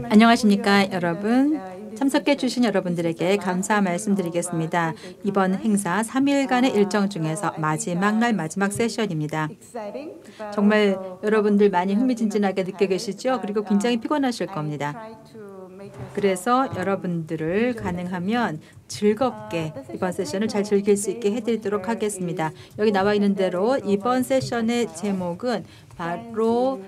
안녕하십니까 여러분. 참석해 주신 여러분들에게 감사 말씀드리겠습니다. 이번 행사 3일간의 일정 중에서 마지막 날 마지막 세션입니다. 정말 여러분들 많이 흥미진진하게 느끼고 계시죠? 그리고 굉장히 피곤하실 겁니다. 그래서 여러분들을 가능하면 즐겁게 이번 세션을 잘 즐길 수 있게 해드리도록 하겠습니다. 여기 나와 있는 대로 이번 세션의 제목은 바로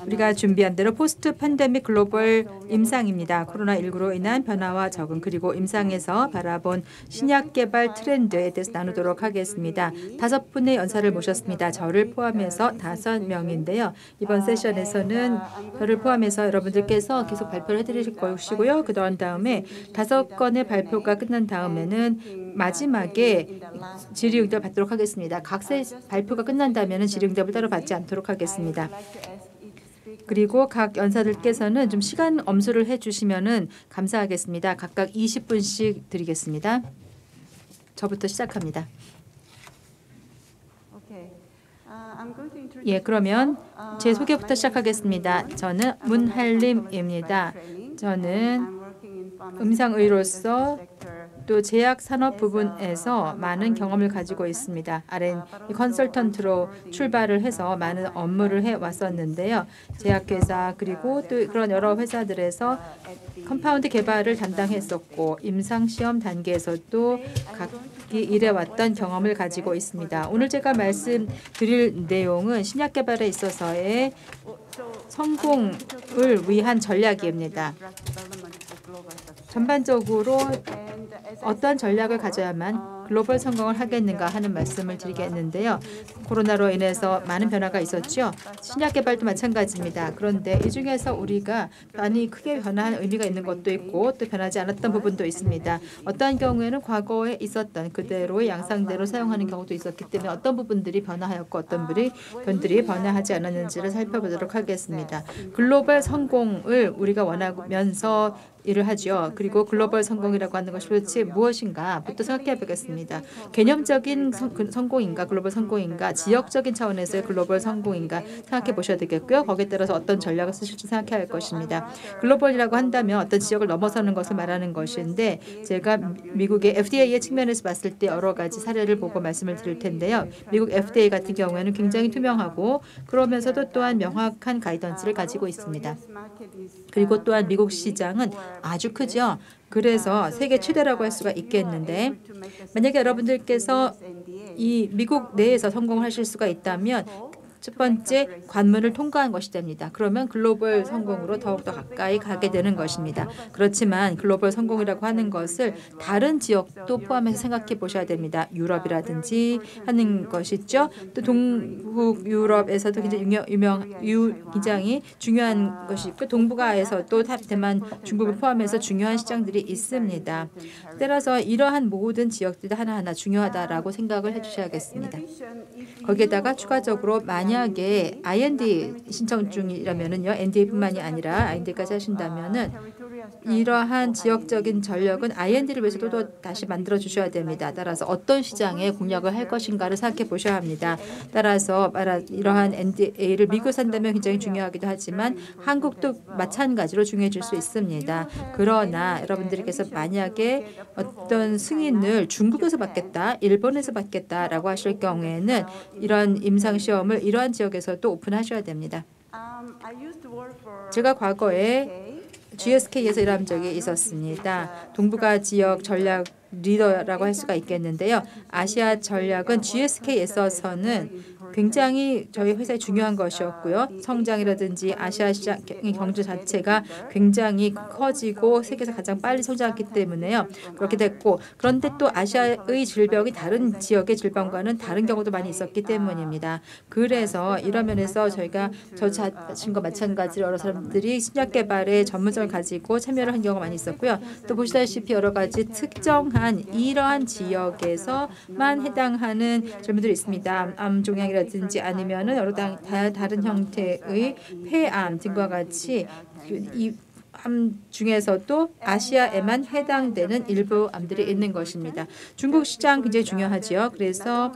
우리가 준비한 대로 포스트 팬데믹 글로벌 임상입니다. 코로나19로 인한 변화와 적응 그리고 임상에서 바라본 신약 개발 트렌드에 대해서 나누도록 하겠습니다. 5분의 연사를 모셨습니다. 저를 포함해서 5명인데요. 이번 세션에서는 저를 포함해서 여러분들께서 계속 발표를 해드릴 것이고요. 그런 다음에 5건의 발표가 끝난 다음에는 마지막에 질의응답을 받도록 하겠습니다. 각 발표가 끝난다면 질의응답을 따로 받지 않도록 하겠습니다. 그리고 각 연사들께서는 좀 시간 엄수를 해주시면 감사하겠습니다. 각각 20분씩 드리겠습니다. 저부터 시작합니다. 예, 그러면 제 소개부터 시작하겠습니다. 저는 문할림입니다. 저는 음상의로서 또 제약 산업 부분에서 많은 경험을 가지고 있습니다. R&D 컨설턴트로 출발을 해서 많은 업무를 해왔었는데요. 제약회사 그리고 또 그런 여러 회사들에서 컴파운드 개발을 담당했었고 임상시험 단계에서도 각기 일해왔던 경험을 가지고 있습니다. 오늘 제가 말씀드릴 내용은 신약 개발에 있어서의 성공을 위한 전략입니다. 전반적으로 어떤 전략을 가져야만 글로벌 성공을 하겠는가 하는 말씀을 드리겠는데요. 코로나로 인해서 많은 변화가 있었죠. 신약 개발도 마찬가지입니다. 그런데 이 중에서 우리가 많이 크게 변화한 의미가 있는 것도 있고 또 변하지 않았던 부분도 있습니다. 어떠한 경우에는 과거에 있었던 그대로의 양상대로 사용하는 경우도 있었기 때문에 어떤 부분들이 변화하였고 어떤 부분들이 변화하지 않았는지를 살펴보도록 하겠습니다. 글로벌 성공을 우리가 원하면서 일을 하죠. 그리고 글로벌 성공이라고 하는 것이 도대체 무엇인가부터 생각해 보겠습니다. 개념적인 성공인가 글로벌 성공인가 지역적인 차원에서의 글로벌 성공인가 생각해 보셔야 되겠고요. 거기에 따라서 어떤 전략을 쓰실지 생각해야 할 것입니다. 글로벌이라고 한다면 어떤 지역을 넘어서는 것을 말하는 것인데 제가 미국의 FDA의 측면에서 봤을 때 여러 가지 사례를 보고 말씀을 드릴 텐데요. 미국 FDA 같은 경우에는 굉장히 투명하고 그러면서도 또한 명확한 가이던스를 가지고 있습니다. 그리고 또한 미국 시장은 아주 크죠. 그래서 세계 최대라고 할 수가 있겠는데 만약에 여러분들께서 이 미국 내에서 성공하실 수가 있다면 첫 번째 관문을 통과한 것이 됩니다. 그러면 글로벌 성공으로 더욱더 가까이 가게 되는 것입니다. 그렇지만 글로벌 성공이라고 하는 것을 다른 지역도 포함해서 생각해 보셔야 됩니다. 유럽이라든지 하는 것이 있죠. 또 동북 유럽에서도 굉장히 굉장히 중요한 것이 있고 동북아에서도 대만, 중국을 포함해서 중요한 시장들이 있습니다. 따라서 이러한 모든 지역들이 하나하나 중요하다라고 생각을 해주셔야겠습니다. 거기에다가 추가적으로 만약에 IND 신청 중이라면은요, NDA뿐만이 아니라 IND까지 하신다면은 이러한 지역적인 전력은 IND를 위해서도 또 다시 만들어 주셔야 됩니다. 따라서 어떤 시장에 공략을 할 것인가를 생각해 보셔야 합니다. 따라서 이러한 NDA를 미국에서 한다면 굉장히 중요하기도 하지만 한국도 마찬가지로 중요해질 수 있습니다. 그러나 여러분들께서 만약에 어떤 승인을 중국에서 받겠다, 일본에서 받겠다라고 하실 경우에는 이런 임상시험을 이러한 지역에서도 오픈하셔야 됩니다. 제가 과거에 GSK에서 일한 적이 있었습니다. 동북아 지역 전략 리더라고 할 수가 있겠는데요. 아시아 전략은 GSK에서는 굉장히 저희 회사에 중요한 것이었고요. 성장이라든지 아시아 시장 경제 자체가 굉장히 커지고 세계에서 가장 빨리 성장했기 때문에요. 그렇게 됐고 그런데 또 아시아의 질병이 다른 지역의 질병과는 다른 경우도 많이 있었기 때문입니다. 그래서 이런 면에서 저희가 저 자신과 마찬가지로 여러 사람들이 신약 개발에 전문성을 가지고 참여를 한 경우가 많이 있었고요. 또 보시다시피 여러 가지 특정한 이러한 지역에서만 해당하는 질문들이 있습니다. 암 종양이라든지 아니면은 여러 다른 형태의 폐암 등과 같이 이 암 중에서도 아시아에만 해당되는 일부 암들이 있는 것입니다. 중국 시장 굉장히 중요하지요. 그래서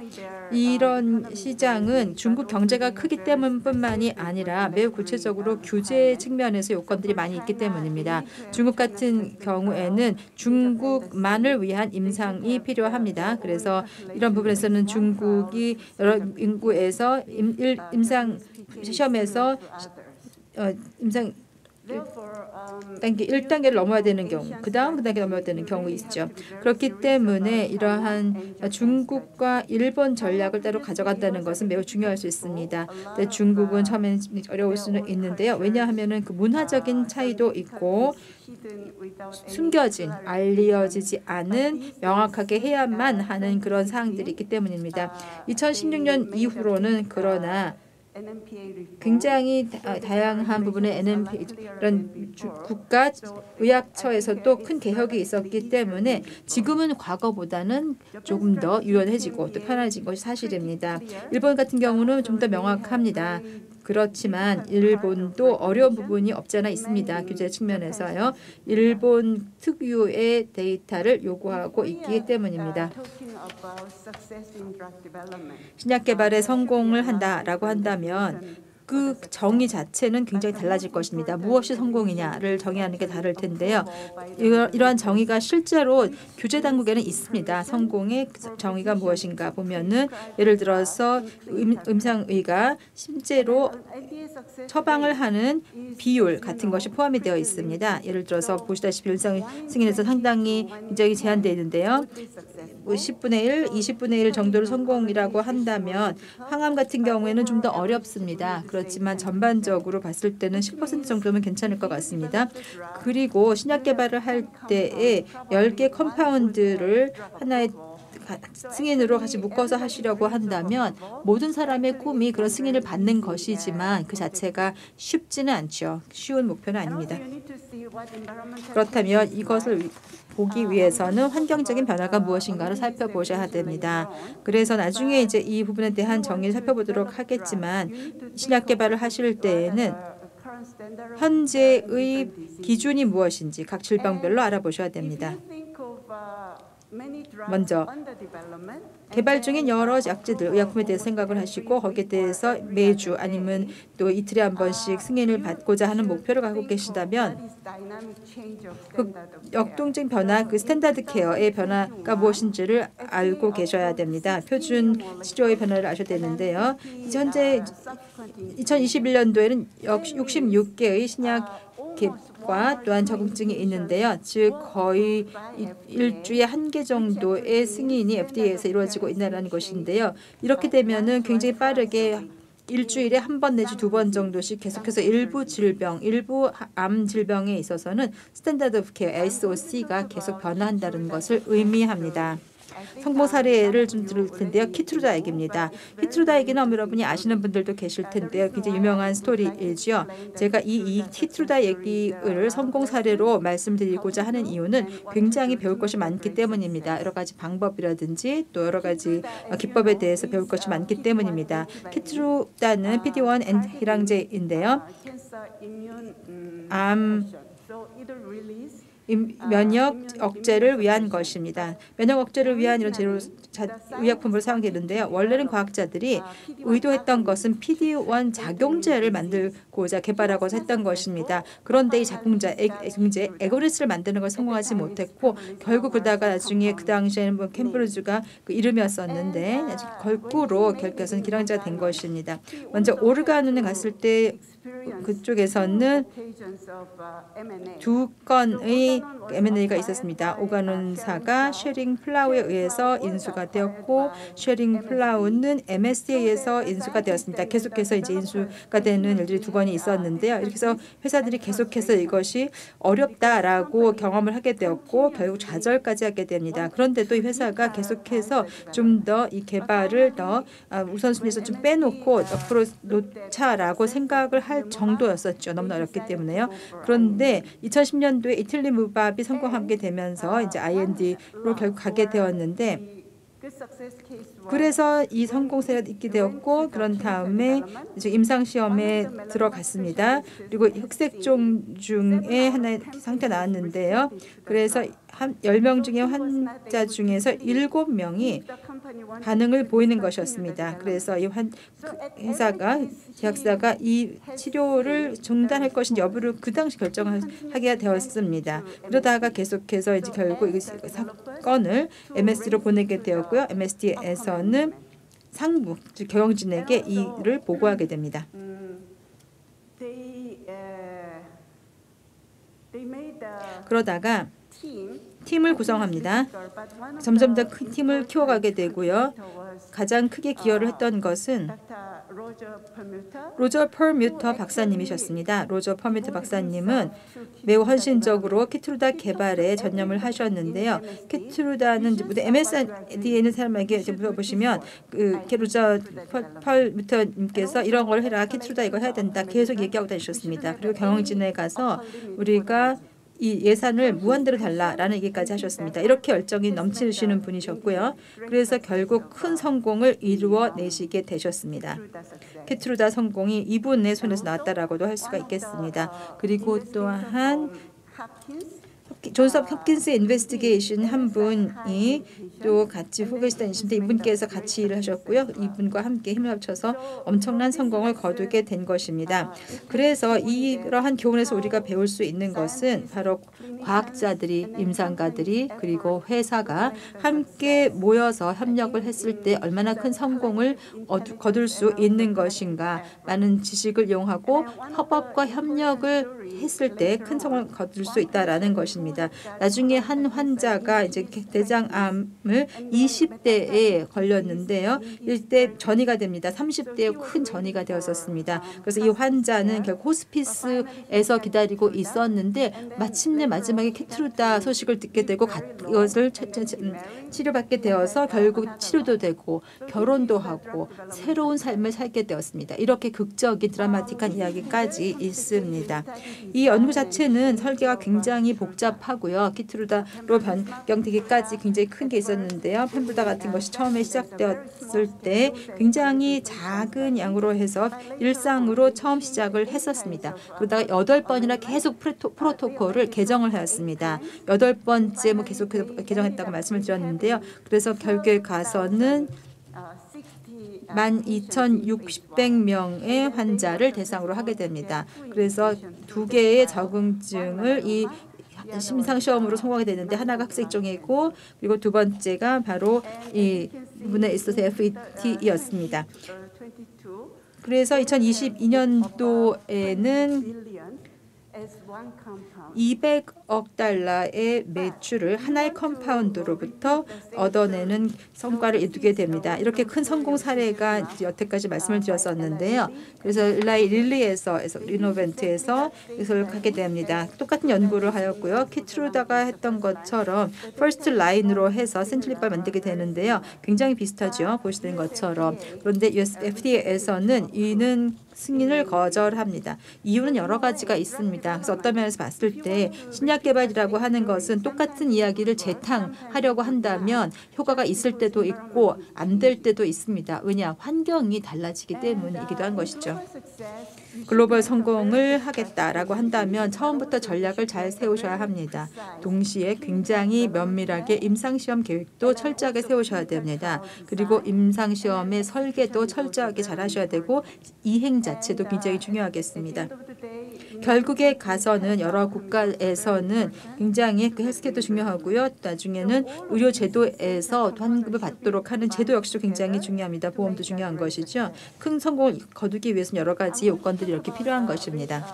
이런 시장은 중국 경제가 크기 때문뿐만이 아니라 매우 구체적으로 규제 측면에서 요건들이 많이 있기 때문입니다. 중국 같은 경우에는 중국만을 위한 임상이 필요합니다. 그래서 이런 부분에서는 중국이 여러 인구에서 임상 시험에서 임상 단계 1단계를 넘어야 되는 경우, 그 단계 넘어야 되는 경우 있죠. 그렇기 때문에 이러한 중국과 일본 전략을 따로 가져간다는 것은 매우 중요할 수 있습니다. 근데 중국은 처음에는 어려울 수는 있는데요. 왜냐하면 그 문화적인 차이도 있고 숨겨진, 알려지지 않은 명확하게 해야만 하는 그런 사항들이 있기 때문입니다. 2016년 이후로는 그러나 굉장히 다양한 부분의 NMP 이런 국가 의학처에서도 큰 개혁이 있었기 때문에 지금은 과거보다는 조금 더 유연해지고 또 편해진 것이 사실입니다. 일본 같은 경우는 좀 더 명확합니다. 그렇지만 일본도 어려운 부분이 없지 않아 있습니다. 규제 측면에서요. 일본 특유의 데이터를 요구하고 있기 때문입니다. 신약 개발에 성공을 한다라고 한다면 그 정의 자체는 굉장히 달라질 것입니다. 무엇이 성공이냐를 정의하는 게 다를 텐데요. 이러한 정의가 실제로 규제 당국에는 있습니다. 성공의 정의가 무엇인가 보면은 예를 들어서 임상의가 실제로 처방을 하는 비율 같은 것이 포함이 되어 있습니다. 예를 들어서 보시다시피 임상 승인에서 상당히 굉장히 제한되어 있는데요. 10분의 1, 20분의 1 정도로 성공이라고 한다면 항암 같은 경우에는 좀 더 어렵습니다. 그렇지만 전반적으로 봤을 때는 10% 정도면 괜찮을 것 같습니다. 그리고 신약 개발을 할 때에 10개 컴파운드를 하나의 승인으로 같이 묶어서 하시려고 한다면 모든 사람의 꿈이 그런 승인을 받는 것이지만 그 자체가 쉽지는 않죠. 쉬운 목표는 아닙니다. 그렇다면 이것을 보기 위해서는 환경적인 변화가 무엇인가를 살펴보셔야 됩니다. 그래서 나중에 이제 이 부분에 대한 정의를 살펴보도록 하겠지만 신약 개발을 하실 때에는 현재의 기준이 무엇인지 각 질병별로 알아보셔야 됩니다. 먼저 개발 중인 여러 약제들, 의약품에 대해서 생각을 하시고 거기에 대해서 매주 아니면 또 이틀에 한 번씩 승인을 받고자 하는 목표를 갖고 계시다면 그 역동적 변화, 그 스탠다드 케어의 변화가 무엇인지를 알고 계셔야 됩니다. 표준 치료의 변화를 아셔야 되는데요. 현재 2021년도에는 66개의 신약 과 또한 적응증이 있는데요. 즉 거의 일주에 1개 정도의 승인이 FDA에서 이루어지고 있다는 것인데요. 이렇게 되면은 굉장히 빠르게 일주일에 한 번 내지 2번 정도씩 계속해서 일부 질병, 일부 암 질병에 있어서는 스탠다드 오브 케어 SOC가 계속 변화한다는 것을 의미합니다. 성공 사례를 좀 들을 텐데요. 키트루다 얘기입니다. 키트루다 얘기는 여러분이 아시는 분들도 계실 텐데요. 굉장히 유명한 스토리이죠. 제가 이 키트루다 얘기를 성공 사례로 말씀드리고자 하는 이유는 굉장히 배울 것이 많기 때문입니다. 여러 가지 방법이라든지 또 여러 가지 기법에 대해서 배울 것이 많기 때문입니다. 키트루다는 PD-1 엔히랑제인데요. 암 면역 억제를 위한 것입니다. 면역 억제를 위한 이런 재료 의약품으로 사용되는데요. 원래는 과학자들이 의도했던 것은 PD-1 작용제를 만들고자 개발하고 했던 것입니다. 그런데 이 작용제 에고니스를 만드는 걸 성공하지 못했고 결국 그러다가 나중에 그 당시에는 뭐 캠브리지가 그 이름이었었는데 거꾸로 결국에는 기량제가 된 것입니다. 먼저 오르간에 갔을 때 그쪽에서는 2건의 M&A가 있었습니다. 오가논사가 쉐링 플라우에 의해서 인수가 되었고 쉐링 플라우는 MSD에서 인수가 되었습니다. 계속해서 이제 인수가 되는 일들이 2건이 있었는데요. 이렇게 해서 회사들이 계속해서 이것이 어렵다라고 경험을 하게 되었고 결국 좌절까지 하게 됩니다. 그런데도 이 회사가 계속해서 좀 더 이 개발을 더 우선순위에서 좀 빼놓고 옆으로 놓자라고 생각을 할 정도였었죠. 너무나 어렵기 때문에요. 그런데 2010년도에 이틀리무밥이 성공하게 되면서 이제 IND로 결국 가게 되었는데 그래서 이 성공 사례가 있게 되었고 그런 다음에 이제 임상 시험에 들어갔습니다. 그리고 흑색종 중에 하나의 상태가 나왔는데요. 그래서 10명 중에 환자 중에서 7명이 반응을 보이는 것이었습니다. 그래서 이 회사가 제약사가 이 치료를 중단할 것인지 여부를 그 당시 결정하게 되었습니다. 그러다가 계속해서 이제 결국 이 사건을 MSD로 보내게 되었고요. MSD에서는 상부, 즉 경영진에게 이를 보고하게 됩니다. 그러다가 팀을 구성합니다. 점점 더 큰 팀을 키워가게 되고요. 가장 크게 기여를 했던 것은 로저 퍼뮤터 박사님이셨습니다. 로저 퍼뮤터 박사님은 매우 헌신적으로 키트루다 개발에 전념을 하셨는데요. 키트루다는 MSD에 있는 사람에게 물어보시면 로저 퍼뮤터님께서 이런 걸 해라, 키트루다 이거 해야 된다 계속 얘기하고 다니셨습니다. 그리고 경영진에 가서 우리가 이 예산을 무한대로 달라라는 얘기까지 하셨습니다. 이렇게 열정이 넘치시는 분이셨고요. 그래서 결국 큰 성공을 이루어내시게 되셨습니다. 키트루다 성공이 이분의 손에서 나왔다라고도 할 수가 있겠습니다. 그리고 또한 존스 홉킨스 인베스티게이션 한 분이 또 같이 후계시다니신데 이분께서 같이 일을 하셨고요. 이분과 함께 힘을 합쳐서 엄청난 성공을 거두게 된 것입니다. 그래서 이러한 교훈에서 우리가 배울 수 있는 것은 바로 과학자들이, 임상가들이 그리고 회사가 함께 모여서 협력을 했을 때 얼마나 큰 성공을 거둘 수 있는 것인가, 많은 지식을 이용하고 협업과 협력을 했을 때 큰 성공을 거둘 수 있다라는 것입니다. 나중에 한 환자가 이제 대장암을 20대에 걸렸는데요. 이때 전이가 됩니다. 30대에 큰 전이가 되었었습니다. 그래서 이 환자는 결국 호스피스에서 기다리고 있었는데 마침내 마지막에 키트루다 소식을 듣게 되고 이것을 치료받게 되어서 결국 치료도 되고 결혼도 하고 새로운 삶을 살게 되었습니다. 이렇게 극적인 드라마틱한 이야기까지 있습니다. 이 연구 자체는 설계가 굉장히 복잡하고요. 키트루다로 변경되기까지 굉장히 큰 게 있었는데요. 펜부다 같은 것이 처음에 시작되었을 때 굉장히 작은 양으로 해서 일상으로 처음 시작을 했었습니다. 그러다가 8번이나 계속 프로토콜을 개정을 하였습니다. 8번째 계속해서 개정했다고 말씀을 드렸는데요. 그래서 결국에 가서는 12,600명의 환자를 대상으로 하게 됩니다. 그래서 2개의 적응증을 이 심상시험으로 성공하게 되는데 하나가 흑색종이고 그리고 두 번째가 바로 이 부분에 있어서 FET였습니다. 그래서 2022년도에는 200억 달러의 매출을 하나의 컴파운드로부터 얻어내는 성과를 이루게 됩니다. 이렇게 큰 성공 사례가 여태까지 말씀을 드렸었는데요. 그래서 릴리에서 리노벤트에서 이것을 하게 됩니다. 똑같은 연구를 하였고요. 키트루다가 했던 것처럼 퍼스트 라인으로 해서 센트리빨 만들게 되는데요. 굉장히 비슷하죠. 보시는 것처럼. 그런데 FDA에서는 이는 승인을 거절합니다. 이유는 여러 가지가 있습니다. 그래서 어떤 면에서 봤을 때 신약 개발이라고 하는 것은 똑같은 이야기를 재탕하려고 한다면 효과가 있을 때도 있고 안 될 때도 있습니다. 왜냐? 환경이 달라지기 때문이기도 한 것이죠. 글로벌 성공을 하겠다라고 한다면 처음부터 전략을 잘 세우셔야 합니다. 동시에 굉장히 면밀하게 임상시험 계획도 철저하게 세우셔야 됩니다. 그리고 임상시험의 설계도 철저하게 잘 하셔야 되고 이행 자체도 굉장히 중요하겠습니다. 결국에 가서는 여러 국가에서는 굉장히 그 헬스케어도 중요하고요. 나중에는 의료제도에서 환급을 받도록 하는 제도 역시도 굉장히 중요합니다. 보험도 중요한 것이죠. 큰 성공을 거두기 위해서는 여러 가지 요건들이 이렇게 필요한 것입니다.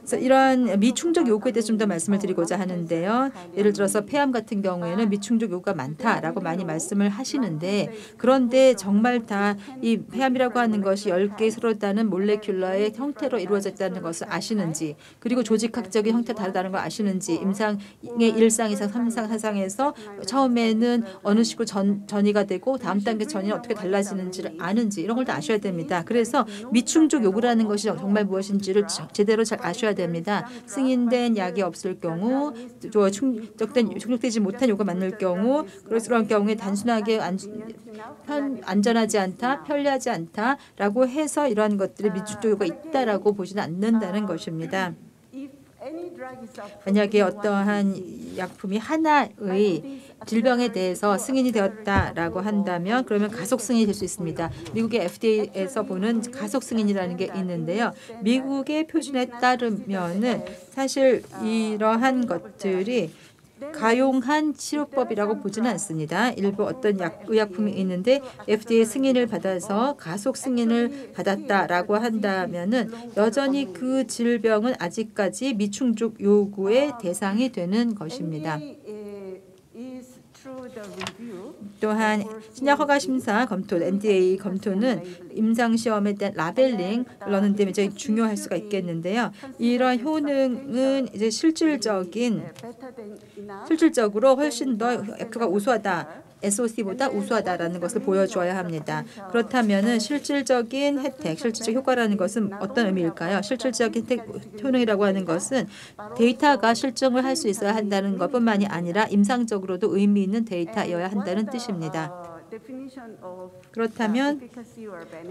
그래서 이러한 미충족 요구에 대해서 좀 더 말씀을 드리고자 하는데요. 예를 들어서 폐암 같은 경우에는 미충족 요구가 많다라고 많이 말씀을 하시는데 그런데 정말 다 이 폐암이라고 하는 것이 10개의 서로 다른 몰레큘러의 형태로 이루어졌다는 것을 아시는지 그리고 조직학적인 형태가 다르다는 걸 아시는지 임상의 1상, 2상, 3상, 4상에서 처음에는 어느 식으로 전이가 되고 다음 단계 전이는 어떻게 달라지는지를 아는지 이런 걸 다 아셔야 됩니다. 그래서 미충족 요구라는 것이 정말 무엇인지를 제대로 잘 아셔야 됩니다. 승인된 약이 없을 경우, 또 충족되지 못한 요구가 많을 경우, 그런 경우에 단순하게 안전하지 않다, 편리하지 않다라고 해서 이러한 것들이 미충족 요구가 있다라고 보지는 않는다는 것입니다. 만약에 어떠한 약품이 하나의 질병에 대해서 승인이 되었다라고 한다면 그러면 가속 승인이 될 수 있습니다. 미국의 FDA에서 보는 가속 승인이라는 게 있는데요. 미국의 표준에 따르면은 사실 이러한 것들이 가용한 치료법이라고 보지는 않습니다. 일부 어떤 의약품이 있는데 FDA 승인을 받아서 가속 승인을 받았다라고 한다면은 여전히 그 질병은 아직까지 미충족 요구의 대상이 되는 것입니다. 또한 신약 허가 심사 검토, NDA 검토는 임상 시험에 대한 라벨링을 넣는 데 굉장히 중요할 수가 있겠는데요. 이런 효능은 이제 실질적으로 훨씬 더 액표가 우수하다. SOC보다 우수하다라는 것을 보여줘야 합니다. 그렇다면은 실질적인 혜택, 실질적 효과라는 것은 어떤 의미일까요? 실질적인 혜택, 효능이라고 하는 것은 데이터가 실증을 할 수 있어야 한다는 것뿐만이 아니라 임상적으로도 의미 있는 데이터여야 한다는 뜻입니다. 그렇다면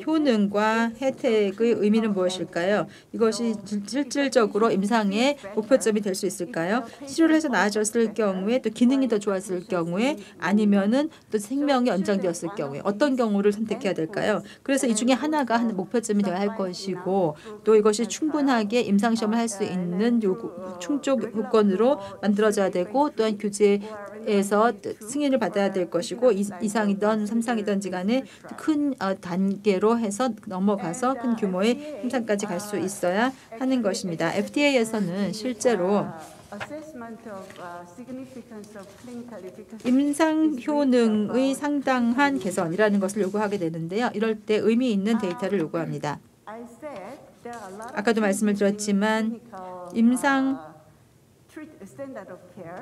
효능과 혜택의 의미는 무엇일까요? 이것이 실질적으로 임상의 목표점이 될 수 있을까요? 치료를 해서 나아졌을 경우에 또 기능이 더 좋았을 경우에 아니면은 또 생명이 연장되었을 경우에 어떤 경우를 선택해야 될까요? 그래서 이 중에 하나가 목표점이 되어야 할 것이고 또 이것이 충분하게 임상시험을 할 수 있는 충족 요건으로 만들어져야 되고 또한 규제에서 승인을 받아야 될 것이고 이상이든 3상이든지 간에 큰 단계로 해서 넘어가서 큰 규모의 생산까지 갈 수 있어야 하는 것입니다. FDA에서는 실제로 임상 효능의 상당한 개선이라는 것을 요구하게 되는데요. 이럴 때 의미 있는 데이터를 요구합니다. 아까도 말씀을 드렸지만 임상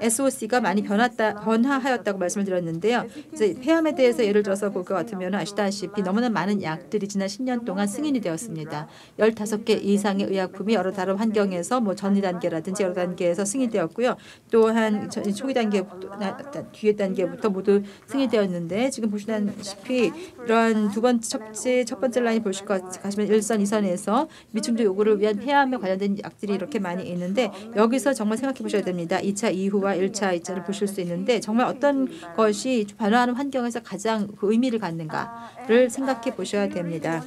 SOC가 많이 변화하였다고 말씀을 드렸는데요. 이제 폐암에 대해서 예를 들어서 볼 것 같으면 아시다시피 너무나 많은 약들이 지난 10년 동안 승인이 되었습니다. 15개 이상의 의약품이 여러 다른 환경에서 뭐 전이 단계라든지 여러 단계에서 승인되었고요. 또한 초기 단계부터 뒤에 단계부터 모두 승인되었는데 지금 보시다시피 이러한 첫 번째 라인 보실 것 같으면 1선, 2선에서 미충족 요구를 위한 폐암에 관련된 약들이 이렇게 많이 있는데 여기서 정말 생각해 보셔야 됩니다. 2차 이후와 1차, 2차를 보실 수 있는데 정말 어떤 것이 변화하는 환경에서 가장 의미를 갖는가를 생각해 보셔야 됩니다.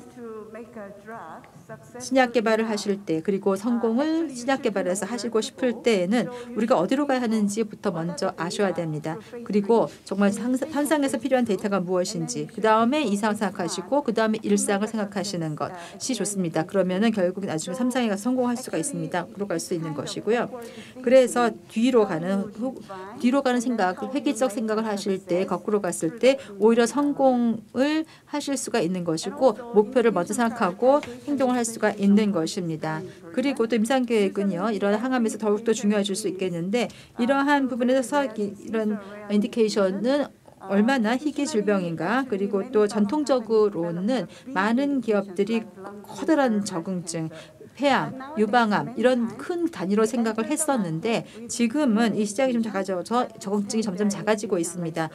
신약 개발을 하실 때 그리고 성공을 신약 개발에서 하시고 싶을 때에는 우리가 어디로 가야 하는지부터 먼저 아셔야 됩니다. 그리고 정말 현상에서 필요한 데이터가 무엇인지 그 다음에 이상 생각하시고 그 다음에 일상을 생각하시는 것이 좋습니다. 그러면은 결국 나중에 3상에 가서 성공할 수가 있습니다. 앞으로 갈 수 있는 것이고요. 그래서 뒤로 가는 생각, 획기적 생각을 하실 때 거꾸로 갔을 때 오히려 성공을 하실 수가 있는 것이고 목표를 먼저 생각하고 행동을 할 수가 있는 것입니다. 그리고 또 임상계획은요. 이런 항암에서 더욱더 중요해질 수 있겠는데 이러한 부분에서 이런 인디케이션은 얼마나 희귀 질병인가 그리고 또 전통적으로는 많은 기업들이 커다란 적응증 폐암, 유방암 이런 큰 단위로 생각을 했었는데 지금은 이 시장이 좀 작아져서 적응증이 점점 작아지고 있습니다.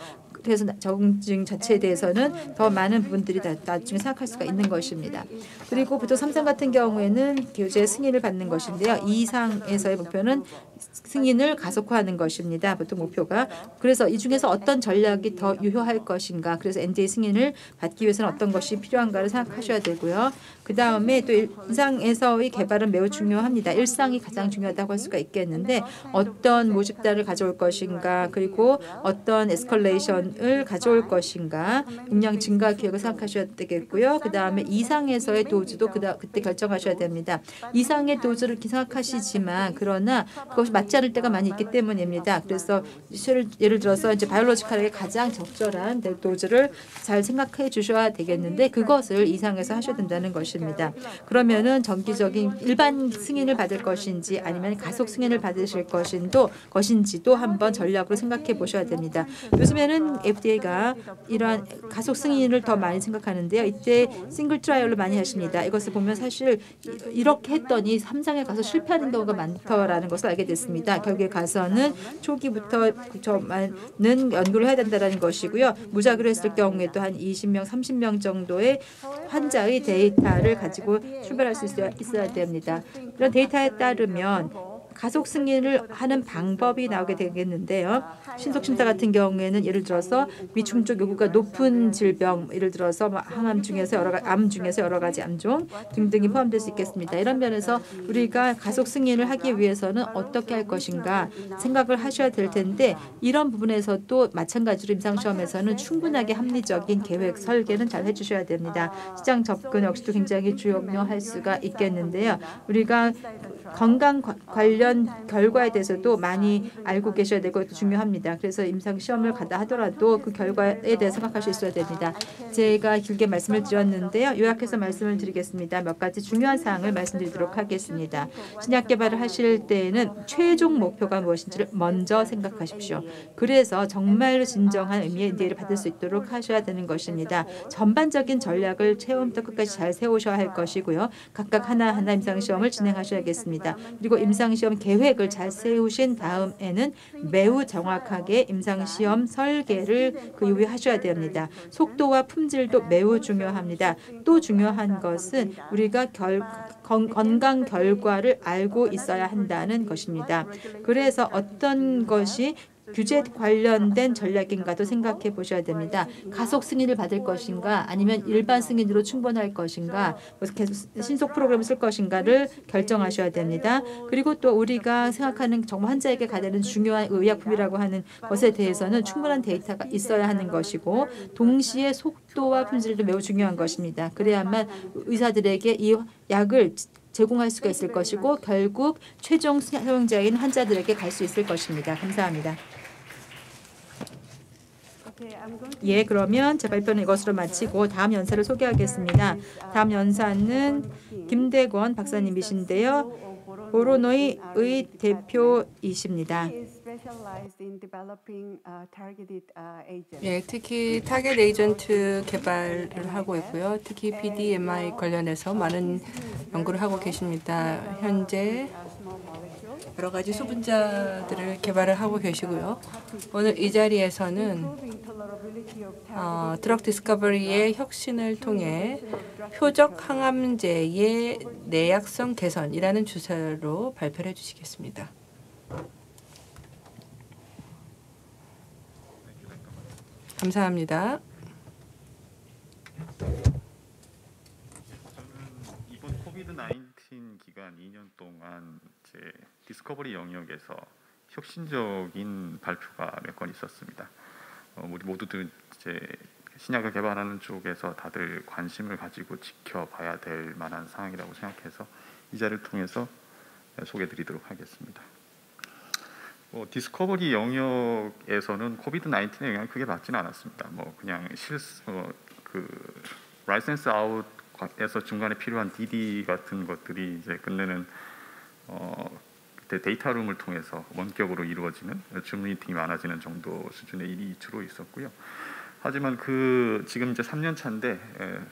그래서 적응증 자체에 대해서는 더 많은 부분들이 나중에 생각할 수가 있는 것입니다. 그리고 보통 3상 같은 경우에는 교재 승인을 받는 것인데요. 2상에서의 목표는 승인을 가속화하는 것입니다. 보통 목표가. 그래서 이 중에서 어떤 전략이 더 유효할 것인가. 그래서 NDA 승인을 받기 위해서는 어떤 것이 필요한가를 생각하셔야 되고요. 그 다음에 또 2상에서의 개발은 매우 중요합니다. 1상이 가장 중요하다고 할 수가 있겠는데 어떤 모집단을 가져올 것인가 그리고 어떤 에스컬레이션을 가져올 것인가 용량 증가 계획을 생각하셔야 되겠고요. 그 다음에 2상에서의 도주도 그때 결정하셔야 됩니다. 2상의 도주를 생각하시지만 그러나 그것이 맞지 않을 때가 많이 있기 때문입니다. 그래서 예를 들어서 이제 바이올로지컬하게 가장 적절한 도즈를 잘 생각해 주셔야 되겠는데 그것을 이상에서 하셔야 된다는 것입니다. 그러면은 정기적인 일반 승인을 받을 것인지 아니면 가속 승인을 받으실 것인지도 한번 전략으로 생각해 보셔야 됩니다. 요즘에는 FDA가 이러한 가속 승인을 더 많이 생각하는데요. 이때 싱글 트라이얼로 많이 하십니다. 이것을 보면 사실 이렇게 했더니 3상에 가서 실패하는 경우가 많더라는 것을 알게 됐습니다. 결국에 가서는 초기부터 많은 연구를 해야 된다는 것이고요. 무작위로 했을 경우에도 한 20명, 30명 정도의 환자의 데이터를 가지고 출발할 수 있어야 됩니다. 이런 데이터에 따르면 가속 승인을 하는 방법이 나오게 되겠는데요. 신속 심사 같은 경우에는 예를 들어서 위중적 요구가 높은 질병, 예를 들어서 항암 중에서 암 중에서 여러 가지 암종 등등이 포함될 수 있겠습니다. 이런 면에서 우리가 가속 승인을 하기 위해서는 어떻게 할 것인가 생각을 하셔야 될 텐데 이런 부분에서도 마찬가지로 임상시험에서는 충분하게 합리적인 계획 설계는 잘 해주셔야 됩니다. 시장 접근 역시도 굉장히 중요할 수가 있겠는데요. 우리가 건강 관련 결과에 대해서도 많이 알고 계셔야 되고 중요합니다. 그래서 임상 시험을 가다 하더라도 그 결과에 대해 생각할 수 있어야 됩니다. 제가 길게 말씀을 드렸는데요. 요약해서 말씀을 드리겠습니다. 몇 가지 중요한 사항을 말씀드리도록 하겠습니다. 신약 개발을 하실 때에는 최종 목표가 무엇인지를 먼저 생각하십시오. 그래서 정말로 진정한 의미의 NDA를 받을 수 있도록 하셔야 되는 것입니다. 전반적인 전략을 처음부터 끝까지 잘 세우셔야 할 것이고요. 각각 하나하나 임상시험을 진행하셔야겠습니다. 그리고 임상시험 계획을 잘 세우신 다음에는 매우 정확하게 임상시험 설계를 그 이후에 하셔야 됩니다. 속도와 품질도 매우 중요합니다. 또 중요한 것은 우리가 건강 결과를 알고 있어야 한다는 것입니다. 그래서 어떤 것이 규제 관련된 전략인가도 생각해 보셔야 됩니다. 가속 승인을 받을 것인가 아니면 일반 승인으로 충분할 것인가 계속 신속 프로그램을 쓸 것인가를 결정하셔야 됩니다. 그리고 또 우리가 생각하는 정말 환자에게 가되는 중요한 의약품이라고 하는 것에 대해서는 충분한 데이터가 있어야 하는 것이고 동시에 속도와 품질도 매우 중요한 것입니다. 그래야만 의사들에게 이 약을 제공할 수가 있을 것이고 결국 최종 사용자인 환자들에게 갈 수 있을 것입니다. 감사합니다. 예, 그러면 제 발표는 이것으로 마치고 다음 연사를 소개하겠습니다. 다음 연사는 김대권 박사님이신데요. 보로노이의 대표이십니다. 예, 특히 타겟 에이전트 개발을 하고 있고요. 특히 BDMI 관련해서 많은 연구를 하고 계십니다. 현재 여러 가지 수분자들을 개발을 하고 계시고요. 오늘 이 자리에서는 드럭 디스커버리의 혁신을 통해 표적 항암제의 내약성 개선이라는 주제로 발표를 해주시겠습니다. 감사합니다. 저는 이번 코비드-19 기간 2년 동안 제 디스커버리 영역에서 혁신적인 발표가 몇 건 있었습니다. 우리 모두들 이제 신약을 개발하는 쪽에서 다들 관심을 가지고 지켜봐야 될 만한 상황이라고 생각해서 이 자리를 통해서 소개드리도록 하겠습니다. 디스커버리 영역에서는 코비드-19의 영향을 크게 받지는 않았습니다. 그냥 라이센스 아웃에서 중간에 필요한 DD 같은 것들이 이제 끝내는 데이터룸을 통해서 원격으로 이루어지는 줌 미팅이 많아지는 정도 수준의 일이 주로 있었고요. 하지만 지금 이제 3년 차인데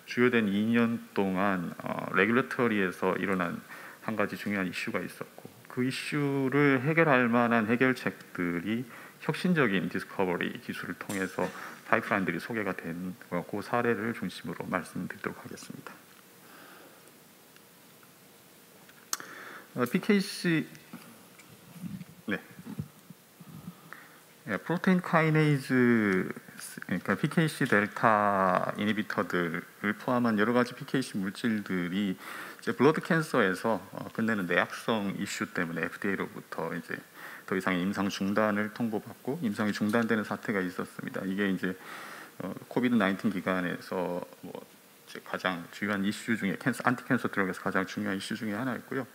주요된 2년 동안 레귤레터리에서 일어난 한 가지 중요한 이슈가 있었고 그 이슈를 해결할 만한 해결책들이 혁신적인 디스커버리 기술을 통해서 파이프라인들이 소개가 된 그 사례를 중심으로 말씀드리도록 하겠습니다. PKC 프로테인 카이네이즈 그러니까 PKC 델타 이니비터들을 포함한 여러 가지 PKC 물질들이 이제 블러드 캔서에서 끝내는 내약성 이슈 때문에 FDA로부터 이제 더 이상의 임상 중단을 통보받고 임상이 중단되는 사태가 있었습니다. 이게 이제 코비드-19 기간에서 이제 가장 중요한 이슈 중에 안티캔서 드럭에서 가장 중요한 이슈 중에 하나였고요.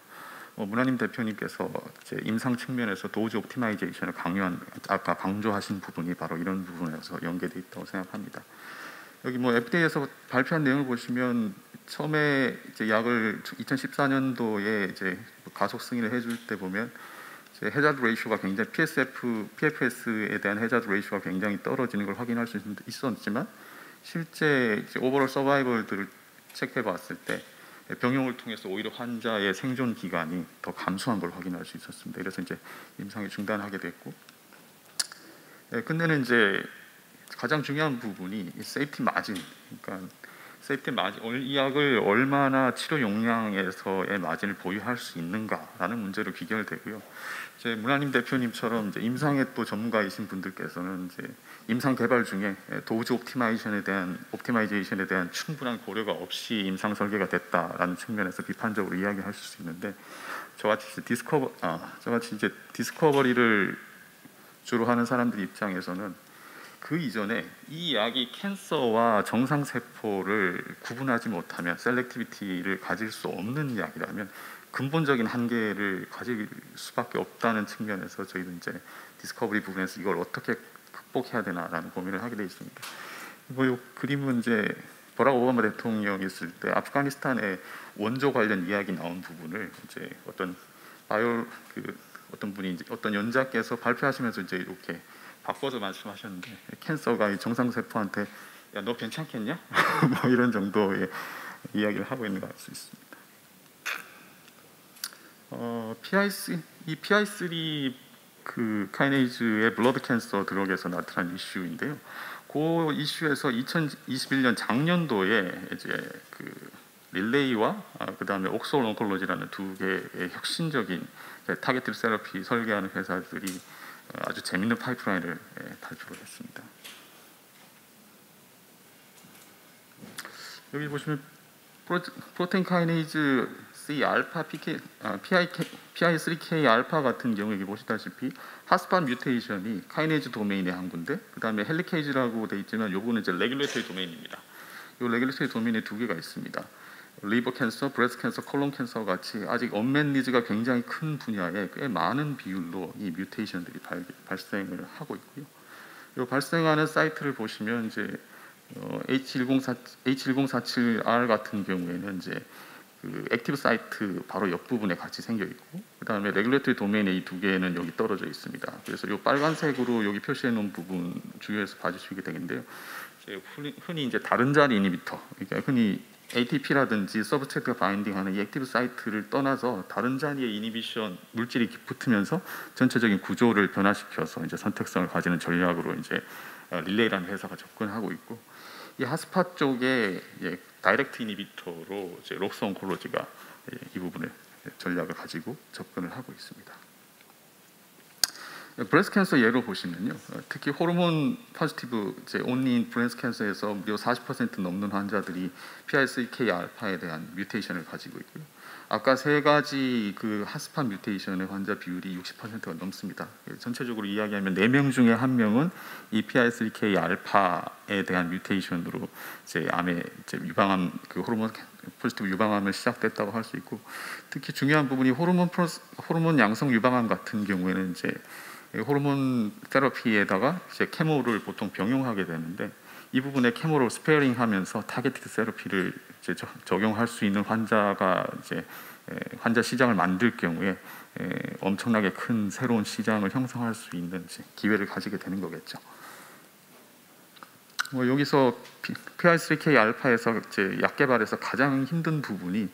문화님 대표님께서 이제 임상 측면에서 도우즈 옵티마이제이션을 아까 강조하신 부분이 바로 이런 부분에서 연계되어 있다고 생각합니다. 여기 뭐 FDA에서 발표한 내용을 보시면 처음에 이제 약을 2014년도에 이제 가속 승인을 해줄 때 보면 이제 해자드 레이쇼가 굉장히 PFS에 대한 해자드 레이쇼가 굉장히 떨어지는 걸 확인할 수 있었지만 실제 이제 오버롤 서바이벌들을 체크해 봤을 때 병용을 통해서 오히려 환자의 생존 기간이 더 감소한 걸 확인할 수 있었습니다. 그래서 이제 임상이 중단하게 됐고, 근데는 이제 가장 중요한 부분이 세이프티 마진, 그러니까 세이프티 마진, 이 약을 얼마나 치료 용량에서의 마진을 보유할 수 있는가라는 문제로 귀결되고요. 이제 문화님 대표님처럼 이제 임상의 또 전문가이신 분들께서는 이제 임상 개발 중에 도우즈 옵티마이제이션에 대한 충분한 고려가 없이 임상 설계가 됐다라는 측면에서 비판적으로 이야기할 수 있는데, 저같이 이제 디스커버리를 주로 하는 사람들 입장에서는 그 이전에 이 약이 캔서와 정상 세포를 구분하지 못하면 셀렉티비티를 가질 수 없는 약이라면 근본적인 한계를 가질 수밖에 없다는 측면에서 저희는 이제 디스커버리 부분에서 이걸 어떻게 극복해야 되나라는 고민을 하게 되어 있습니다. 이 그림은 이제 버락 오바마 대통령이 있을 때 아프가니스탄의 원조 관련 이야기 나온 부분을 이제 어떤 분이 이제 어떤 연자께서 발표하시면서 이제 이렇게 바꿔서 말씀하셨는데, 캔서가 정상 세포한테 야 너 괜찮겠냐? 뭐 이런 정도의 이야기를 하고 있는 걸 알 수 있습니다. PI3 그 카이네이즈의 블러드 캔서 드럭에서 나타난 이슈인데요. 그 이슈에서 2021년 작년도에 이제 그 릴레이와 그다음에 옥스포드 온콜로지라는 두 개의 혁신적인 타겟팅 세러피 설계하는 회사들이 아주 재밌는 파이프라인을 발표를 했습니다. 여기 보시면 프로테인 카이네이즈 C 알파 PI3K 알파 같은 경우 여기 보시다시피 핫스팟 뮤테이션이 카이네이즈 도메인의 한 군데, 그다음에 헬리케이지라고 되어 있지만 요거는 이제 레귤레이터리 도메인입니다. 이 레귤레이터리 도메인에 두 개가 있습니다. 리버 캔서, 브레스트 캔서, 콜론 캔서 같이 아직 언맨 니즈가 굉장히 큰 분야에 꽤 많은 비율로 이 뮤테이션들이 발생을 하고 있고요. 이 발생하는 사이트를 보시면 이제 H1047R 같은 경우에는 이제 그 액티브 사이트 바로 옆부분에 같이 생겨 있고, 그다음에 레귤레이터리 도메인의 이 두 개는 여기 떨어져 있습니다. 그래서 이 빨간색으로 여기 표시해 놓은 부분 주의해서 봐주시게 되는데요. 흔히 이제 다른 자리 이니비터, 그러니까 흔히 ATP라든지 서브스트레이트가 바인딩하는 이 액티브 사이트를 떠나서 다른 자리의 이니비션 물질이 붙으면서 전체적인 구조를 변화시켜서 이제 선택성을 가지는 전략으로 이제 릴레이라는 회사가 접근하고 있고, 이 핫스팟 쪽에 다이렉트 이니비터로 이제 록스 온콜로지가 이 부분을 전략을 가지고 접근을 하고 있습니다. 브레스트 캔서 예로 보시면요, 특히 호르몬 포지티브 이제 온리 브레스트 캔서에서 무려 40% 넘는 환자들이 PI3K 알파에 대한 뮤테이션을 가지고 있고요. 아까 세 가지 그 핫스팟 뮤테이션의 환자 비율이 60%가 넘습니다. 전체적으로 이야기하면 4명 중에 1명은 이 PI3K 알파에 대한 뮤테이션으로 이제 암에 이제 유방암 그 호르몬 포지티브 유방암을 시작됐다고 할 수 있고, 특히 중요한 부분이 호르몬 양성 유방암 같은 경우에는 이제 호르몬 테라피에다가 이제 케모를 보통 병용하게 되는데, 이 부분에 케모를 스페어링하면서 타겟티드 세라피를 이제 적용할 수 있는 환자가 이제 환자 시장을 만들 경우에 엄청나게 큰 새로운 시장을 형성할 수 있는 기회를 가지게 되는 거겠죠. 여기서 PI3K 알파에서 이제 약 개발에서 가장 힘든 부분이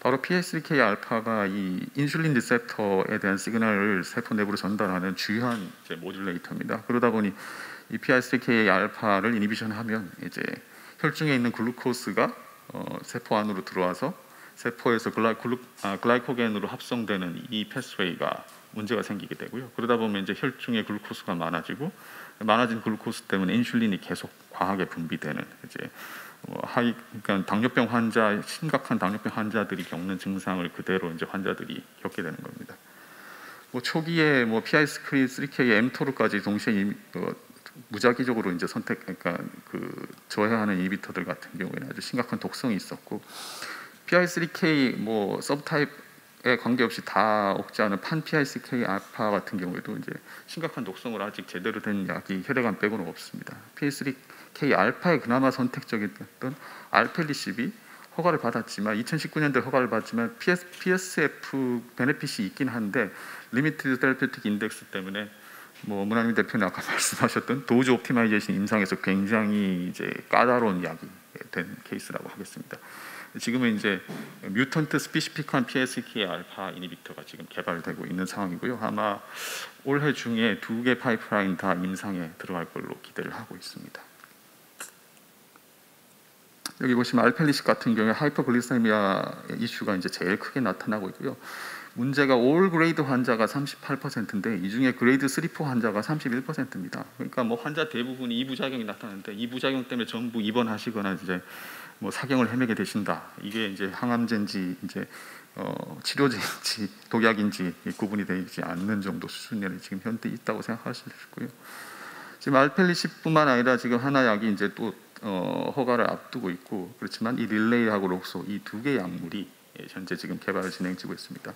바로 PI3K 알파가 이 인슐린 리셉터에 대한 시그널을 세포 내부로 전달하는 주요한 이제 모듈레이터입니다. 그러다 보니 이 PI3K 알파를 이니비션하면 이제 혈중에 있는 글루코스가 세포 안으로 들어와서 세포에서 글라이코겐으로 합성되는 이 패스웨이가 문제가 생기게 되고요. 그러다 보면 이제 혈중에 글루코스가 많아지고, 많아진 글루코스 때문에 인슐린이 계속 과하게 분비되는 이제 그러니까 당뇨병 환자, 심각한 당뇨병 환자들이 겪는 증상을 그대로 이제 환자들이 겪게 되는 겁니다. 초기에 PI3K, mTOR까지 동시에 무작위적으로 이제 그러니까 그 저해하는 이비터들 같은 경우에는 아주 심각한 독성이 있었고, PI3K 서브타입 에 관계없이 다 억제하는 판 PI3K 알파 같은 경우에도 이제 심각한 독성으로 아직 제대로 된 약이 혈액암 빼고는 없습니다. PI3K 알파에 그나마 선택적이었던 알펠리십이 허가를 받았지만 2019년도에 허가를 받았지만 PSF 베네핏이 있긴 한데 리미티드 테라피우틱 인덱스 때문에 뭐 문하님 대표님 아까 말씀하셨던 도즈 옵티마이제이션 임상에서 굉장히 이제 까다로운 약이 된 케이스라고 하겠습니다. 지금은 이제 뮤턴트 스피시픽한 PI3K 알파 이니비터가 지금 개발되고 있는 상황이고요. 아마 올해 중에 2개 파이프라인 다 임상에 들어갈 걸로 기대를 하고 있습니다. 여기 보시면 알펠리십 같은 경우에 하이퍼글리세미아 이슈가 이제 제일 크게 나타나고 있고요. 문제가 올 그레이드 환자가 38%인데 이 중에 그레이드 3, 4 환자가 31%입니다. 그러니까 뭐 환자 대부분이 이 부작용이 나타나는데 이 부작용 때문에 전부 입원하시거나 이제 뭐 사경을 헤매게 되신다. 이게 이제 항암제인지 이제 치료제인지 독약인지 구분이 되지 않는 정도 수준에 지금 현재 있다고 생각할 수 있고요. 지금 알펠리십뿐만 아니라 지금 하나 약이 이제 또 허가를 앞두고 있고 그렇지만 이 릴레이하고 록소 이 2개 약물이 현재 지금 개발을 진행되고 있습니다.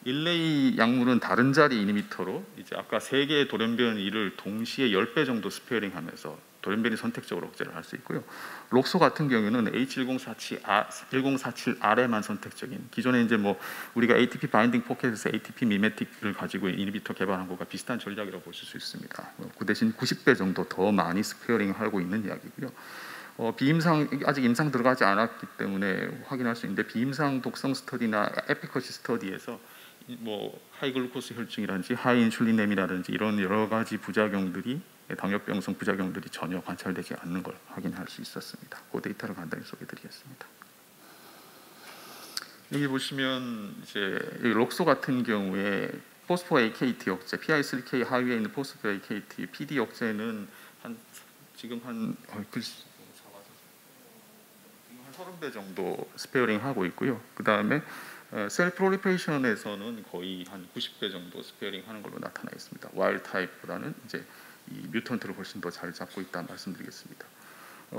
릴레이 약물은 다른 자리 이니비터로 이제 아까 3개의 돌연변 이를 동시에 10배 정도 스페어링하면서 돌연변이 선택적으로 억제를 할 수 있고요. 록소 같은 경우는 H1047R에만 선택적인 기존에 이제 뭐 우리가 ATP 바인딩 포켓에서 ATP 미메틱을 가지고 이니비터 개발한 것과 비슷한 전략이라고 보실 수 있습니다. 그 대신 90배 정도 더 많이 스페어링하고 있는 약이고요. 비임상 아직 임상 들어가지 않았기 때문에 확인할 수 있는데 비임상 독성 스터디나 에피커시 스터디에서 뭐 하이글루코스 혈증이라든지 하이인슐린엠이라든지 이런 여러 가지 부작용들이 당뇨병성 부작용들이 전혀 관찰되지 않는 걸 확인할 수 있었습니다. 그 데이터를 간단히 소개드리겠습니다. 여기 보시면 이제 록소 같은 경우에 포스포 AKT 억제, PI3K 하위에 있는 포스포 AKT, PD 억제는 지금 한 30배 정도 스페어링 하고 있고요. 그 다음에 셀 프롤리페이션에서는 거의 한 90배 정도 스페어링 하는 걸로 나타나 있습니다. 와일드 타입보다는 이제 이 뮤턴트를 훨씬 더 잘 잡고 있다 말씀드리겠습니다.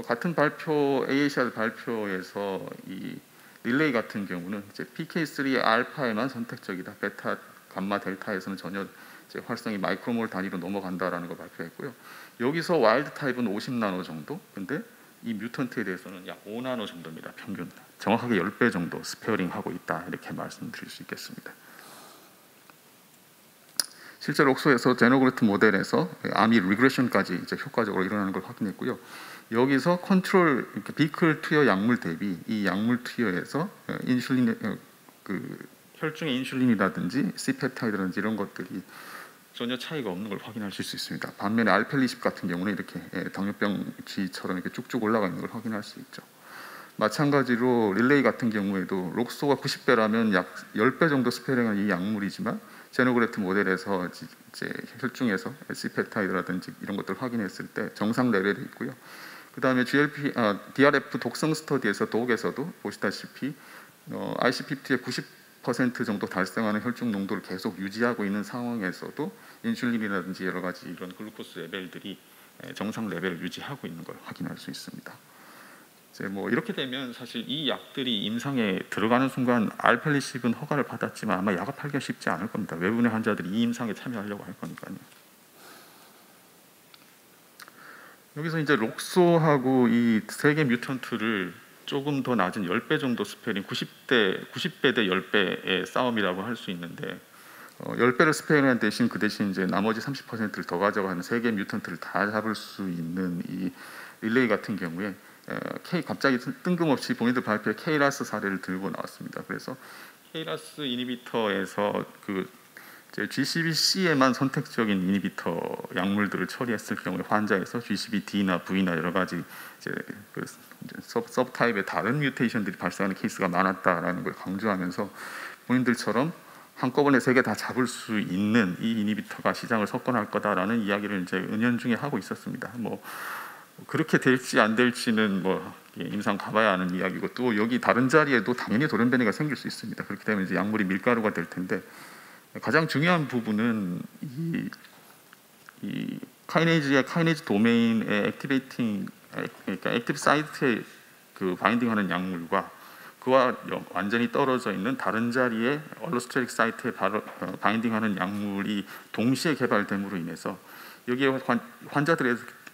같은 발표 AACR 발표에서 이 릴레이 같은 경우는 이제 PK3 알파에만 선택적이다. 베타, 감마, 델타에서는 전혀 이제 활성이 마이크로몰 단위로 넘어간다라는 걸 발표했고요. 여기서 와일드 타입은 50나노 정도. 근데 이 뮤턴트에 대해서는 약 5나노 정도입니다. 평균. 정확하게 10배 정도 스페어링하고 있다. 이렇게 말씀드릴 수 있겠습니다. 실제 록소에서 제노그래프 모델에서 암이 리그레션까지 이제 효과적으로 일어나는 걸 확인했고요. 여기서 컨트롤 비클 투여 약물 대비 이 약물 투여에서 인슐린 그 혈중의 인슐린이라든지 C페타이드라든지 이런 것들이 전혀 차이가 없는 걸 확인하실 수 있습니다. 반면에 알펠리십 같은 경우는 이렇게 당뇨병치처럼 이렇게 쭉쭉 올라가 있는 걸 확인할 수 있죠. 마찬가지로 릴레이 같은 경우에도 록소가 90배라면 약 10배 정도 스페어링한 이 약물이지만 제노그래프 모델에서 이제 혈중에서 C페타이드라든지 이런 것들을 확인했을 때 정상 레벨이 있고요. 그 다음에 DRF 독성 스터디에서 독에서도 보시다시피 IC50의 90% 정도 달성하는 혈중 농도를 계속 유지하고 있는 상황에서도 인슐린이라든지 여러 가지 이런 글루코스 레벨들이 정상 레벨을 유지하고 있는 걸 확인할 수 있습니다. 이제 뭐 이렇게 되면 사실 이 약들이 임상에 들어가는 순간 알펠리십은 허가를 받았지만 아마 약을 팔기가 쉽지 않을 겁니다. 외부의 환자들이 이 임상에 참여하려고 할 거니까요. 여기서 이제 록소하고 이 3개 뮤턴트를 조금 더 낮은 10배 정도 스페어링, 90배 대 10배의 싸움이라고 할 수 있는데 10배를 스페어링한 대신 그 대신 이제 나머지 30%를 더 가져가는 3개 뮤턴트를 다 잡을 수 있는 이 릴레이 같은 경우에 갑자기 뜬금없이 본인들 발표에 KRAS 사례를 들고 나왔습니다. 그래서 KRAS 이니비터에서 그 GCBC에만 선택적인 이니비터 약물들을 처리했을 경우에 환자에서 GCBD나 V나 여러 가지 이제 그 서브 타입의 다른 뮤테이션들이 발생하는 케이스가 많았다라는 걸 강조하면서 본인들처럼 한꺼번에 3개 다 잡을 수 있는 이 이니비터가 시장을 석권할 거다라는 이야기를 이제 은연중에 하고 있었습니다. 뭐 그렇게 될지 안 될지는 뭐 임상 가봐야 하는 이야기고 또 여기 다른 자리에도 당연히 돌연변이가 생길 수 있습니다. 그렇기 때문에 이제 약물이 밀가루가 될 텐데 가장 중요한 부분은 이 카이네이즈 도메인의 액티베이팅 그러니까 액티브 사이트에 그 바인딩하는 약물과 그와 완전히 떨어져 있는 다른 자리에 얼로스테릭 사이트에 바인딩하는 약물이 동시에 개발됨으로 인해서 여기에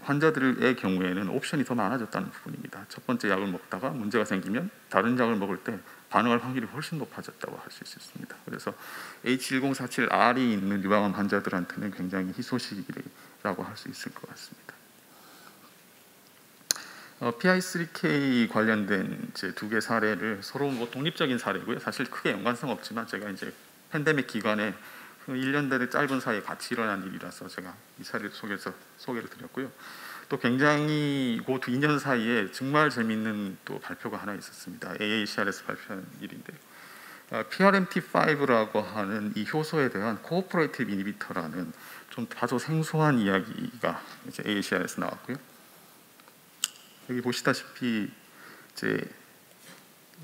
환자들의 경우에는 옵션이 더 많아졌다는 부분입니다. 첫 번째 약을 먹다가 문제가 생기면 다른 약을 먹을 때 반응할 확률이 훨씬 높아졌다고 할 수 있습니다. 그래서 H1047R이 있는 유방암 환자들한테는 굉장히 희소식이라고 할 수 있을 것 같습니다. PI3K 관련된 두 개 사례를 서로 독립적인 사례고요. 사실 크게 연관성 없지만 제가 이제 팬데믹 기간에 1년 대의 짧은 사이에 같이 일어난 일이라서 제가 이 사례를 소개를 드렸고요. 또 굉장히 그 2년 사이에 정말 재미있는 또 발표가 하나 있었습니다. AACR에서 발표한 일인데 PRMT5라고 하는 이 효소에 대한 코오퍼레이티브 이니비터라는 좀 다소 생소한 이야기가 이제 AACR에서 나왔고요. 여기 보시다시피 이제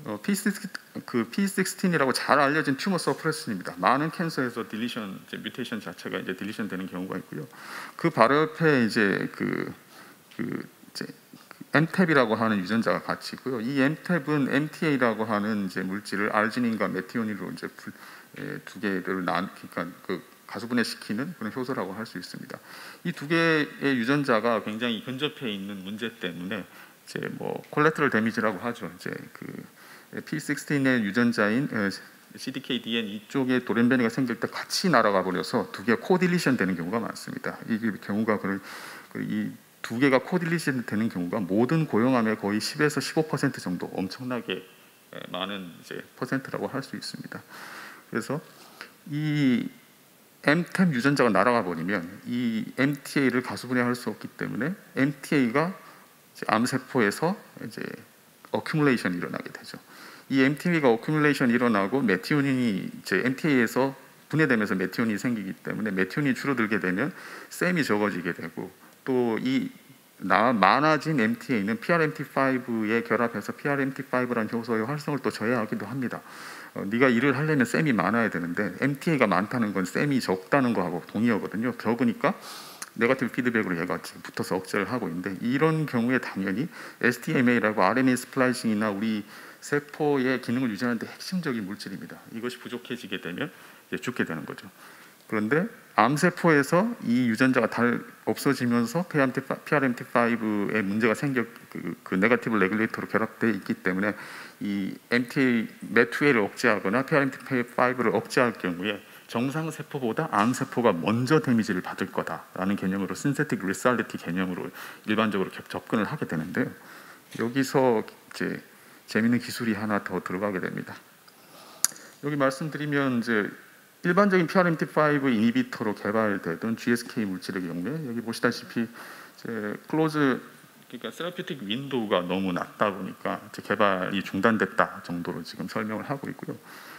P16이라고 잘 알려진 튜머 서프레션입니다. 많은 캔서에서 딜리션, 뮤테이션 자체가 이제 딜리션 되는 경우가 있고요. 그 바로 옆에 이제 MTAP이라고 하는 유전자가 같이 있고요. 이 MTAP은 MTA라고 하는 이제 물질을 알지닌과 메티오닌으로 이제 두 개를 그러니까 가수분해시키는 그런 효소라고 할 수 있습니다. 이 두 개의 유전자가 굉장히 근접해 있는 문제 때문에 이제 콜레터럴 데미지라고 하죠. 이제 P16의 유전자인 CDKDN 이쪽에 돌연변이가 생길 때 같이 날아가 버려서 두 개가 코딜리션 되는 경우가 많습니다. 이 경우가 이 두 개가 코딜리션 되는 경우가 모든 고형암의 거의 10에서 15% 정도 엄청나게 많은 이제 퍼센트라고 할 수 있습니다. 그래서 이 MTAP 유전자가 날아가 버리면 이 MTA를 가수분해할 수 없기 때문에 MTA가 암세포에서 이제 어큐뮬레이션이 일어나게 되죠. 이 MTA가 어큐뮬레이션이 일어나고 메티오닌이 이제 MTA에서 분해되면서 메티오닌이 생기기 때문에 메티오닌이 줄어들게 되면 셈이 적어지게 되고 또 이 많아진 MTA는 PRMT5에 결합해서 PRMT5라는 효소의 활성을 또 저해하기도 합니다. 네가 일을 하려면 셈이 많아야 되는데 MTA가 많다는 건 셈이 적다는 거하고 동의어거든요. 적으니까 네거티브 피드백으로 얘가 붙어서 억제를 하고 있는데 이런 경우에 당연히 STMA라고 RNA 스플라이싱이나 우리 세포의 기능을 유지하는 데 핵심적인 물질입니다. 이것이 부족해지게 되면 이제 죽게 되는 거죠. 그런데 암세포에서 이 유전자가 없어지면서 PRMT5에 문제가 생겨 그 네거티브 레귤레이터로 결합되어 있기 때문에 이 MTA, MET2A를 억제하거나 PRMT5를 억제할 경우에 정상 세포보다 암 세포가 먼저 데미지를 받을 거다라는 개념으로 신세틱 리살리티 개념으로 일반적으로 접근을 하게 되는데요. 여기서 이제 재미있는 기술이 하나 더 들어가게 됩니다. 여기 말씀드리면 이제 일반적인 PRMT5 이니비터로 개발되던 GSK 물질의 경우에 여기 보시다시피 이제 그러니까 세라피틱 윈도우가 너무 낮다 보니까 이제 개발이 중단됐다 정도로 지금 설명을 하고 있고요.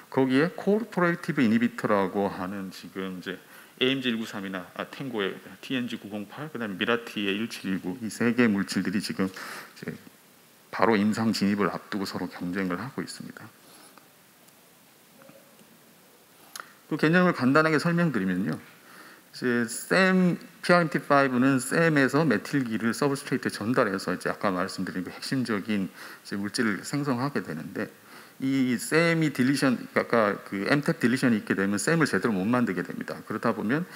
거기에 코오퍼레이티브 이니비터라고 하는 지금 이제 AMG 193이나 탱고의 TNG 908, 그다음에 미라티의 1719 이 세 개 물질들이 지금 이제 바로 임상 진입을 앞두고 서로 경쟁을 하고 있습니다. 그 개념을 간단하게 설명드리면요. 이제 PRMT5는 셈에서 메틸기를 서브스트레이트에 전달해서 이제 아까 말씀드린 그 핵심적인 이제 물질을 생성하게 되는데 이 셈이 딜리션, 아까 그 MTAP 딜리션이 있게 되면 셈을 제대로 못 만들게 됩니다. 그렇다 보면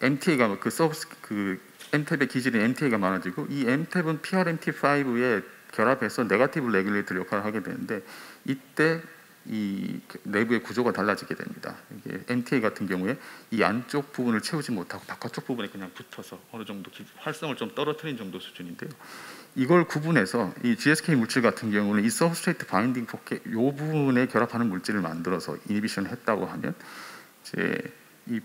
MTA가 그 MTAP의 기질인 MTA가 많아지고 이 MTAP은 PRMT5에 결합해서 네거티브 레귤레이터 역할을 하게 되는데 이때 이 내부의 구조가 달라지게 됩니다. 이게 MTA 같은 경우에 이 안쪽 부분을 채우지 못하고 바깥쪽 부분에 그냥 붙어서 어느 정도 활성을 좀 떨어뜨린 정도 수준인데요. 이걸 구분해서 이 GSK 물질 같은 경우는 이 서브스트레이트 바인딩 포켓 이 부분에 결합하는 물질을 만들어서 이니비션 했다고 하면 이제 이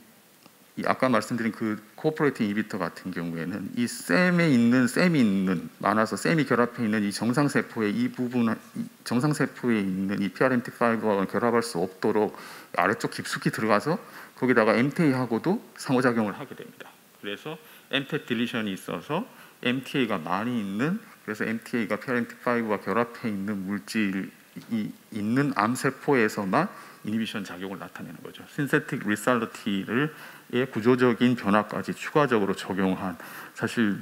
아까 말씀드린 그 코오퍼레이티브 이니비터 같은 경우에는 이 셈이 있는 많아서 셈이 결합해 있는 이 정상세포의 이 부분 정상세포에 있는 이 PRMT5와 결합할 수 없도록 아래쪽 깊숙이 들어가서 거기다가 MTA하고도 상호작용을 하게 됩니다. 그래서 MTAP 딜리션이 있어서 MTA가 많이 있는 그래서 MTA가 PRMT5와 결합해 있는 물질이 있는 암세포에서만 이니비션 작용을 나타내는 거죠. 신세틱 리살러티를 구조적인 변화까지 추가적으로 적용한 사실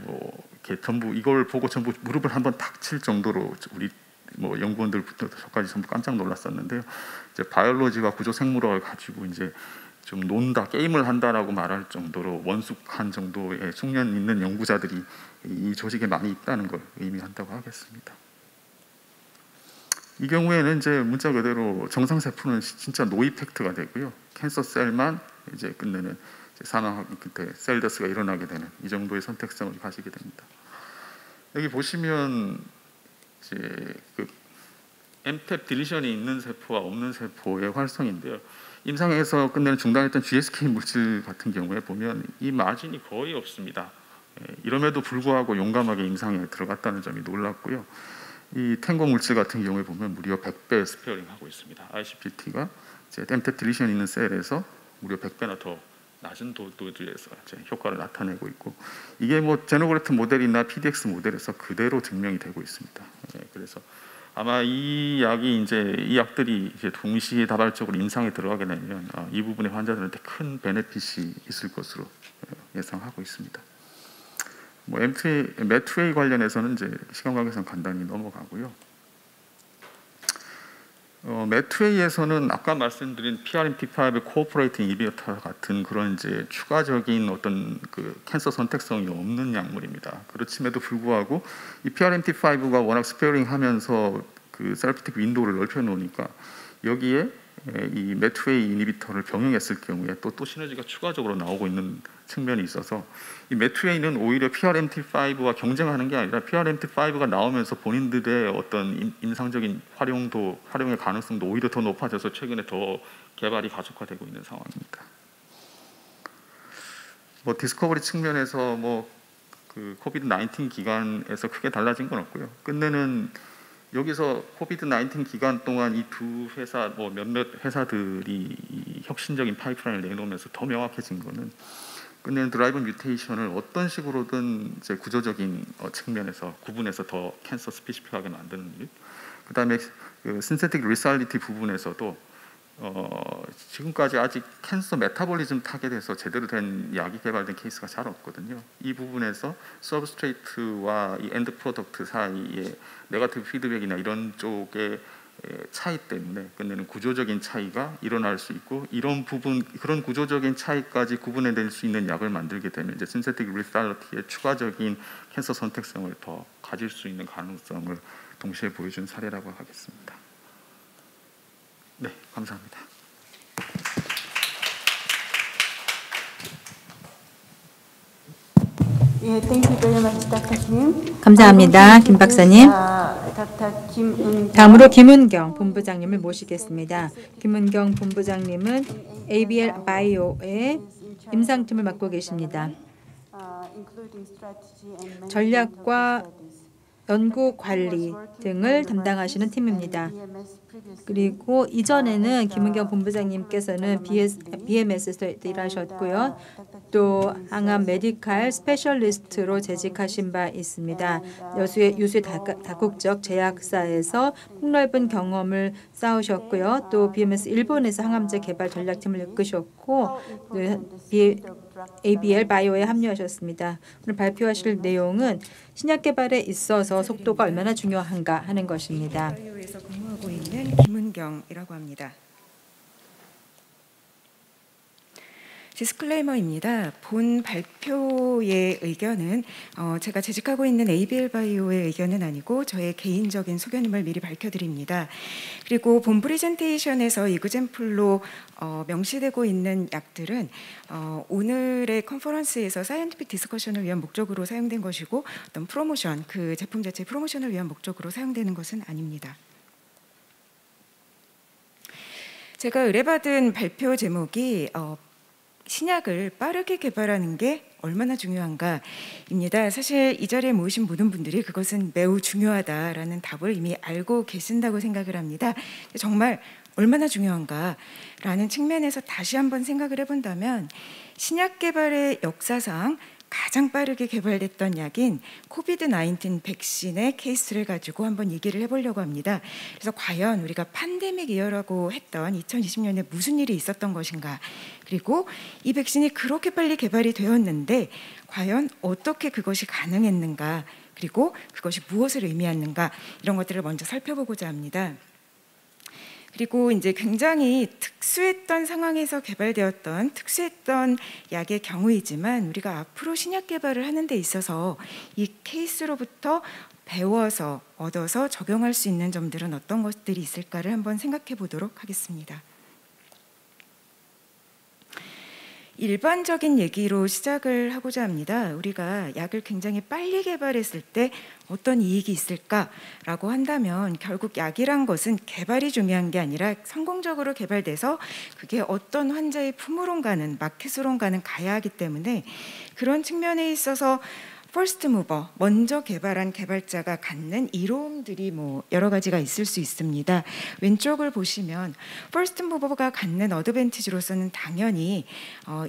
이렇게 전부 이걸 보고 전부 무릎을 한번 탁 칠 정도로 우리 뭐 연구원들부터 저까지 전부 깜짝 놀랐었는데요. 이제 바이올로지와 구조 생물학을 가지고 이제 좀 논다, 게임을 한다라고 말할 정도로 원숙한 정도의 숙련 있는 연구자들이 이 조직에 많이 있다는 걸 의미한다고 하겠습니다. 이 경우에는 이제 문자 그대로 정상 세포는 진짜 노 이펙트가 되고요. 캔서 셀만 이제 끝내는 산화 그때 셀데스가 일어나게 되는 이 정도의 선택성을 가지게 됩니다. 여기 보시면 이제 그 MTAP 딜리션이 있는 세포와 없는 세포의 활성인데요. 임상에서 끝내는 중단했던 GSK 물질 같은 경우에 보면 이 마진이 거의 없습니다. 이럼에도 불구하고 용감하게 임상에 들어갔다는 점이 놀랍고요. 이 탱고 물질 같은 경우에 보면 무려 100배 스페어링하고 있습니다. ICPT가 MTAP 딜리션 있는 셀에서 무려 100배나 더 낮은 도즈에서 효과를 나타내고 있고, 이게 뭐 제노그래프 모델이나 PDX 모델에서 그대로 증명이 되고 있습니다. 그래서 아마 이 약이 이 약들이 이제 동시에 다발적으로 임상에 들어가게 되면 이 부분의 환자들한테 큰 베네핏이 있을 것으로 예상하고 있습니다. 뭐 메투웨이 관련해서는 이제 시간 관계상 간단히 넘어가고요. 메투웨이에서는 아까 말씀드린 PRMT5 코오퍼레이팅 이비어터 같은 그런 이제 추가적인 어떤 그 캔서 선택성이 없는 약물입니다. 그렇음에도 불구하고 이 PRMT5가 워낙 스페어링하면서 그 세라피틱 윈도우를 넓혀 놓으니까 여기에 이 메투웨이 이니비터를 병행했을 경우에 또 시너지가 추가적으로 나오고 있는 측면이 있어서 이 메투웨이는 오히려 PRMT5와 경쟁하는 게 아니라 PRMT5가 나오면서 본인들의 어떤 임상적인 활용의 가능성도 오히려 더 높아져서 최근에 더 개발이 가속화되고 있는 상황입니다. 뭐 디스커버리 측면에서 뭐 그 코비드-19 기간에서 크게 달라진 건 없고요. 끝내는 여기서 코비드-19 기간 동안 이 두 회사 뭐 몇몇 회사들이 이 혁신적인 파이프라인을 내놓으면서 더 명확해진 거는 끝내는 드라이브 뮤테이션을 어떤 식으로든 이제 구조적인 측면에서 구분해서 더 캔서 스페시픽하게 만드는 일. 그다음에 그 신세틱 리살리티 부분에서도 지금까지 아직 캔서 메타볼리즘 타겟에서 제대로 된 약이 개발된 케이스가 잘 없거든요. 이 부분에서 서브스트레이트와 이 엔드 프로덕트 사이에 네거티브 피드백이나 이런 쪽의 차이 때문에 끝내는 구조적인 차이가 일어날 수 있고, 이런 부분 그런 구조적인 차이까지 구분해낼 수 있는 약을 만들게 되면 이제 신세틱 리살리티의 추가적인 캔서 선택성을 더 가질 수 있는 가능성을 동시에 보여준 사례라고 하겠습니다. 네, 감사합니다. 예, thank you very much, Dr. Kim. 감사합니다, 김 박사님. Dr. 김은경. 다음으로 김은경 본부장님을 모시겠습니다. 김은경 본부장님은 ABL 바이오의 임상팀을 맡고 계십니다. 전략과 연구 관리 등을 담당하시는 팀입니다. 그리고 이전에는 김은경 본부장님께서는 BMS에서 일하셨고요. 또 항암 메디칼 스페셜리스트로 재직하신 바 있습니다. 유수의 다국적 제약사에서 폭넓은 경험을 쌓으셨고요. 또 BMS 일본에서 항암제 개발 전략팀을 이끄셨고 ABL 바이오에 합류하셨습니다. 오늘 발표하실 내용은 신약 개발에 있어서 속도가 얼마나 중요한가 하는 것입니다. 바이오에서 근무하고 있는 김은경이라고 합니다. 디스클레이머입니다. 본 발표의 의견은 제가 재직하고 있는 ABL 바이오의 의견은 아니고 저의 개인적인 소견임을 미리 밝혀드립니다. 그리고 본 프레젠테이션에서 이그젠플로 명시되고 있는 약들은 오늘의 컨퍼런스에서 사이언티픽 디스커션을 위한 목적으로 사용된 것이고 어떤 프로모션, 그 제품 자체 프로모션을 위한 목적으로 사용되는 것은 아닙니다. 제가 의뢰받은 발표 제목이 신약을 빠르게 개발하는 게 얼마나 중요한가입니다. 사실 이 자리에 모이신 모든 분들이 그것은 매우 중요하다라는 답을 이미 알고 계신다고 생각을 합니다. 정말 얼마나 중요한가라는 측면에서 다시 한번 생각을 해본다면 신약 개발의 역사상 가장 빠르게 개발됐던 약인 코비드-19 백신의 케이스를 가지고 한번 얘기를 해보려고 합니다. 그래서 과연 우리가 팬데믹 이어라고 했던 2020년에 무슨 일이 있었던 것인가, 그리고 이 백신이 그렇게 빨리 개발이 되었는데 과연 어떻게 그것이 가능했는가, 그리고 그것이 무엇을 의미하는가 이런 것들을 먼저 살펴보고자 합니다. 그리고 이제 굉장히 특수했던 상황에서 개발되었던 특수했던 약의 경우이지만 우리가 앞으로 신약 개발을 하는 데 있어서 이 케이스로부터 배워서 얻어서 적용할 수 있는 점들은 어떤 것들이 있을까를 한번 생각해 보도록 하겠습니다. 일반적인 얘기로 시작을 하고자 합니다. 우리가 약을 굉장히 빨리 개발했을 때 어떤 이익이 있을까라고 한다면 결국 약이란 것은 개발이 중요한 게 아니라 성공적으로 개발돼서 그게 어떤 환자의 품으로 가는 마켓으로 가는 가야 하기 때문에 그런 측면에 있어서 퍼스트 무버, 먼저 개발한 개발자가 갖는 이로움들이 여러 가지가 있을 수 있습니다. 왼쪽을 보시면 퍼스트 무버가 갖는 어드밴티지로서는 당연히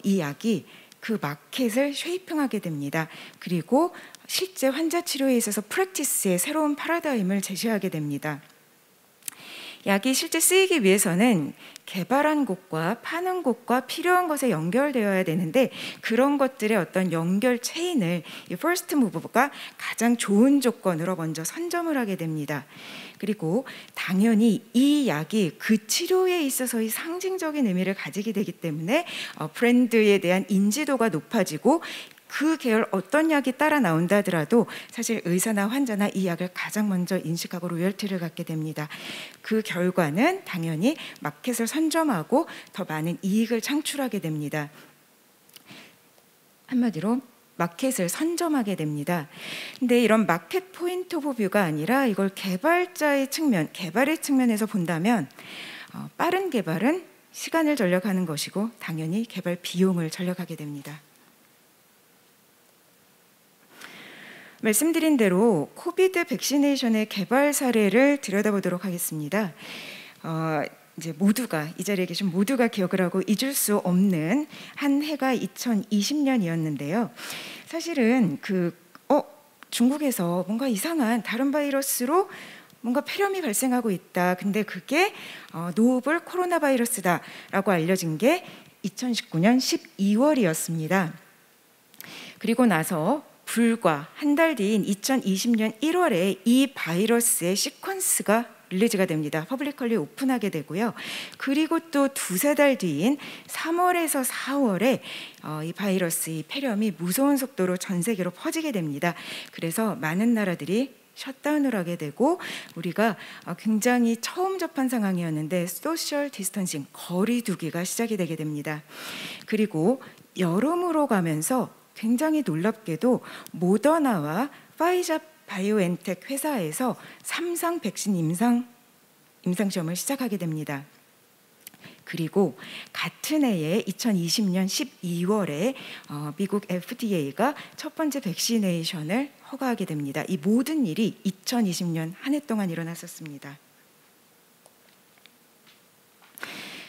이 약이 그 마켓을 쉐이핑하게 됩니다. 그리고 실제 환자 치료에 있어서 프랙티스의 새로운 패러다임을 제시하게 됩니다. 약이 실제 쓰이기 위해서는 개발한 곳과 파는 곳과 필요한 것에 연결되어야 되는데 그런 것들의 어떤 연결 체인을 이 퍼스트 무버가 가장 좋은 조건으로 먼저 선점을 하게 됩니다. 그리고 당연히 이 약이 그 치료에 있어서의 상징적인 의미를 가지게 되기 때문에 브랜드에 대한 인지도가 높아지고 그 계열 어떤 약이 따라 나온다 하더라도 사실 의사나 환자나 이 약을 가장 먼저 인식하고 로열티를 갖게 됩니다. 그 결과는 당연히 마켓을 선점하고 더 많은 이익을 창출하게 됩니다. 한마디로 마켓을 선점하게 됩니다. 근데 이런 마켓 포인트 오브 뷰가 아니라 이걸 개발자의 측면, 개발의 측면에서 본다면 빠른 개발은 시간을 절약하는 것이고 당연히 개발 비용을 절약하게 됩니다. 말씀드린 대로 코비드 백시네이션의 개발 사례를 들여다보도록 하겠습니다. 이제 모두가 이 자리에 계신 모두가 기억을 하고 잊을 수 없는 한 해가 2020년이었는데요. 사실은 중국에서 뭔가 이상한 다른 바이러스로 뭔가 폐렴이 발생하고 있다. 근데 그게 노벨 코로나 바이러스다라고 알려진 게 2019년 12월이었습니다. 그리고 나서 불과 한 달 뒤인 2020년 1월에 이 바이러스의 시퀀스가 릴리즈가 됩니다. 퍼블리컬리 오픈하게 되고요. 그리고 또 두세 달 뒤인 3월에서 4월에 이 바이러스, 이 폐렴이 무서운 속도로 전 세계로 퍼지게 됩니다. 그래서 많은 나라들이 셧다운을 하게 되고 우리가 굉장히 처음 접한 상황이었는데 소셜 디스턴싱, 거리 두기가 시작이 되게 됩니다. 그리고 여름으로 가면서 굉장히 놀랍게도 모더나와 파이자 바이오엔텍 회사에서 3상 백신 임상 시험을 시작하게 됩니다. 그리고 같은 해에 2020년 12월에 미국 FDA가 첫 번째 백시네이션을 허가하게 됩니다. 이 모든 일이 2020년 한 해 동안 일어났었습니다.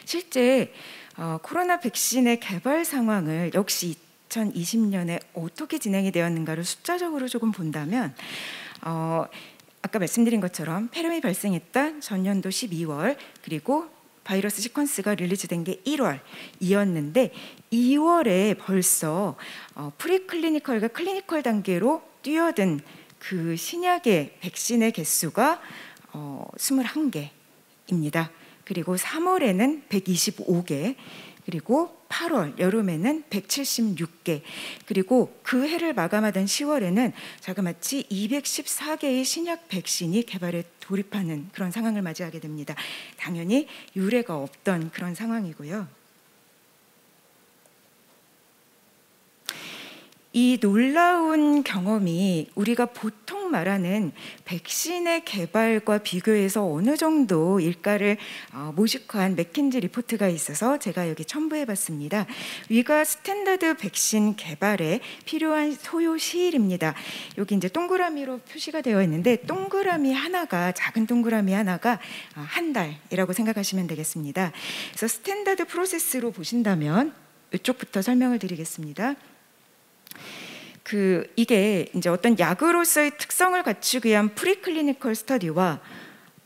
실제 코로나 백신의 개발 상황을 역시 2020년에 어떻게 진행이 되었는가를 숫자적으로 조금 본다면 아까 말씀드린 것처럼 폐렴이 발생했던 전년도 12월 그리고 바이러스 시퀀스가 릴리즈된 게 1월이었는데 2월에 벌써 프리클리니컬과 클리니컬 단계로 뛰어든 그 신약의 백신의 개수가 21개입니다. 그리고 3월에는 125개 그리고 8월 여름에는 176개 그리고 그 해를 마감하던 10월에는 자그마치 214개의 신약 백신이 개발에 돌입하는 그런 상황을 맞이하게 됩니다. 당연히 유례가 없던 그런 상황이고요. 이 놀라운 경험이 우리가 보통 말하는 백신의 개발과 비교해서 어느 정도일까를 모식화한 맥킨지 리포트가 있어서 제가 여기 첨부해봤습니다. 위가 스탠다드 백신 개발에 필요한 소요 시일입니다. 여기 이제 동그라미로 표시가 되어 있는데 동그라미 하나가 작은 동그라미 하나가 한 달이라고 생각하시면 되겠습니다. 그래서 스탠다드 프로세스로 보신다면 이쪽부터 설명을 드리겠습니다. 이게 이제 어떤 약으로서의 특성을 갖추기 위한 프리클리니컬 스터디와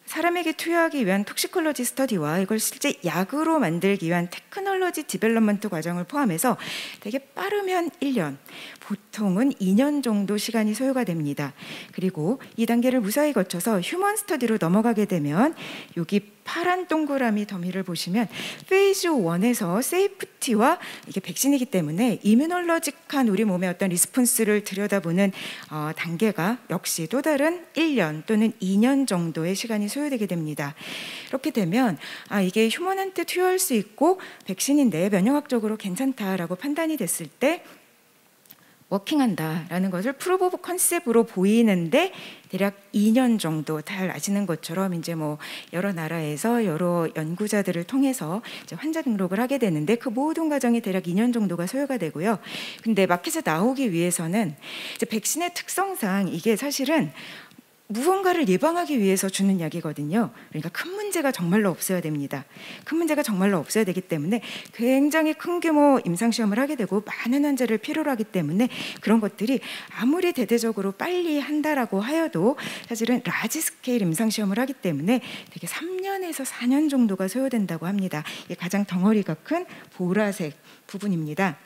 사람에게 투여하기 위한 톡시콜로지 스터디와 이걸 실제 약으로 만들기 위한 테크놀로지 디벨롭먼트 과정을 포함해서 되게 빠르면 1년, 보통은 2년 정도 시간이 소요가 됩니다. 그리고 이 단계를 무사히 거쳐서 휴먼 스터디로 넘어가게 되면 여기 파란 동그라미 더미를 보시면 페이즈 1에서 세이프티와 이게 백신이기 때문에 이뮤놀로직한 우리 몸의 어떤 리스폰스를 들여다보는 단계가 역시 또 다른 1년 또는 2년 정도의 시간이 소요되게 됩니다. 이렇게 되면 이게 휴먼한테 투여할 수 있고 백신인데 면역학적으로 괜찮다라고 판단이 됐을 때 워킹한다라는 것을 프루브 오브 컨셉으로 보이는데 대략 2년 정도, 잘 아시는 것처럼 이제 뭐 여러 나라에서 여러 연구자들을 통해서 이제 환자 등록을 하게 되는데 그 모든 과정이 대략 2년 정도가 소요가 되고요. 근데 마켓에 나오기 위해서는 이제 백신의 특성상 이게 사실은 무언가를 예방하기 위해서 주는 약이거든요. 그러니까 큰 문제가 정말로 없어야 됩니다. 큰 문제가 정말로 없어야 되기 때문에 굉장히 큰 규모 임상시험을 하게 되고 많은 환자를 필요로 하기 때문에 그런 것들이 아무리 대대적으로 빨리 한다라고 하여도 사실은 라지 스케일 임상시험을 하기 때문에 되게 3년에서 4년 정도가 소요된다고 합니다. 이게 가장 덩어리가 큰 보라색 부분입니다.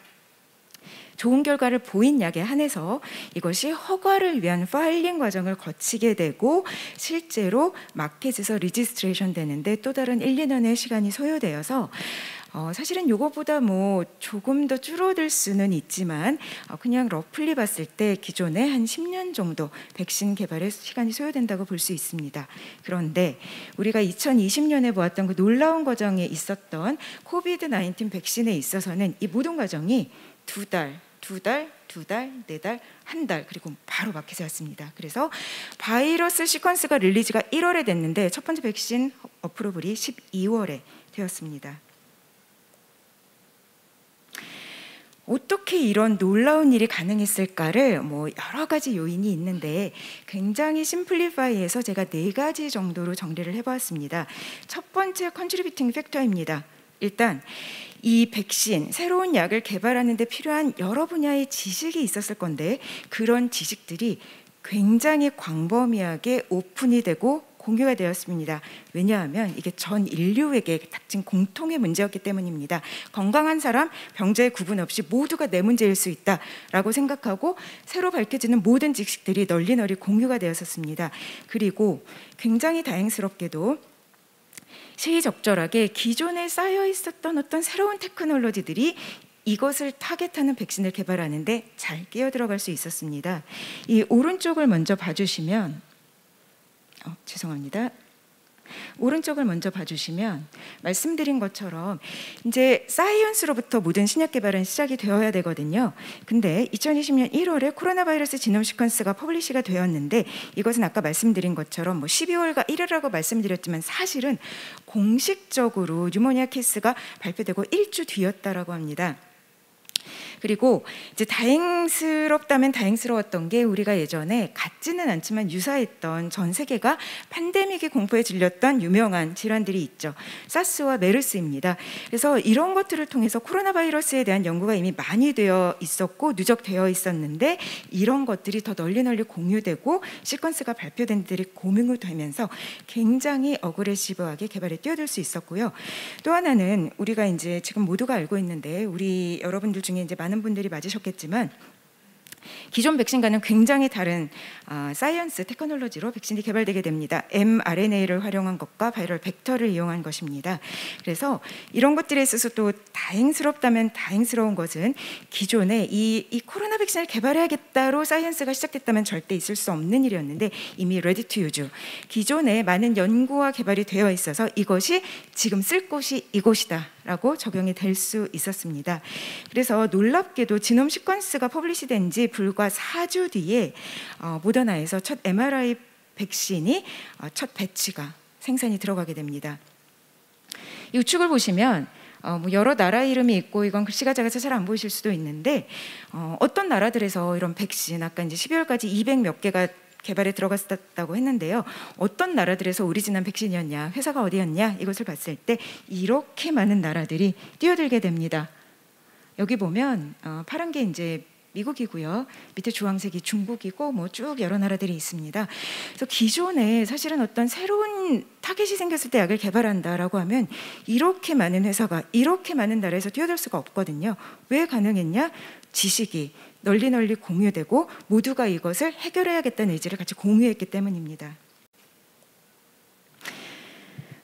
좋은 결과를 보인 약에 한해서 이것이 허가를 위한 파일링 과정을 거치게 되고 실제로 마켓에서 리지스트레이션 되는데 또 다른 1, 2년의 시간이 소요되어서 사실은 이것보다 뭐 조금 더 줄어들 수는 있지만 그냥 러플리 봤을 때 기존에 한 10년 정도 백신 개발에 시간이 소요된다고 볼 수 있습니다. 그런데 우리가 2020년에 보았던 그 놀라운 과정에 있었던 코비드-19 백신에 있어서는 이 모든 과정이 2달, 4달, 한 달 그리고 바로 마켓에 왔습니다. 그래서 바이러스 시퀀스가 릴리즈가 1월에 됐는데 첫 번째 백신 어프로블이 12월에 되었습니다. 어떻게 이런 놀라운 일이 가능했을까를 뭐 여러 가지 요인이 있는데 굉장히 심플리파이해서 제가 4가지 정도로 정리를 해보았습니다. 첫 번째 컨트리뷰팅 팩터입니다. 일단 이 백신, 새로운 약을 개발하는 데 필요한 여러 분야의 지식이 있었을 건데 그런 지식들이 굉장히 광범위하게 오픈이 되고 공유가 되었습니다. 왜냐하면 이게 전 인류에게 닥친 공통의 문제였기 때문입니다. 건강한 사람, 병자의 구분 없이 모두가 내 문제일 수 있다라고 생각하고 새로 밝혀지는 모든 지식들이 널리 공유가 되었었습니다. 그리고 굉장히 다행스럽게도 시의적절하게 기존에 쌓여 있었던 어떤 새로운 테크놀로지들이 이것을 타겟하는 백신을 개발하는데 잘 끼어들어갈 수 있었습니다. 이 오른쪽을 먼저 봐주시면 죄송합니다. 오른쪽을 먼저 봐주시면 말씀드린 것처럼 이제 사이언스로부터 모든 신약 개발은 시작이 되어야 되거든요. 근데 2020년 1월에 코로나 바이러스 지놈 시퀀스가 퍼블리시가 되었는데 이것은 아까 말씀드린 것처럼 뭐 12월과 1월이라고 말씀드렸지만 사실은 공식적으로 뉴모니아 케이스가 발표되고 1주 뒤였다라고 합니다. 그리고 이제 다행스럽다면 다행스러웠던 게 우리가 예전에 같지는 않지만 유사했던 전 세계가 팬데믹의 공포에 질렸던 유명한 질환들이 있죠. 사스와 메르스입니다. 그래서 이런 것들을 통해서 코로나 바이러스에 대한 연구가 이미 많이 되어 있었고 누적되어 있었는데 이런 것들이 더 널리 공유되고 시퀀스가 발표된 들이 공유되면서 굉장히 어그레시브하게 개발에 뛰어들 수 있었고요. 또 하나는 우리가 이제 지금 모두가 알고 있는데 우리 여러분들 중에 이제 많은 분들이 맞으셨겠지만 기존 백신과는 굉장히 다른 사이언스 테크놀로지로 백신이 개발되게 됩니다. mRNA를 활용한 것과 바이럴 벡터를 이용한 것입니다. 그래서 이런 것들에 있어서 또 다행스럽다면 다행스러운 것은 기존에 이 코로나 백신을 개발해야겠다로 사이언스가 시작됐다면 절대 있을 수 없는 일이었는데 이미 레디 투 유즈 기존에 많은 연구와 개발이 되어 있어서 이것이 지금 쓸 곳이 이곳이다 라고 적용이 될 수 있었습니다. 그래서 놀랍게도 지놈 시퀀스가 퍼블리시된 지 불과 4주 뒤에 모더나에서 첫 mRNA 백신이 첫 배치가 생산이 들어가게 됩니다. 이 우측을 보시면 뭐 여러 나라 이름이 있고 이건 글씨가 작아서 잘 안 보이실 수도 있는데 어떤 나라들에서 이런 백신 아까 이제 12월까지 200 몇 개가 개발에 들어갔다고 했는데요. 어떤 나라들에서 오리지널 백신이었냐, 회사가 어디였냐 이것을 봤을 때 이렇게 많은 나라들이 뛰어들게 됩니다. 여기 보면 파란 게 이제 미국이고요. 밑에 주황색이 중국이고 뭐 쭉 여러 나라들이 있습니다. 그래서 기존에 사실은 어떤 새로운 이런 타겟이 생겼을 때 약을 개발한다라고 하면 이렇게 많은 회사가 이렇게 많은 나라에서 뛰어들 수가 없거든요. 왜 가능했냐? 지식이 널리 공유되고 모두가 이것을 해결해야겠다는 의지를 같이 공유했기 때문입니다.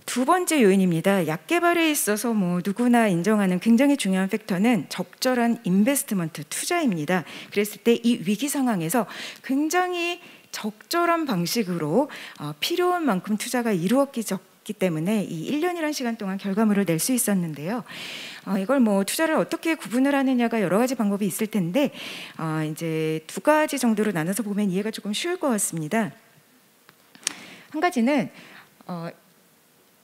두 번째 요인입니다. 약 개발에 있어서 누구나 인정하는 굉장히 중요한 팩터는 적절한 인베스트먼트, 투자입니다. 그랬을 때 이 위기 상황에서 굉장히 적절한 방식으로 필요한 만큼 투자가 이루어졌기 때문에 이 1년이라는 시간 동안 결과물을 낼 수 있었는데요. 이걸 투자를 어떻게 구분을 하느냐가 여러 가지 방법이 있을 텐데 이제 두 가지 정도로 나눠서 보면 이해가 조금 쉬울 것 같습니다. 한 가지는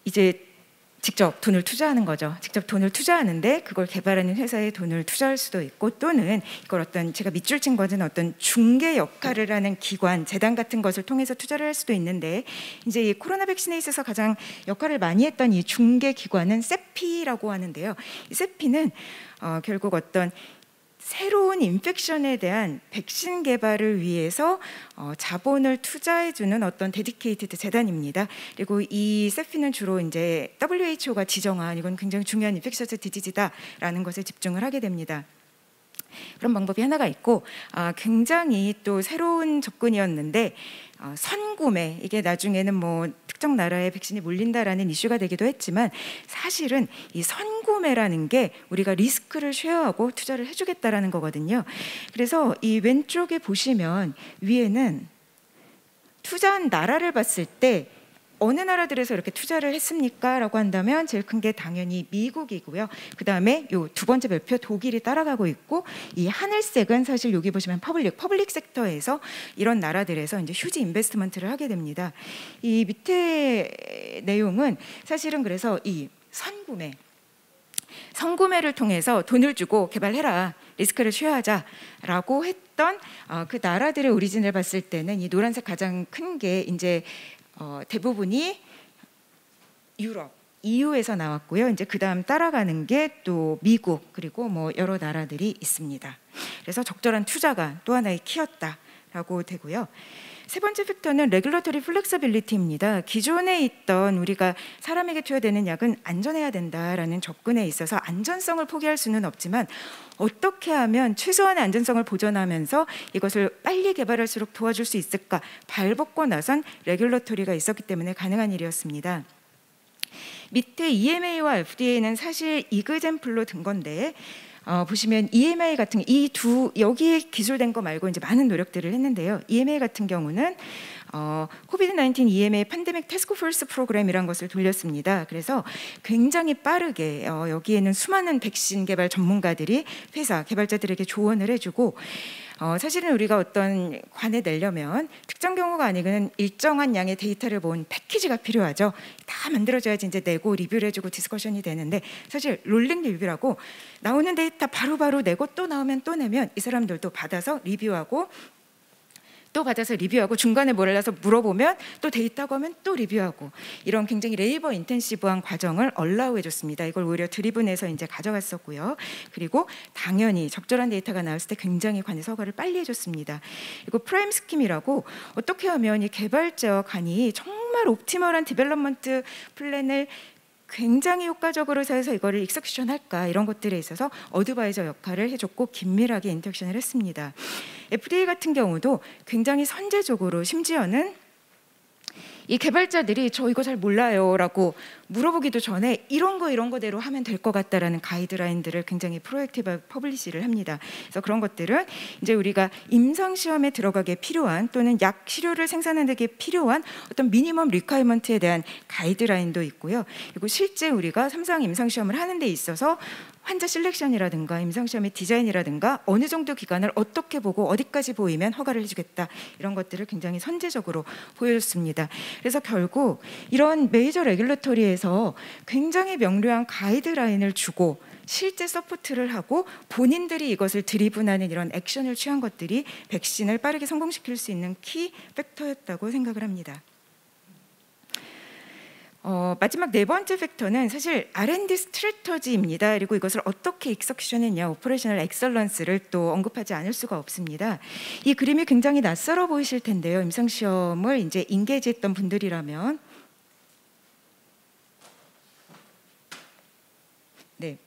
이제 직접 돈을 투자하는 거죠. 직접 돈을 투자하는데 그걸 개발하는 회사에 돈을 투자할 수도 있고, 또는 이걸 어떤 제가 밑줄 친 것은 어떤 중개 역할을 하는 기관, 재단 같은 것을 통해서 투자를 할 수도 있는데, 이제 이 코로나 백신에 있어서 가장 역할을 많이 했던 이 중개 기관은 세피라고 하는데요. 이 세피는 결국 어떤 새로운 인펙션에 대한 백신 개발을 위해서 자본을 투자해주는 어떤 데디케이티드 재단입니다. 그리고 이 세피는 주로 이제 WHO가 지정한 이건 굉장히 중요한 인펙셔스 디지즈다라는 것에 집중을 하게 됩니다. 그런 방법이 하나가 있고, 굉장히 또 새로운 접근이었는데 선구매, 이게 나중에는 특정 나라에 백신이 몰린다라는 이슈가 되기도 했지만, 사실은 이 선구매라는 게 우리가 리스크를 쉐어하고 투자를 해주겠다라는 거거든요. 그래서 이 왼쪽에 보시면 위에는 투자한 나라를 봤을 때 어느 나라들에서 이렇게 투자를 했습니까? 라고 한다면 제일 큰 게 당연히 미국이고요. 그 다음에 요 두 번째 별표 독일이 따라가고 있고, 이 하늘색은 사실 여기 보시면 퍼블릭 섹터에서 이런 나라들에서 이제 휴지 인베스트먼트를 하게 됩니다. 이 밑에 내용은 사실은 그래서 이 선구매를 통해서 돈을 주고 개발해라, 리스크를 쉐어하자라고 했던 그 나라들의 오리진을 봤을 때는 이 노란색 가장 큰 게 이제 대부분이 유럽, EU에서 나왔고요. 이제 그다음 따라가는 게 또 미국, 그리고 여러 나라들이 있습니다. 그래서 적절한 투자가 또 하나의 키였다라고 되고요. 세 번째 팩터는 레귤러토리 플렉서빌리티입니다. 기존에 있던 우리가 사람에게 투여되는 약은 안전해야 된다라는 접근에 있어서 안전성을 포기할 수는 없지만, 어떻게 하면 최소한의 안전성을 보존하면서 이것을 빨리 개발할수록 도와줄 수 있을까 발벗고 나선 레귤러토리가 있었기 때문에 가능한 일이었습니다. 밑에 EMA와 FDA는 사실 이그젠플로 든 건데, 보시면 EMA 같은 여기에 기술된 거 말고 이제 많은 노력들을 했는데요. EMA 같은 경우는 코비드-19 EMA 팬데믹 태스크포스 프로그램이라는 것을 돌렸습니다. 그래서 굉장히 빠르게 여기에는 수많은 백신 개발 전문가들이 회사 개발자들에게 조언을 해주고, 사실은 우리가 어떤 관에 내려면 특정 경우가 아니고는 일정한 양의 데이터를 모은 패키지가 필요하죠. 다 만들어져야지 이제 내고 리뷰를 해주고 디스커션이 되는데, 사실 롤링 리뷰라고 나오는 데이터 바로바로 내고 또 나오면 또 내면 이 사람들도 받아서 리뷰하고 또 받아서 리뷰하고 중간에 몰라서 물어보면 또 데이터가 오면 또 리뷰하고, 이런 굉장히 레이버 인텐시브한 과정을 얼라우해 줬습니다. 이걸 오히려 드리븐해서 이제 가져갔었고요. 그리고 당연히 적절한 데이터가 나왔을 때 굉장히 관의 허가를 빨리 해줬습니다. 그리고 프라임 스킴이라고 어떻게 하면 이 개발자와 관이 정말 옵티멀한 디벨롭먼트 플랜을 굉장히 효과적으로 해서 이거를 익섹션 할까, 이런 것들에 있어서 어드바이저 역할을 해줬고 긴밀하게 인터랙션을 했습니다. FDA 같은 경우도 굉장히 선제적으로, 심지어는 이 개발자들이 저 이거 잘 몰라요 라고 물어보기도 전에 이런 거대로 하면 될 것 같다라는 가이드라인들을 굉장히 프로액티브 퍼블리시를 합니다. 그래서 그런 것들은 이제 우리가 임상시험에 들어가기에 필요한, 또는 약 시료를 생산하는 데 필요한 어떤 미니멈 리ኳ이먼트에 대한 가이드라인도 있고요. 그리고 실제 우리가 3상 임상시험을 하는 데 있어서 환자 셀렉션이라든가 임상시험의 디자인이라든가 어느 정도 기간을 어떻게 보고 어디까지 보이면 허가를 해주겠다, 이런 것들을 굉장히 선제적으로 보여줬습니다. 그래서 결국 이런 메이저 레귤러토리에서 굉장히 명료한 가이드라인을 주고 실제 서포트를 하고 본인들이 이것을 드리븐하는 이런 액션을 취한 것들이 백신을 빠르게 성공시킬 수 있는 키 팩터였다고 생각을 합니다. 마지막 네 번째 팩터는 사실 R&D 스트래터지입니다. 그리고 이것을 어떻게 익섹션했냐, 오퍼레이셔널 엑설런스를 또 언급하지 않을 수가 없습니다. 이 그림이 굉장히 낯설어 보이실 텐데요. 임상시험을 이제 인게이지했던 분들이라면 네,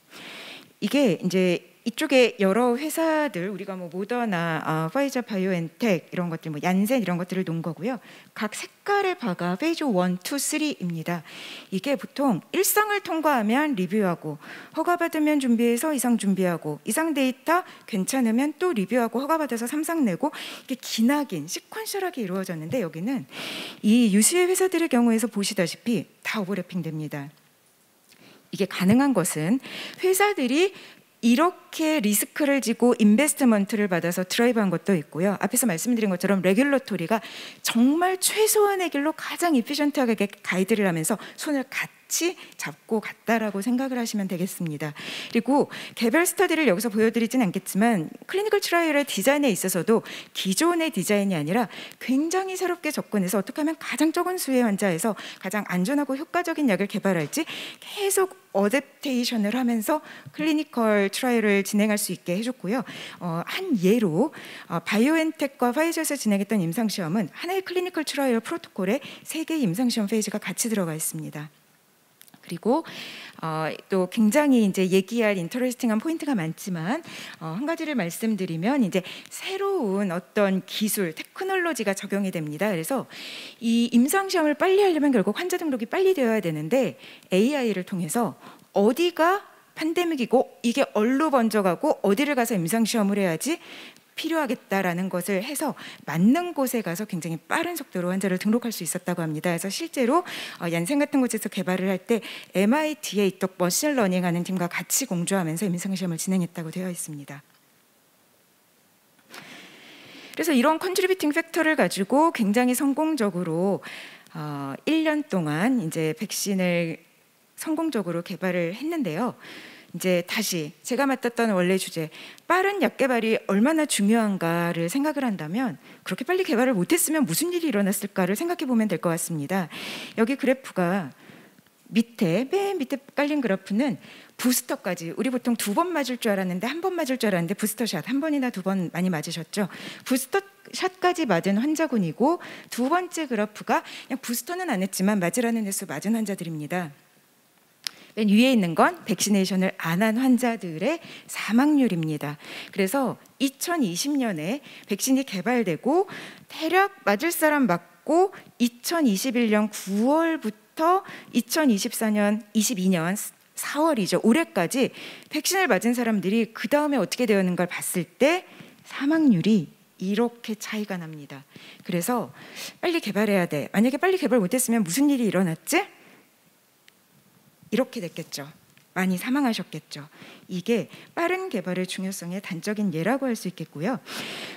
이게 이제 이쪽에 여러 회사들 우리가 뭐 모더나, 파이자, 바이오엔텍 이런 것들, 뭐 얀센 이런 것들을 놓은 거고요. 각 색깔의 바가 페이즈 1, 2, 3입니다. 이게 보통 일상을 통과하면 리뷰하고, 허가받으면 준비해서 이상 준비하고, 이상 데이터 괜찮으면 또 리뷰하고, 허가받아서 3상 내고, 이게 기나긴 시퀀셜하게 이루어졌는데, 여기는 이 유수의 회사들의 경우에서 보시다시피 다 오버래핑 됩니다. 이게 가능한 것은 회사들이 이렇게 리스크를 지고 인베스트먼트를 받아서 드라이브한 것도 있고요. 앞에서 말씀드린 것처럼 레귤러토리가 정말 최소한의 길로 가장 이피션트하게 가이드를 하면서 손을 같이 잡고 갔다라고 생각을 하시면 되겠습니다. 그리고 개별 스터디를 여기서 보여드리진 않겠지만 클리니컬 트라이얼의 디자인에 있어서도 기존의 디자인이 아니라 굉장히 새롭게 접근해서 어떻게 하면 가장 적은 수의 환자에서 가장 안전하고 효과적인 약을 개발할지 계속 어댑테이션을 하면서 클리니컬 트라이얼을 진행할 수 있게 해줬고요. 한 예로 바이오엔텍과 파이저에서 진행했던 임상시험은 하나의 클리니컬 트라이얼 프로토콜에 3개의 임상시험 페이지가 같이 들어가 있습니다. 그리고 또 굉장히 이제 얘기할 인터레스팅한 포인트가 많지만 한 가지를 말씀드리면 이제 새로운 어떤 기술, 테크놀로지가 적용이 됩니다. 그래서 이 임상시험을 빨리 하려면 결국 환자 등록이 빨리 되어야 되는데 AI를 통해서 어디가 팬데믹이고 이게 어디로 번져가고 어디를 가서 임상시험을 해야지 필요하겠다라는 것을 해서 맞는 곳에 가서 굉장히 빠른 속도로 환자를 등록할 수 있었다고 합니다. 그래서 실제로 얀센 같은 곳에서 개발을 할 때 MIT에 이쪽 머신러닝 하는 팀과 같이 공조하면서 임상시험을 진행했다고 되어 있습니다. 그래서 이런 컨트리뷰팅 팩터를 가지고 굉장히 성공적으로 1년 동안 이제 백신을 성공적으로 개발을 했는데요. 이제 다시 제가 맡았던 원래 주제, 빠른 약 개발이 얼마나 중요한가를 생각을 한다면 그렇게 빨리 개발을 못했으면 무슨 일이 일어났을까를 생각해 보면 될 것 같습니다. 여기 그래프가 맨 밑에 깔린 그래프는 부스터까지, 우리 보통 2번 맞을 줄 알았는데 1번 맞을 줄 알았는데 부스터샷 1번이나 2번 많이 맞으셨죠. 부스터샷까지 맞은 환자군이고, 두 번째 그래프가 그냥 부스터는 안 했지만 맞으라는 횟수 맞은 환자들입니다. 맨 위에 있는 건 백시네이션을 안 한 환자들의 사망률입니다. 그래서 2020년에 백신이 개발되고 대략 맞을 사람 맞고 2021년 9월부터 2024년, 22년 4월이죠. 올해까지 백신을 맞은 사람들이 그 다음에 어떻게 되었는가를 봤을 때 사망률이 이렇게 차이가 납니다. 그래서 빨리 개발해야 돼. 만약에 빨리 개발 못했으면 무슨 일이 일어났지? 이렇게 됐겠죠. 많이 사망하셨겠죠. 이게 빠른 개발의 중요성의 단적인 예라고 할 수 있겠고요.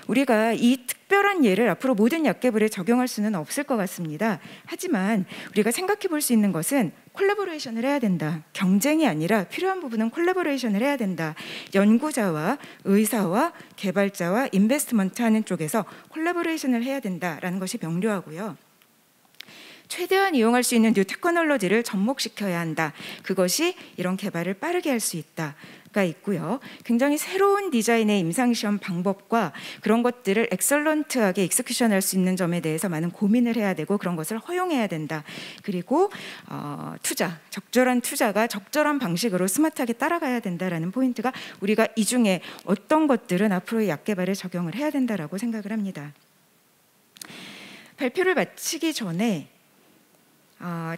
우리가 이 특별한 예를 앞으로 모든 약 개발에 적용할 수는 없을 것 같습니다. 하지만 우리가 생각해 볼 수 있는 것은 콜라보레이션을 해야 된다. 경쟁이 아니라 필요한 부분은 콜라보레이션을 해야 된다. 연구자와 의사와 개발자와 인베스트먼트 하는 쪽에서 콜라보레이션을 해야 된다라는 것이 명료하고요. 최대한 이용할 수 있는 뉴 테크놀로지를 접목시켜야 한다. 그것이 이런 개발을 빠르게 할 수 있다가 있고요. 굉장히 새로운 디자인의 임상시험 방법과 그런 것들을 엑설런트하게 익스큐션할 수 있는 점에 대해서 많은 고민을 해야 되고 그런 것을 허용해야 된다. 그리고 적절한 투자가 적절한 방식으로 스마트하게 따라가야 된다라는 포인트가 우리가 이 중에 어떤 것들은 앞으로의 약 개발에 적용을 해야 된다라고 생각을 합니다. 발표를 마치기 전에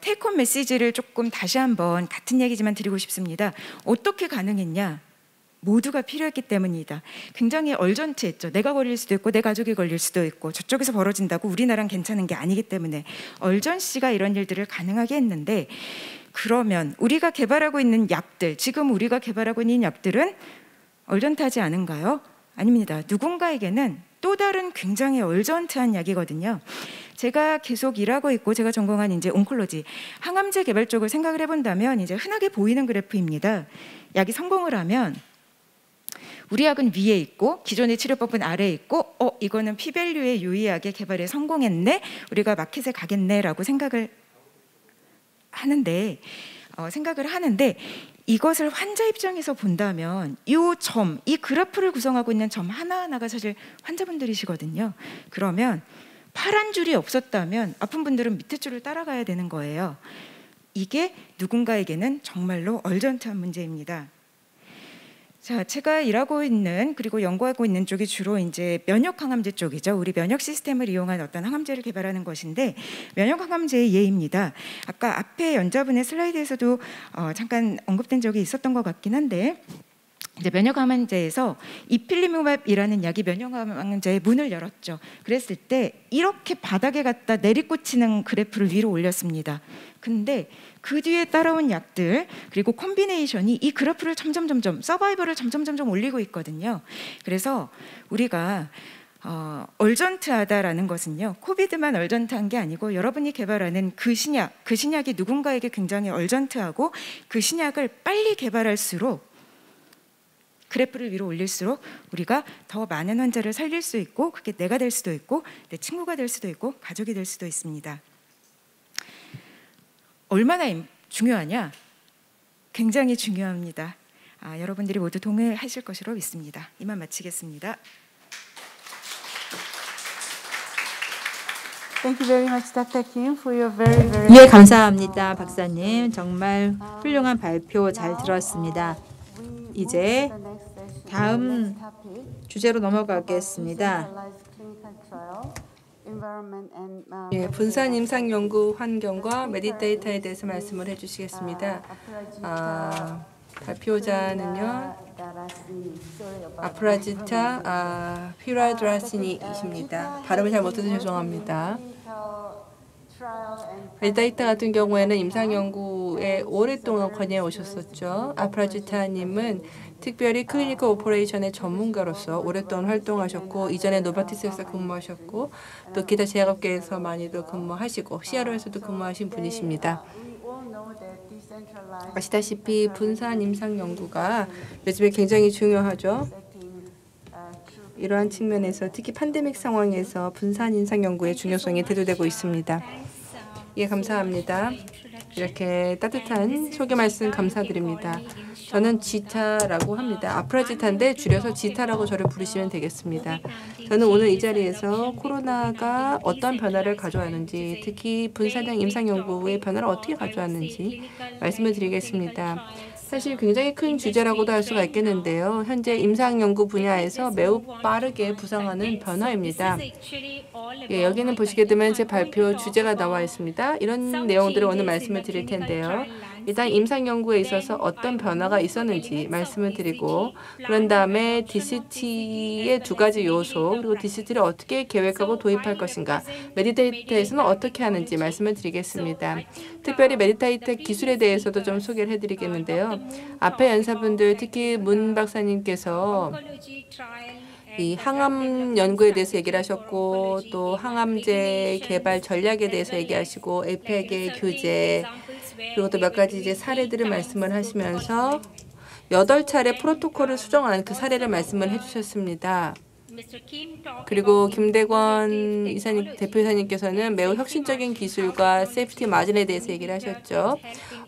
테이크홈 메시지를 조금 다시 한번 같은 얘기지만 드리고 싶습니다. 어떻게 가능했냐? 모두가 필요했기 때문이다. 굉장히 얼전트했죠. 내가 걸릴 수도 있고 내 가족이 걸릴 수도 있고 저쪽에서 벌어진다고 우리나라는 괜찮은 게 아니기 때문에 얼전시가 이런 일들을 가능하게 했는데, 그러면 우리가 개발하고 있는 약들, 지금 우리가 개발하고 있는 약들은 얼전트하지 않은가요? 아닙니다. 누군가에게는 또 다른 굉장히 얼전트한 약이거든요. 제가 계속 일하고 있고 제가 전공한 이제 온콜로지, 항암제 개발 쪽을 생각을 해본다면 이제 흔하게 보이는 그래프입니다. 약이 성공을 하면 우리 약은 위에 있고 기존의 치료법은 아래에 있고 이거는 피밸류에 유의하게 개발에 성공했네, 우리가 마켓에 가겠네라고 생각을 하는데 이것을 환자 입장에서 본다면 이 그래프를 구성하고 있는 점 하나하나가 사실 환자분들이시거든요. 그러면 파란 줄이 없었다면 아픈 분들은 밑에 줄을 따라가야 되는 거예요. 이게 누군가에게는 정말로 얼전트한 문제입니다. 자, 제가 일하고 있는 그리고 연구하고 있는 쪽이 주로 이제 면역 항암제 쪽이죠. 우리 면역 시스템을 이용한 어떤 항암제를 개발하는 것인데 면역 항암제의 예입니다. 아까 앞에 연자분의 슬라이드에서도 잠깐 언급된 적이 있었던 것 같긴 한데 이제 면역 항암제에서 이필리무맙이라는 약이 면역 항암제의 문을 열었죠. 그랬을 때 이렇게 바닥에 갖다 내리꽂히는 그래프를 위로 올렸습니다. 근데 그 뒤에 따라온 약들 그리고 콤비네이션이 이 그래프를 점점 서바이벌을 점점 올리고 있거든요. 그래서 우리가 얼전트하다라는 것은요, 코비드만 얼전트한 게 아니고 여러분이 개발하는 그 신약이 누군가에게 굉장히 얼전트하고 그 신약을 빨리 개발할수록 그래프를 위로 올릴수록 우리가 더 많은 환자를 살릴 수 있고 그게 내가 될 수도 있고 내 친구가 될 수도 있고 가족이 될 수도 있습니다. 얼마나 중요하냐? 굉장히 중요합니다. 여러분들이 모두 동의하실 것으로 믿습니다. 이만 마치겠습니다. Thank you very much, Dr. Kim, for your very 예, 감사합니다, 박사님. 정말 훌륭한 발표 잘 들었습니다. 이제 다음 주제로 넘어가겠습니다. 예, 분산 임상 연구 환경과 메디데이터에 대해서 말씀을 해주시겠습니다. 발표자는요, 아프라지타 피라드라시니이십니다. 발음을 잘 못해서 죄송합니다. 메디데이터 같은 경우에는 임상 연구에 오랫동안 관여해 오셨었죠. 아프라지타님은 특별히 클리니컬 오퍼레이션의 전문가로서 오랫동안 활동하셨고 이전에 노바티스에서 근무하셨고 또 기타 제약업계에서 많이도 근무하시고 CRO에서도 근무하신 분이십니다. 아시다시피 분산 임상 연구가 요즘에 굉장히 중요하죠. 이러한 측면에서 특히 팬데믹 상황에서 분산 임상 연구의 중요성이 대두되고 있습니다. 예, 감사합니다. 이렇게 따뜻한 소개 말씀 감사드립니다. 저는 지타라고 합니다. 아프라지타인데 줄여서 지타라고 저를 부르시면 되겠습니다. 저는 오늘 이 자리에서 코로나가 어떤 변화를 가져왔는지, 특히 분산형 임상연구의 변화를 어떻게 가져왔는지 말씀을 드리겠습니다. 사실 굉장히 큰 주제라고도 할 수가 있겠는데요. 현재 임상연구 분야에서 매우 빠르게 부상하는 변화입니다. 예, 여기는 보시게 되면 제 발표 주제가 나와 있습니다. 이런 내용들을 오늘 말씀을 드릴 텐데요. 일단 임상연구에 있어서 어떤 변화가 있었는지 말씀을 드리고 그런 다음에 DCT의 두 가지 요소 그리고 DCT를 어떻게 계획하고 도입할 것인가 메디데이터에서는 어떻게 하는지 말씀을 드리겠습니다. 특별히 메디데이터 기술에 대해서도 좀 소개를 해드리겠는데요. 앞에 연사분들 특히 문 박사님께서 이 항암 연구에 대해서 얘기를 하셨고 또 항암제 개발 전략에 대해서 얘기하시고 에펙의 규제 그리고 또 몇 가지 이제 사례들을 말씀을 하시면서 8차례 프로토콜을 수정한 그 사례를 말씀을 해주셨습니다. 그리고 김대권 대표이사님께서는 매우 혁신적인 기술과 세이프티 마진에 대해서 얘기를 하셨죠.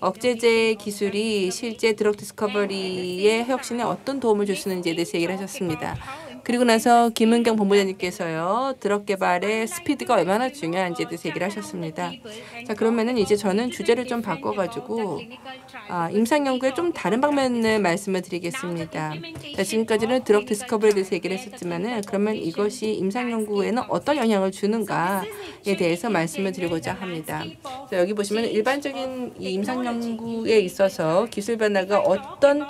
억제제 기술이 실제 드럭 디스커버리의 혁신에 어떤 도움을 줄 수 있는지에 대해서 얘기를 하셨습니다. 그리고 나서 김은경 본부장님께서요. 드럭 개발의 스피드가 얼마나 중요한지에 대해서 얘기를 하셨습니다. 자, 그러면은 이제 저는 주제를 좀 바꿔가지고 임상 연구의 좀 다른 방면을 말씀을 드리겠습니다. 자, 지금까지는 드럭 디스커버리에 대해서 얘기를 했었지만은 그러면 이것이 임상 연구에는 어떤 영향을 주는가에 대해서 말씀을 드리고자 합니다. 자, 여기 보시면 일반적인 이 임상 연구에 있어서 기술 변화가 어떤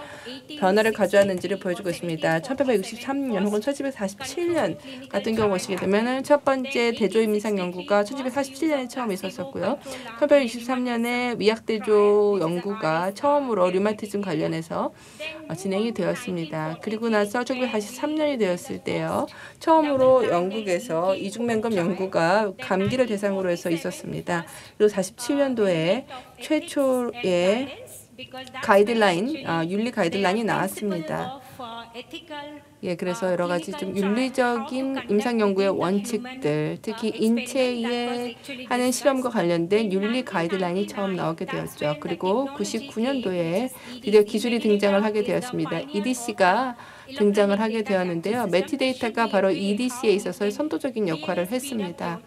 변화를 가져왔는지를 보여주고 있습니다. 1863년 혹은 1947년 같은 경우 보시게 되면 첫 번째 대조임 임상 연구가 1947년에 처음 있었었고요. 1863년에 위약대조 연구가 처음으로 류마티즘 관련해서 진행이 되었습니다. 그리고 나서 1943년이 되었을 때요. 처음으로 영국에서 이중맹금 연구가 감기를 대상으로 해서 있었습니다. 그리고 47년도에 최초의 가이드라인, 윤리 가이드라인이 나왔습니다. 예, 그래서 여러 가지 좀 윤리적인 임상 연구의 원칙들, 특히 인체에 하는 실험과 관련된 윤리 가이드라인이 처음 나오게 되었죠. 그리고 99년도에 드디어 기술이 등장을 하게 되었습니다. EDC가 등장을 하게 되었는데요. 메티데이터가 바로 EDC에 있어서 선도적인 역할을 했습니다.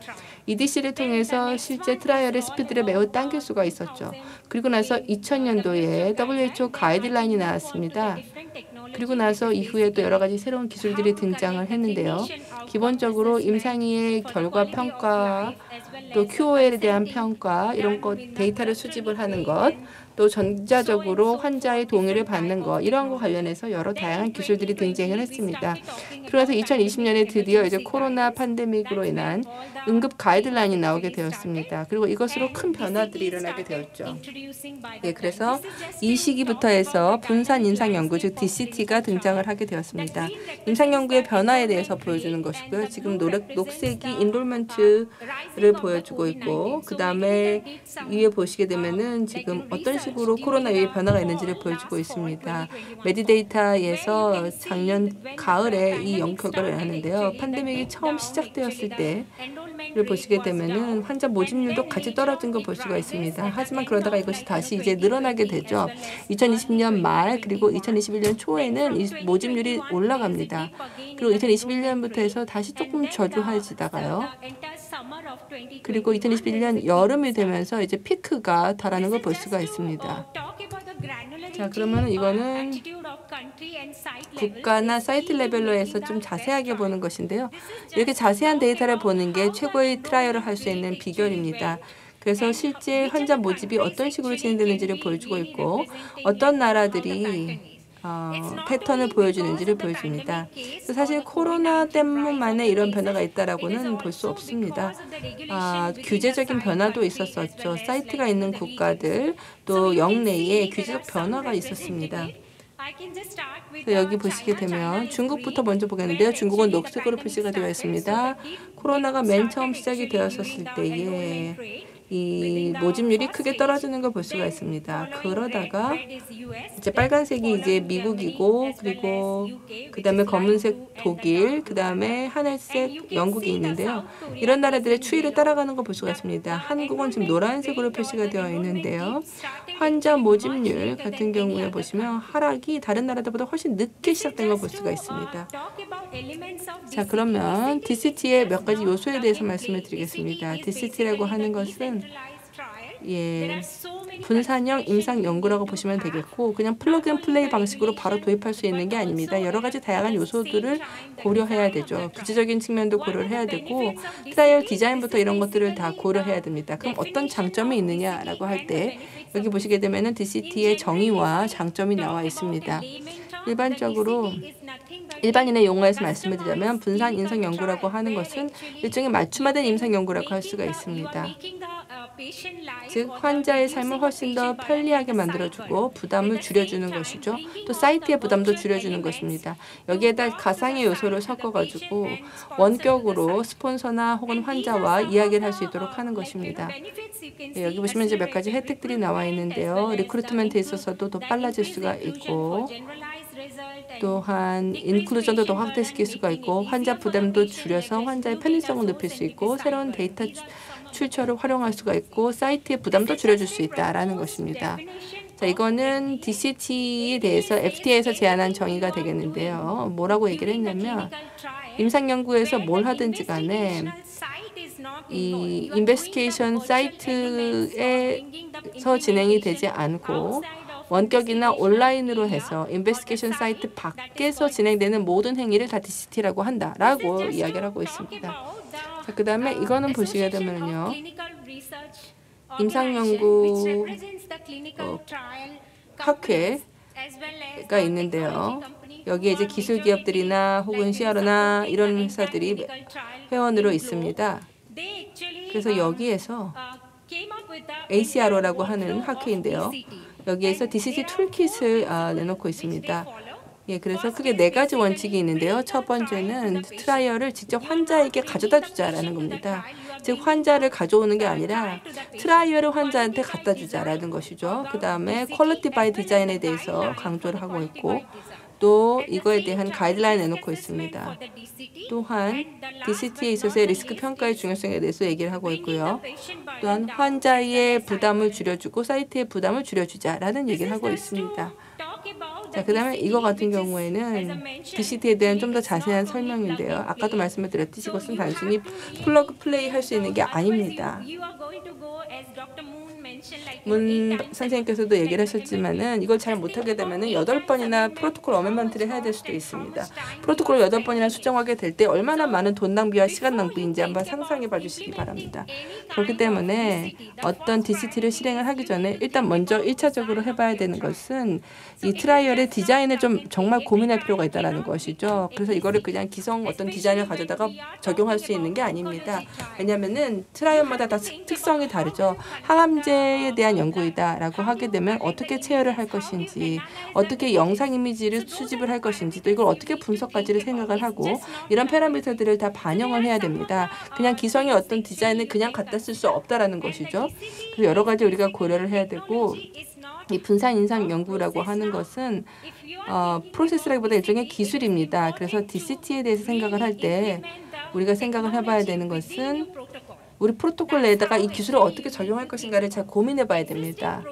EDC를 통해서 실제 트라이얼의 스피드를 매우 당길 수가 있었죠. 그리고 나서 2000년도에 WHO 가이드라인이 나왔습니다. 그리고 나서 이후에 또 여러 가지 새로운 기술들이 등장을 했는데요. 기본적으로 임상의 결과 평가, 또 QOL에 대한 평가, 이런 것 데이터를 수집을 하는 것, 또 전자적으로 환자의 동의를 받는 것, 이러한 것 관련해서 여러 다양한 기술들이 등장을 했습니다. 그래서 2020년에 드디어 이제 코로나 팬데믹으로 인한 응급 가이드라인이 나오게 되었습니다. 그리고 이것으로 큰 변화들이 일어나게 되었죠. 예, 그래서 이 시기부터 해서 분산 임상 연구, 즉 DCT가 등장을 하게 되었습니다. 임상 연구의 변화에 대해서 보여주는 것이고요. 지금 녹색이 인롤먼트를 보여주고 있고, 그 다음에 위에 보시게 되면은 지금 어떤 식으로 코로나19의 변화가 있는지를 보여주고 있습니다. 메디데이터에서 작년 가을에 이 연구 결과를 하는데요. 팬데믹이 처음 시작되었을 때를 보시게 되면은 환자 모집률도 같이 떨어진 걸 볼 수가 있습니다. 하지만 그러다가 이것이 다시 이제 늘어나게 되죠. 2020년 말 그리고 2021년 초에는 이 모집률이 올라갑니다. 그리고 2021년부터 해서 다시 조금 저조해지다가요. 그리고 2021년 여름이 되면서 이제 피크가 달하는 걸 볼 수가 있습니다. 자, 그러면 이거는 국가나 사이트 레벨로 해서 좀 자세하게 보는 것인데요. 이렇게 자세한 데이터를 보는 게 최고의 트라이얼을 할 수 있는 비결입니다. 그래서 실제 환자 모집이 어떤 식으로 진행되는지를 보여주고 있고 어떤 나라들이 패턴을 보여주는지를 보여줍니다. 사실 코로나 때문만에 이런 변화가 있다라고는 볼 수 없습니다. 규제적인 변화도 있었었죠. 사이트가 있는 국가들 또 영내에 규제적 변화가 있었습니다. 여기 보시게 되면 중국부터 먼저 보겠는데요. 중국은 녹색으로 표시가 되어 있습니다. 코로나가 맨 처음 시작이 되었었을 때에 이 모집률이 크게 떨어지는 걸 볼 수가 있습니다. 그러다가 이제 빨간색이 이제 미국이고 그리고 그다음에 검은색 독일, 그다음에 하늘색 영국이 있는데요. 이런 나라들의 추이를 따라가는 걸 볼 수가 있습니다. 한국은 지금 노란색으로 표시가 되어 있는데요. 환자 모집률 같은 경우에 보시면 하락이 다른 나라들보다 훨씬 늦게 시작된 걸 볼 수가 있습니다. 자, 그러면 DCT의 몇 가지 요소에 대해서 말씀을 드리겠습니다. DCT라고 하는 것은 분산형 임상 연구라고 보시면 되겠고 그냥 플러그 앤 플레이 방식으로 바로 도입할 수 있는 게 아닙니다. 여러 가지 다양한 요소들을 고려해야 되죠. 구체적인 측면도 고려를 해야 되고 트라이얼 디자인부터 이런 것들을 다 고려해야 됩니다. 그럼 어떤 장점이 있느냐라고 할 때 여기 보시게 되면은 DCT의 정의와 장점이 나와 있습니다. 일반적으로 일반인의 용어에서 말씀을 드리자면 분산 임상 연구라고 하는 것은 일종의 맞춤화된 임상 연구라고 할 수가 있습니다. 즉 환자의 삶을 훨씬 더 편리하게 만들어주고 부담을 줄여주는 것이죠. 또 사이트의 부담도 줄여주는 것입니다. 여기에다 가상의 요소를 섞어가지고 원격으로 스폰서나 혹은 환자와 이야기를 할 수 있도록 하는 것입니다. 여기 보시면 이제 몇 가지 혜택들이 나와 있는데요. 리크루트멘트에 있어서도 더 빨라질 수가 있고 또한 인클루전도 더 확대시킬 수가 있고 환자 부담도 줄여서 환자의 편의성을 높일 수 있고 새로운 데이터 출처를 활용할 수가 있고 사이트의 부담도 줄여줄 수 있다라는 것입니다. 자, 이거는 DCT에 대해서 FDA에서 제안한 정의가 되겠는데요. 뭐라고 얘기를 했냐면 임상 연구에서 뭘 하든지 간에 이 인베스티게이션 사이트에서 진행이 되지 않고 원격이나 온라인으로 해서 인베스티게이션 사이트 밖에서 진행되는 모든 행위를 다 DCT라고 한다라고 이야기를 하고 있습니다. 자, 그 다음에 이거는 보시게 되면요. 임상연구 학회가 있는데요. 여기에 이제 기술 기업들이나 혹은 CRO나 이런 회사들이 회원으로 있습니다. 그래서 여기에서 ACRO라고 하는 학회인데요. 여기에서 DCT 툴킷을 내놓고 있습니다. 그래서 크게 4가지 원칙이 있는데요. 첫 번째는 트라이얼을 직접 환자에게 가져다 주자라는 겁니다. 즉 환자를 가져오는 게 아니라 트라이얼을 환자한테 갖다 주자라는 것이죠. 그 다음에 퀄리티 바이 디자인에 대해서 강조를 하고 있고 또 이거에 대한 가이드라인 내놓고 있습니다. 또한 DCT에 있어서의 리스크 평가의 중요성에 대해서 얘기를 하고 있고요. 또한 환자의 부담을 줄여주고 사이트의 부담을 줄여주자라는 얘기를 하고 있습니다. 자, 그다음에 이거 같은 경우에는 DCT에 대한 좀 더 자세한 설명인데요. 아까도 말씀을 드렸듯이 이것은 단순히 플러그 플레이 할 수 있는 게 아닙니다. 문 선생님께서도 얘기를 하셨지만은 이걸 잘 못하게 되면은 8번이나 프로토콜 어멘먼트를 해야 될 수도 있습니다. 프로토콜을 8번이나 수정하게 될 때 얼마나 많은 돈 낭비와 시간 낭비인지 한번 상상해 봐 주시기 바랍니다. 그렇기 때문에 어떤 DCT를 실행을 하기 전에 일단 먼저 1차적으로 해봐야 되는 것은 이 트라이얼의 디자인을 좀 정말 고민할 필요가 있다는 것이죠. 그래서 이거를 그냥 기성 어떤 디자인을 가져다가 적용할 수 있는 게 아닙니다. 왜냐하면은 트라이얼마다 다 특성이 다르죠. 항암제에 대한 연구이다라고 하게 되면 어떻게 체열을 할 것인지, 어떻게 영상 이미지를 수집을 할 것인지, 또 이걸 어떻게 분석까지를 생각을 하고 이런 파라미터들을 다 반영을 해야 됩니다. 그냥 기성의 어떤 디자인을 그냥 갖다 쓸 수 없다라는 것이죠. 그래서 여러 가지 우리가 고려를 해야 되고 이 분산 인상 연구라고 하는 것은 프로세스라기보다 일종의 기술입니다. 그래서 DCT에 대해서 생각을 할 때 우리가 생각을 해봐야 되는 것은 우리 프로토콜 내에다가 이 기술을 어떻게 적용할 것인가를 잘 고민해 봐야 됩니다.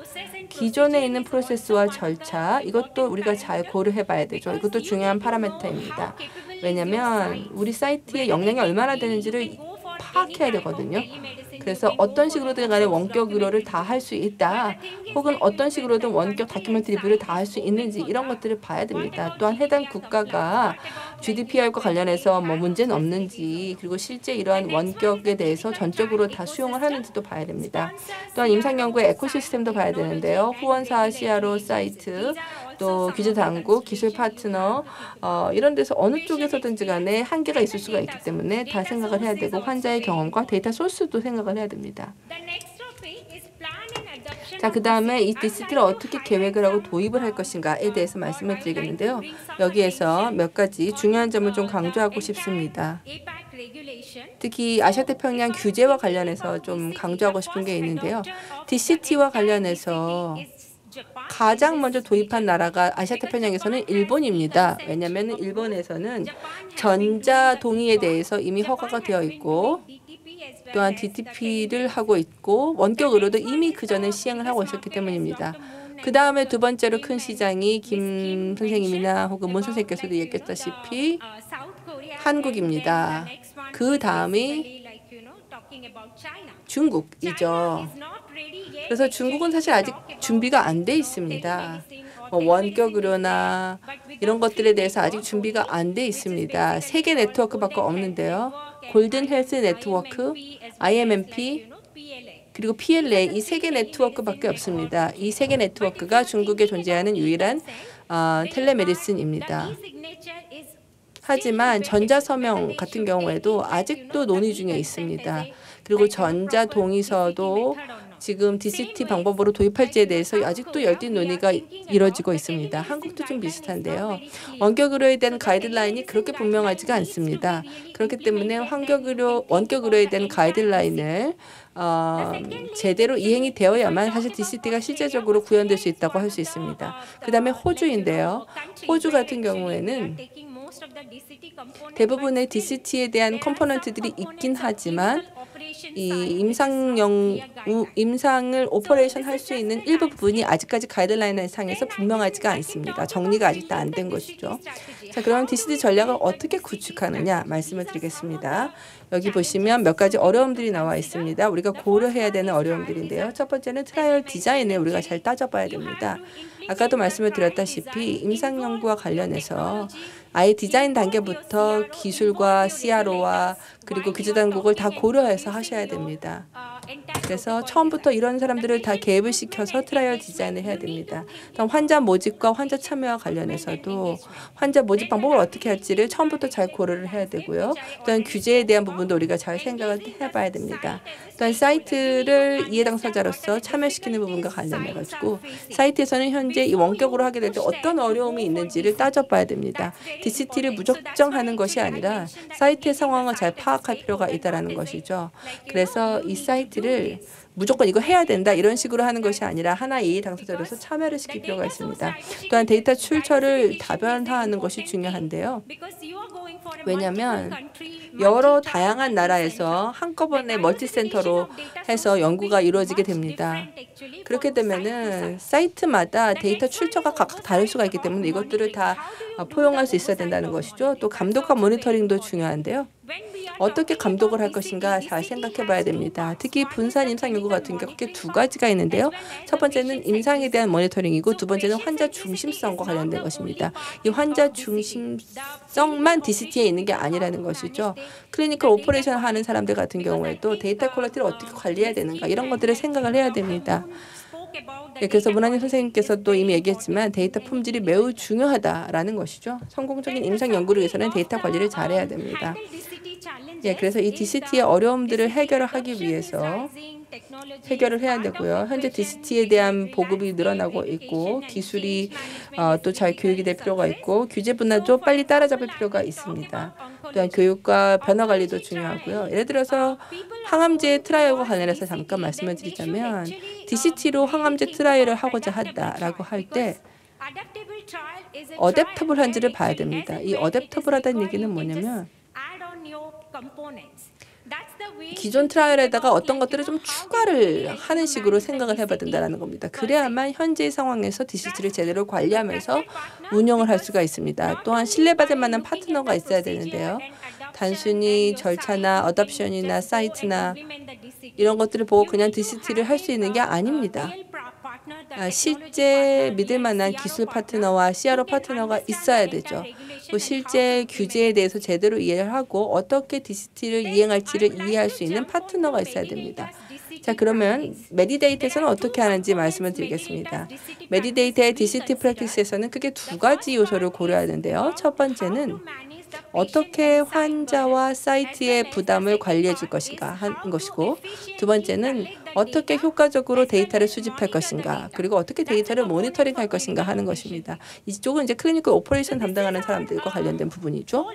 기존에 있는 프로세스와 절차, 이것도 우리가 잘 고려해 봐야 되죠. 이것도 중요한 파라미터입니다. 왜냐하면 우리 사이트의 역량이 얼마나 되는지를 파악해야 되거든요. 그래서 어떤 식으로든 간에 원격 의료를 다 할 수 있다, 혹은 어떤 식으로든 원격 다큐멘터리 리뷰를 다 할 수 있는지 이런 것들을 봐야 됩니다. 또한 해당 국가가 GDPR과 관련해서 뭐 문제는 없는지, 그리고 실제 이러한 원격에 대해서 전적으로 다 수용을 하는지도 봐야 됩니다. 또한 임상연구의 에코시스템도 봐야 되는데요. 후원사, CRO, 사이트, 또 규제 당국, 기술 파트너 이런 데서 어느 쪽에서든지 간에 한계가 있을 수가 있기 때문에 다 생각을 해야 되고 환자의 경험과 데이터 소스도 생각을 해야 됩니다. 자, 그 다음에 이 DCT를 어떻게 계획을 하고 도입을 할 것인가에 대해서 말씀을 드리겠는데요. 여기에서 몇 가지 중요한 점을 좀 강조하고 싶습니다. 특히 아시아태평양 규제와 관련해서 좀 강조하고 싶은 게 있는데요. DCT와 관련해서 가장 먼저 도입한 나라가 아시아태평양에서는 일본입니다. 왜냐하면 일본에서는 전자동의에 대해서 이미 허가가 되어 있고, 또한 DTP를 하고 있고, 원격 의료도 이미 그 전에 시행을 하고 있었기 때문입니다. 그 다음에 두 번째로 큰 시장이 김 선생님이나 혹은 문 선생님께서도 얘기했다시피 한국입니다. 그 다음이 중국이죠. 그래서 중국은 사실 아직 준비가 안 돼 있습니다. 원격 의료나 이런 것들에 대해서 아직 준비가 안 돼 있습니다. 3개 네트워크밖에 없는데요. 골든 헬스 네트워크, IMMP, 그리고 PLA, 이 3개 네트워크밖에 없습니다. 이 3개 네트워크가 중국에 존재하는 유일한 텔레메디슨입니다. 하지만 전자서명 같은 경우에도 아직도 논의 중에 있습니다. 그리고 전자동의서도 지금 DCT 방법으로 도입할지에 대해서 아직도 열띤 논의가 이뤄지고 있습니다. 한국도 좀 비슷한데요. 원격 의료에 대한 가이드라인이 그렇게 분명하지가 않습니다. 그렇기 때문에 원격 의료에 대한 가이드라인을 제대로 이행이 되어야만 사실 DCT가 실제적으로 구현될 수 있다고 할 수 있습니다. 그 다음에 호주인데요. 호주 같은 경우에는 대부분의 DCT에 대한 컴포넌트들이 있긴 하지만 이 임상을 오퍼레이션 할 수 있는 일부 부분이 아직까지 가이드라인 상에서 분명하지가 않습니다. 정리가 아직도 안 된 것이죠. 자, 그럼 DCT 전략을 어떻게 구축하느냐 말씀을 드리겠습니다. 여기 보시면 몇 가지 어려움들이 나와 있습니다. 우리가 고려해야 되는 어려움들인데요. 첫 번째는 트라이얼 디자인을 우리가 잘 따져봐야 됩니다. 아까도 말씀을 드렸다시피 임상 연구와 관련해서 아예 디자인 단계부터 기술과 CRO와 그리고 규제 당국을 다 고려해서 하셔야 됩니다. 그래서 처음부터 이런 사람들을 다 개입을 시켜서 트라이얼 디자인을 해야 됩니다. 다음 환자 모집과 환자 참여와 관련해서도 환자 모집 방법을 어떻게 할지를 처음부터 잘 고려를 해야 되고요. 또한 규제에 대한 부분도 우리가 잘 생각을 해봐야 됩니다. 또한 사이트를 이해 당사자로서 참여시키는 부분과 관련해가지고 사이트에서는 현재 이 원격으로 하게 될 때 어떤 어려움이 있는지를 따져봐야 됩니다. DCT를 무작정 하는 것이 아니라 사이트의 상황을 잘 파악할 필요가 있다는 것이죠. 그래서 이 사이트를 무조건 이거 해야 된다 이런 식으로 하는 것이 아니라 하나의 당사자로서 참여를 시킬 필요가 있습니다. 또한 데이터 출처를 다변화하는 것이 중요한데요. 왜냐하면 여러 다양한 나라에서 한꺼번에 멀티센터로 해서 연구가 이루어지게 됩니다. 그렇게 되면은 사이트마다 데이터 출처가 각각 다를 수가 있기 때문에 이것들을 다 포용할 수 있어야 된다는 것이죠. 또 감독과 모니터링도 중요한데요. 어떻게 감독을 할 것인가 잘 생각해 봐야 됩니다. 특히 분산 임상 연구 같은 경우 크게 두 가지가 있는데요. 첫 번째는 임상에 대한 모니터링이고 두 번째는 환자 중심성과 관련된 것입니다. 이 환자 중심성만 DCT에 있는 게 아니라는 것이죠. 클리니컬 오퍼레이션 하는 사람들 같은 경우에도 데이터 퀄리티를 어떻게 관리해야 되는가 이런 것들을 생각을 해야 됩니다. 네, 그래서 문한희 선생님께서도 이미 얘기했지만 데이터 품질이 매우 중요하다라는 것이죠. 성공적인 임상 연구를 위해서는 데이터 관리를 잘해야 됩니다. 예, 그래서 이 DCT의 어려움들을 해결하기 위해서 해결을 해야 되고요. 현재 DCT에 대한 보급이 늘어나고 있고 기술이 또 잘 교육이 될 필요가 있고 규제 분야도 빨리 따라잡을 필요가 있습니다. 또한 교육과 변화 관리도 중요하고요. 예를 들어서 항암제 트라이얼과 관련해서 잠깐 말씀을 드리자면 DCT로 항암제 트라이얼을 하고자 한다라고 할 때 어댑터블한지를 봐야 됩니다. 이 어댑터블하다는 얘기는 뭐냐면 기존 트라이얼에다가 어떤 것들을 좀 추가를 하는 식으로 생각을 해봐야 된다는 겁니다. 그래야만 현재의 상황에서 DCT를 제대로 관리하면서 운영을 할 수가 있습니다. 또한 신뢰받을 만한 파트너가 있어야 되는데요. 단순히 절차나 어답션이나 사이트나 이런 것들을 보고 그냥 DCT를 할 수 있는 게 아닙니다. 실제 믿을 만한 기술 파트너와 CRO 파트너가 있어야 되죠. 또 실제 규제에 대해서 제대로 이해를 하고 어떻게 DCT를 이행할지를 이해할 수 있는 파트너가 있어야 됩니다. 자, 그러면 메디데이터에서는 어떻게 하는지 말씀을 드리겠습니다. 메디데이터의 DCT 프랙티스에서는 크게 두 가지 요소를 고려하는데요. 첫 번째는 어떻게 환자와 사이트의 부담을 관리해 줄 것인가 하는 것이고 두 번째는 어떻게 효과적으로 데이터를 수집할 것인가 그리고 어떻게 데이터를 모니터링할 것인가 하는 것입니다. 이쪽은 이제 클리니컬 오퍼레이션 담당하는 사람들과 관련된 부분이죠.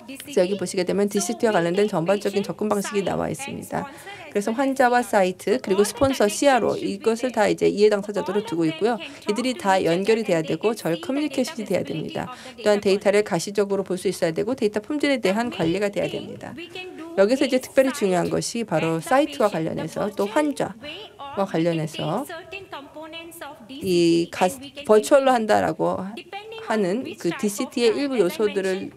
그래서 여기 보시게 되면 DCT와 관련된 전반적인 접근 방식이 나와 있습니다. 그래서 환자와 사이트 그리고 스폰서 CRO 이것을 다 이제 이해 당사자들을 두고 있고요. 이들이 다 연결이 돼야 되고 절 커뮤니케이션이 돼야 됩니다. 또한 데이터를 가시적으로 볼 수 있어야 되고 데이터 품질에 대한 관리가 돼야 됩니다. 여기서 이제 특별히 중요한 것이 바로 사이트와 관련해서 또 환자와 관련해서 이 버추얼로 한다라고 하는 그 DCT의 일부 요소들을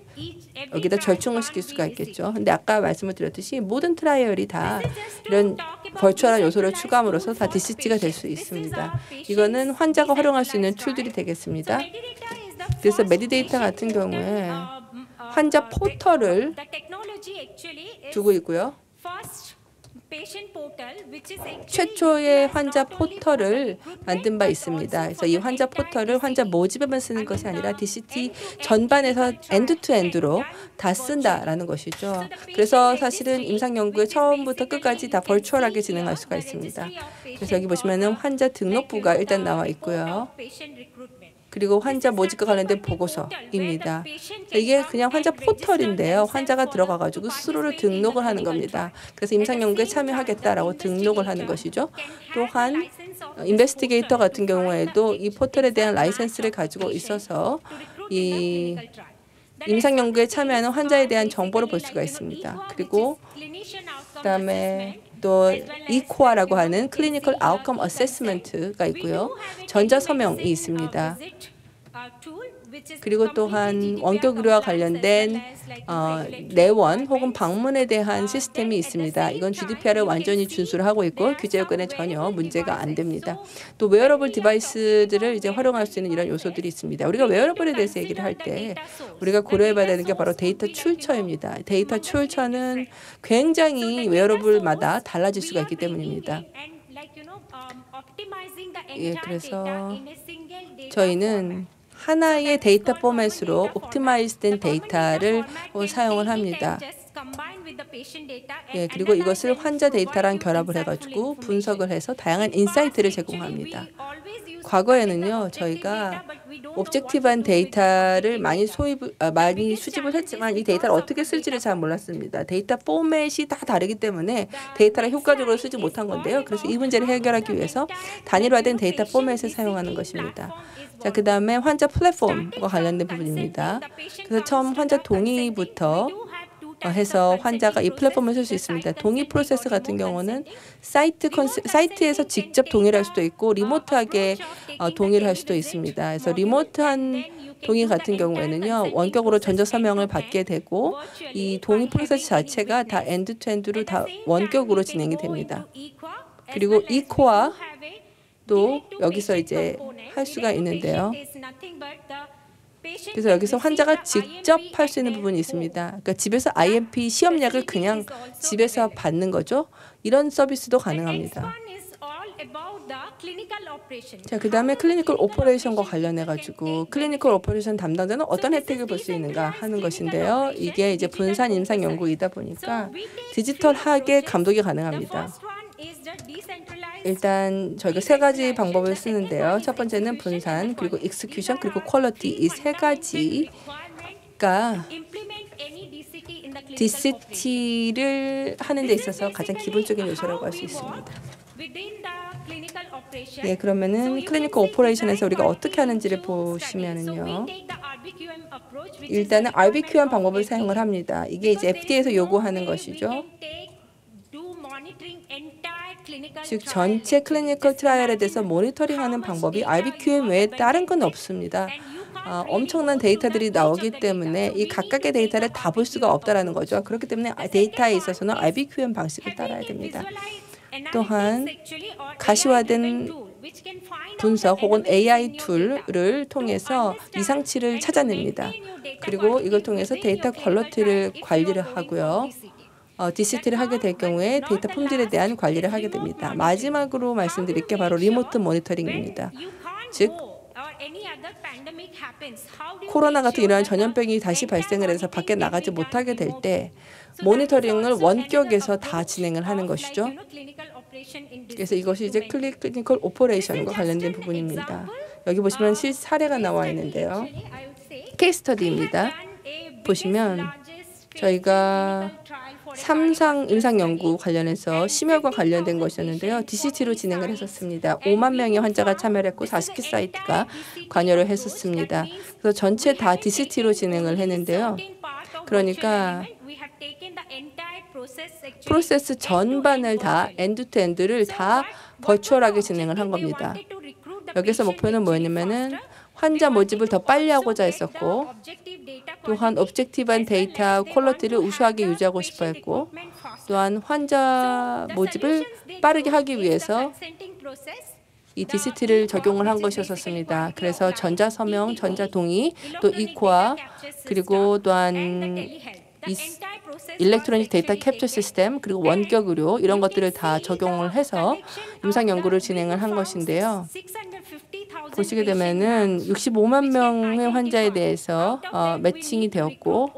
여기다 절충을 시킬 수가 있겠죠. 근데 아까 말씀을 드렸듯이 모든 트라이얼이 다 이런 버추얼한 요소를 추가함으로써 다 DCT가 될 수 있습니다. 이거는 환자가 활용할 수 있는 툴들이 되겠습니다. 그래서 메디데이터 같은 경우에 환자 포털을 두고 있고요. 최초의 환자 포털을 만든 바 있습니다. 그래서 이 환자 포털을 환자 모집에만 쓰는 것이 아니라 DCT 전반에서 엔드투엔드로 다 쓴다라는 것이죠. 그래서 사실은 임상 연구의 처음부터 끝까지 다 버추얼하게 진행할 수가 있습니다. 그래서 여기 보시면은 환자 등록부가 일단 나와 있고요. 그리고 환자 모집과 관련된 보고서입니다. 이게 그냥 환자 포털인데요. 환자가 들어가가지고 스스로를 등록을 하는 겁니다. 그래서 임상연구에 참여하겠다라고 등록을 하는 것이죠. 또한 인베스티게이터 같은 경우에도 이 포털에 대한 라이센스를 가지고 있어서 이 임상연구에 참여하는 환자에 대한 정보를 볼 수가 있습니다. 그리고 그다음에 또 이코아라고 하는 클리니컬 아웃컴 어세스먼트가 있고요. 전자서명이 있습니다. 그리고 또한 원격 의료와 관련된 내원 혹은 방문에 대한 시스템이 있습니다. 이건 GDPR을 완전히 준수를 하고 있고 규제 요건에 전혀 문제가 안 됩니다. 또 웨어러블 디바이스들을 이제 활용할 수 있는 이런 요소들이 있습니다. 우리가 웨어러블에 대해서 얘기를 할 때 우리가 고려해봐야 되는 게 바로 데이터 출처입니다. 데이터 출처는 굉장히 웨어러블마다 달라질 수가 있기 때문입니다. 예, 그래서 저희는 하나의 데이터 포맷으로 옵티마이즈된 데이터를 사용을 합니다. 예, 그리고 이것을 환자 데이터랑 결합을 해가지고 분석을 해서 다양한 인사이트를 제공합니다. 과거에는요, 저희가 옵젝티브한 데이터를 많이 수집을 했지만 이 데이터를 어떻게 쓸지를 잘 몰랐습니다. 데이터 포맷이 다 다르기 때문에 데이터를 효과적으로 쓰지 못한 건데요. 그래서 이 문제를 해결하기 위해서 단일화된 데이터 포맷을 사용하는 것입니다. 자, 그 다음에 환자 플랫폼과 관련된 부분입니다. 그래서 처음 환자 동의부터 해서 환자가 이 플랫폼을 쓸 수 있습니다. 동의 프로세스 같은 경우는 사이트에서 직접 동의를 할 수도 있고 리모트하게 동의를 할 수도 있습니다. 그래서 리모트한 동의 같은 경우에는요, 원격으로 전자 서명을 받게 되고 이 동의 프로세스 자체가 다 엔드투엔드로 다 원격으로 진행이 됩니다. 그리고 이코아도 여기서 이제 할 수가 있는데요. 그래서 여기서 환자가 직접 할 수 있는 부분이 있습니다. 그러니까 집에서 IMP 시험약을 그냥 집에서 받는 거죠. 이런 서비스도 가능합니다. 자, 그 다음에 클리니컬 오퍼레이션과 관련해 가지고 클리니컬 오퍼레이션 담당자는 어떤 혜택을 볼 수 있는가 하는 것인데요. 이게 이제 분산 임상 연구이다 보니까 디지털하게 감독이 가능합니다. 일단 저희가 세 가지 방법을 쓰는데요. 첫 번째는 분산, 그리고 익스큐션, 그리고 퀄리티, 이 세 가지가 DCT를 하는 데 있어서 가장 기본적인 요소라고 할 수 있습니다. 예, 그러면은 클리니컬 오퍼레이션에서 우리가 어떻게 하는지를 보시면은요. 일단은 RBQM 방법을 사용을 합니다. 이게 이제 FDA에서 요구하는 것이죠. 즉 전체 클리니컬 트라이얼에 대해서 모니터링하는 방법이 RBQM 외에 다른 건 없습니다. 엄청난 데이터들이 나오기 때문에 이 각각의 데이터를 다 볼 수가 없다라는 거죠. 그렇기 때문에 데이터에 있어서는 RBQM 방식을 따라야 됩니다. 또한 가시화된 분석 혹은 AI 툴을 통해서 이상치를 찾아냅니다. 그리고 이걸 통해서 데이터 퀄리티를 관리를 하고요. DCT를 하게 될 경우에 데이터 품질에 대한 관리를 하게 됩니다. 마지막으로 말씀드릴 게 바로 리모트 모니터링입니다. 즉 코로나 같은 이러한 전염병이 다시 발생을 해서 밖에 나가지 못하게 될 때 모니터링을 원격에서 다 진행을 하는 것이죠. 그래서 이것이 이제 클리니컬 오퍼레이션과 관련된 부분입니다. 여기 보시면 사례가 나와 있는데요. 케이스 스터디입니다. 보시면 저희가 삼상 임상 연구 관련해서 심혈과 관련된 것이었는데요. DCT로 진행을 했었습니다. 5만 명의 환자가 참여를 했고 40개 사이트가 관여를 했었습니다. 그래서 전체 다 DCT로 진행을 했는데요. 그러니까 프로세스 전반을 다 엔드투엔드를 다 버추얼하게 진행을 한 겁니다. 여기서 목표는 뭐였냐면은 환자 모집을 더 빨리 하고자 했었고 또한 옵젝티브한 데이터 퀄리티를 우수하게 유지하고 싶어 했고 또한 환자 모집을 빠르게 하기 위해서 이 DCT를 적용을 한 것이었습니다. 그래서 전자서명, 전자동의, 또 이코아 그리고 또한 일렉트로닉 데이터 캡처 시스템 그리고 원격 의료 이런 것들을 다 적용을 해서 임상 연구를 진행을 한 것인데요. 보시게 되면은 65만 명의 환자에 대해서 매칭이 되었고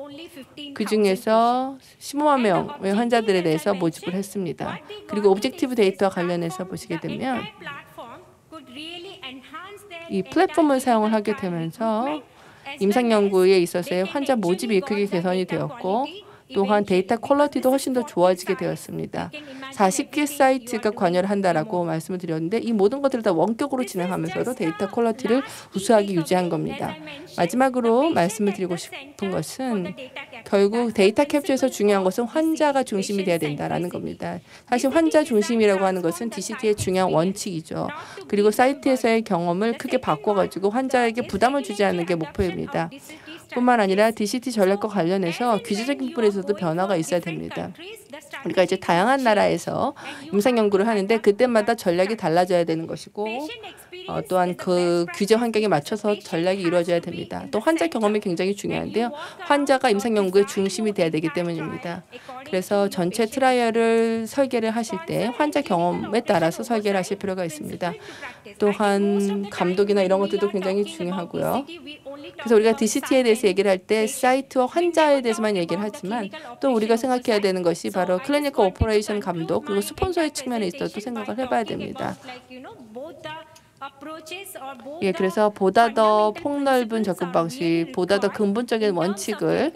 그 중에서 15만 명의 환자들에 대해서 모집을 했습니다. 그리고 오브젝티브 데이터와 관련해서 보시게 되면 이 플랫폼을 사용을 하게 되면서 임상 연구에 있어서의 환자 모집이 크게 개선이 되었고 또한 데이터 퀄리티도 훨씬 더 좋아지게 되었습니다. 40개 사이트가 관여를 한다라고 말씀을 드렸는데 이 모든 것들을 다 원격으로 진행하면서도 데이터 퀄리티를 우수하게 유지한 겁니다. 마지막으로 말씀을 드리고 싶은 것은 결국 데이터 캡처에서 중요한 것은 환자가 중심이 돼야 된다라는 겁니다. 사실 환자 중심이라고 하는 것은 DCT의 중요한 원칙이죠. 그리고 사이트에서의 경험을 크게 바꿔가지고 환자에게 부담을 주지 않는 게 목표입니다. 뿐만 아니라 DCT 전략과 관련해서 규제적인 부분에서도 변화가 있어야 됩니다. 우리가 이제 다양한 나라에서 임상 연구를 하는데 그때마다 전략이 달라져야 되는 것이고 또한 그 규제 환경에 맞춰서 전략이 이루어져야 됩니다. 또 환자 경험이 굉장히 중요한데요. 환자가 임상 연구의 중심이 돼야 되기 때문입니다. 그래서 전체 트라이얼을 설계를 하실 때 환자 경험에 따라서 설계를 하실 필요가 있습니다. 또한 감독이나 이런 것들도 굉장히 중요하고요. 그래서 우리가 DCT에 대해서 얘기를 할 때 사이트와 환자에 대해서만 얘기를 하지만 또 우리가 생각해야 되는 것이 바로 클리니컬 오퍼레이션 감독 그리고 스폰서의 측면에 있어도 생각을 해봐야 됩니다. 예, 그래서 보다 더 폭넓은 접근 방식, 보다 더 근본적인 원칙을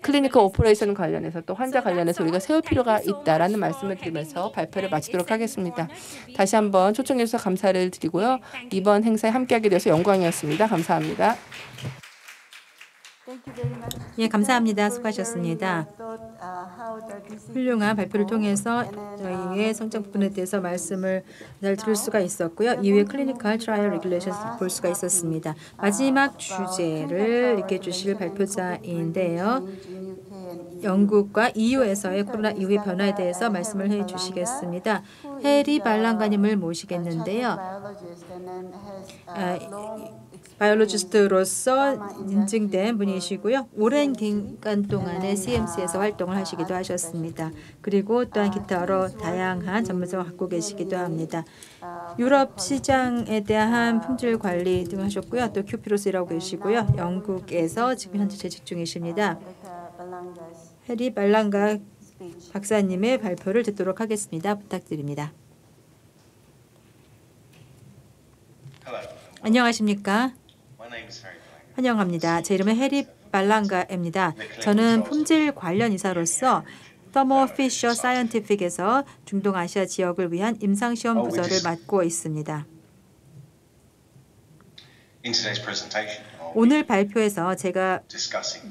클리니컬 오퍼레이션 관련해서 또 환자 관련해서 우리가 세울 필요가 있다라는 말씀을 드리면서 발표를 마치도록 하겠습니다. 다시 한번 초청해 주셔서 감사를 드리고요. 이번 행사에 함께하게 되어서 영광이었습니다. 감사합니다. 예, 감사합니다. 수고하셨습니다. 훌륭한 발표를 통해서 저희의 성장 부분에 대해서 말씀을 잘 들을 수가 있었고요. 이후에 클리니컬 트라이얼 레귤레이션을 볼 수가 있었습니다. 마지막 주제를 읽게 주실 발표자인데요. 영국과 EU에서의 코로나 이후의 변화에 대해서 말씀을 해주시겠습니다. 해리 발랑가님을 모시겠는데요. 바이올로지스트로서 인증된 분이시고요. 오랜 기간 동안에 CMC에서 활동을 하시기도 하셨습니다. 그리고 또한 기타 여러 다양한 전문성을 갖고 계시기도 합니다. 유럽 시장에 대한 품질 관리 등 하셨고요. 또 큐피로스 일하고 계시고요. 영국에서 지금 현재 재직 중이십니다. 해리 발랑가 박사님의 발표를 듣도록 하겠습니다. 부탁드립니다. 안녕하십니까? 환영합니다. 제 이름은 해리 발랑가입니다. 저는 품질 관련 이사로서 더모 피셔 사이언티픽에서 중동아시아 지역을 위한 임상시험 부서를 맡고 있습니다. 오늘 발표에서 제가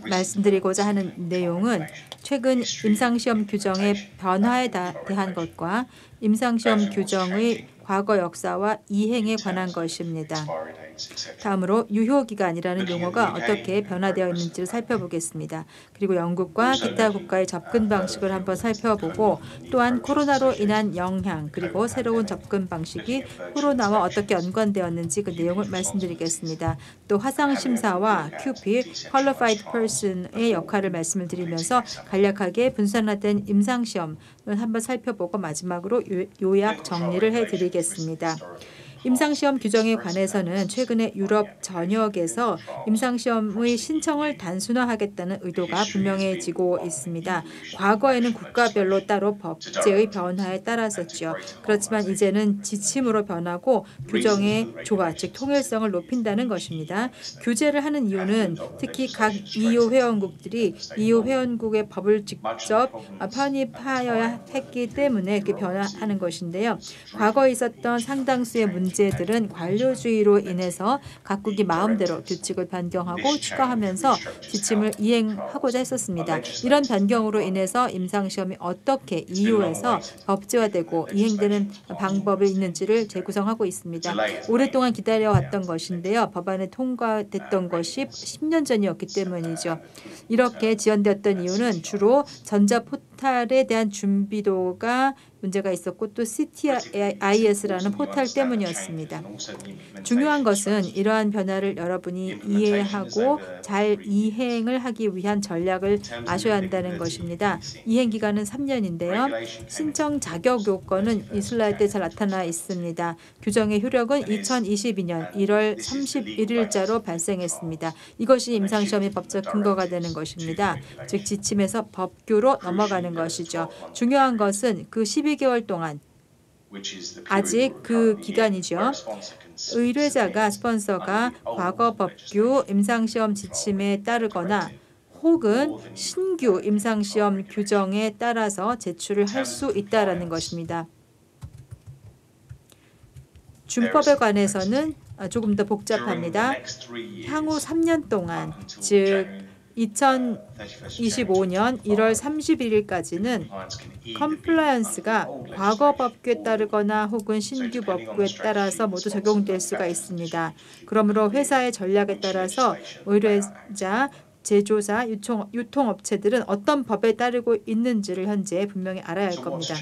말씀드리고자 하는 내용은 최근 임상시험 규정의 변화에 대한 것과 임상시험 규정의 과거 역사와 이행에 관한 것입니다. 다음으로 유효기간이라는 용어가 어떻게 변화되어 있는지를 살펴보겠습니다. 그리고 영국과 기타 국가의 접근 방식을 한번 살펴보고 또한 코로나로 인한 영향 그리고 새로운 접근 방식이 코로나와 어떻게 연관되었는지 그 내용을 말씀드리겠습니다. 또 화상심사와 QP, Qualified Person의 역할을 말씀을 드리면서 간략하게 분산화된 임상시험을 한번 살펴보고 마지막으로 요약 정리를 해드리겠습니다. 임상시험 규정에 관해서는 최근에 유럽 전역에서 임상시험의 신청을 단순화하겠다는 의도가 분명해지고 있습니다. 과거에는 국가별로 따로 법제의 변화에 따랐었죠. 그렇지만 이제는 지침으로 변하고 규정의 조화, 즉 통일성을 높인다는 것입니다. 규제를 하는 이유는 특히 각 EU 회원국들이 EU 회원국의 법을 직접 편입하여야 했기 때문에 이렇게 변화하는 것인데요. 과거에 있었던 상당수의 문제들은 관료주의로 인해서 각국이 마음대로 규칙을 변경하고 추가하면서 지침을 이행하고자 했었습니다. 이런 변경으로 인해서 임상시험이 어떻게 EU에서 법제화되고 이행되는 방법이 있는지를 재구성하고 있습니다. 오랫동안 기다려왔던 것인데요. 법안에 통과됐던 것이 10년 전이었기 때문이죠. 이렇게 지연되었던 이유는 주로 전자포탈에 대한 준비도가 문제가 있었고 또 CTIS라는 포탈 때문이었습니다. 중요한 것은 이러한 변화를 여러분이 이해하고 잘 이행을 하기 위한 전략을 아셔야 한다는 것입니다. 이행 기간은 3년인데요. 신청 자격 요건은 이 슬라이드에 잘 나타나 있습니다. 규정의 효력은 2022년 1월 31일자로 발생했습니다. 이것이 임상시험의 법적 근거가 되는 것입니다. 즉 지침에서 법규로 넘어가는 것이죠. 중요한 것은 그 12개월 동안 아직 그 기간이죠. 의뢰자가 스폰서가 과거 법규 임상시험 지침에 따르거나 혹은 신규 임상시험 규정에 따라서 제출을 할 수 있다라는 것입니다. 준법에 관해서는 조금 더 복잡합니다. 향후 3년 동안 즉 2025년 1월 31일까지는 컴플라이언스가 과거 법규에 따르거나 혹은 신규 법규에 따라서 모두 적용될 수가 있습니다. 그러므로 회사의 전략에 따라서 의뢰자 제조사, 유통업체들은 어떤 법에 따르고 있는지를 현재 분명히 알아야 할 겁니다.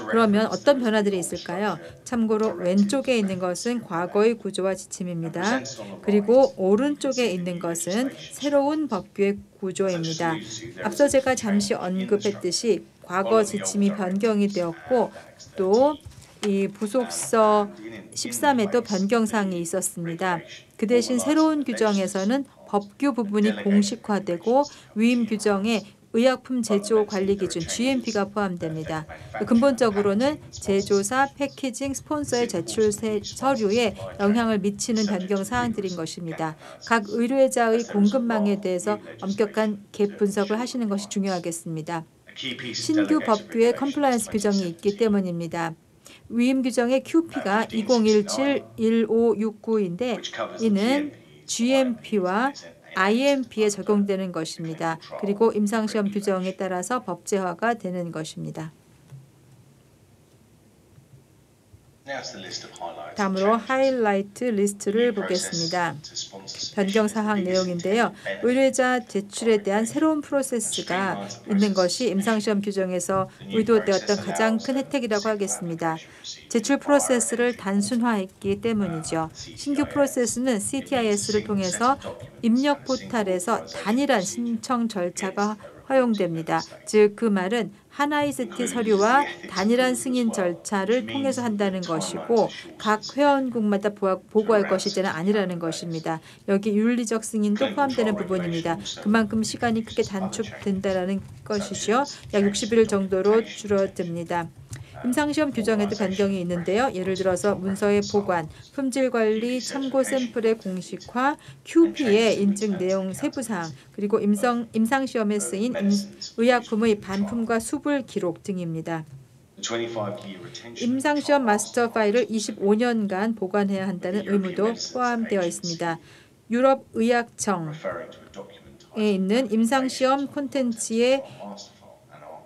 그러면 어떤 변화들이 있을까요? 참고로 왼쪽에 있는 것은 과거의 구조와 지침입니다. 그리고 오른쪽에 있는 것은 새로운 법규의 구조입니다. 앞서 제가 잠시 언급했듯이 과거 지침이 변경이 되었고 또 이 부속서 13에도 변경사항이 있었습니다. 그 대신 새로운 규정에서는 법규 부분이 공식화되고 위임 규정에 의약품 제조 관리 기준 GMP가 포함됩니다. 근본적으로는 제조사, 패키징, 스폰서의 제출 서류에 영향을 미치는 변경 사항들인 것입니다. 각 의뢰자의 공급망에 대해서 엄격한 갭 분석을 하시는 것이 중요하겠습니다. 신규 법규에 컴플라이언스 규정이 있기 때문입니다. 위임 규정의 QP가 2017-1569인데 이는 GMP와 IMP에 적용되는 것입니다. 그리고 임상시험 규정에 따라서 법제화가 되는 것입니다. 다음으로 하이라이트 리스트를 보겠습니다. 변경 사항 내용인데요. 의뢰자 제출에 대한 새로운 프로세스가 있는 것이 임상시험 규정에서 의도되었던 가장 큰 혜택이라고 하겠습니다. 제출 프로세스를 단순화했기 때문이죠. 신규 프로세스는 CTIS를 통해서 입력 포탈에서 단일한 신청 절차가 허용됩니다. 즉 그 말은 하나의 세트 서류와 단일한 승인 절차를 통해서 한다는 것이고 각 회원국마다 보고할 것이지는 아니라는 것입니다. 여기 윤리적 승인도 포함되는 부분입니다. 그만큼 시간이 크게 단축된다는 것이죠. 약 60일 정도로 줄어듭니다. 임상시험 규정에도 변경이 있는데요. 예를 들어서 문서의 보관, 품질관리, 참고 샘플의 공식화, QP의 인증 내용 세부사항, 그리고 임상시험에 쓰인 의약품의 반품과 수불 기록 등입니다. 임상시험 마스터 파일을 25년간 보관해야 한다는 의무도 포함되어 있습니다. 유럽의약청에 있는 임상시험 콘텐츠의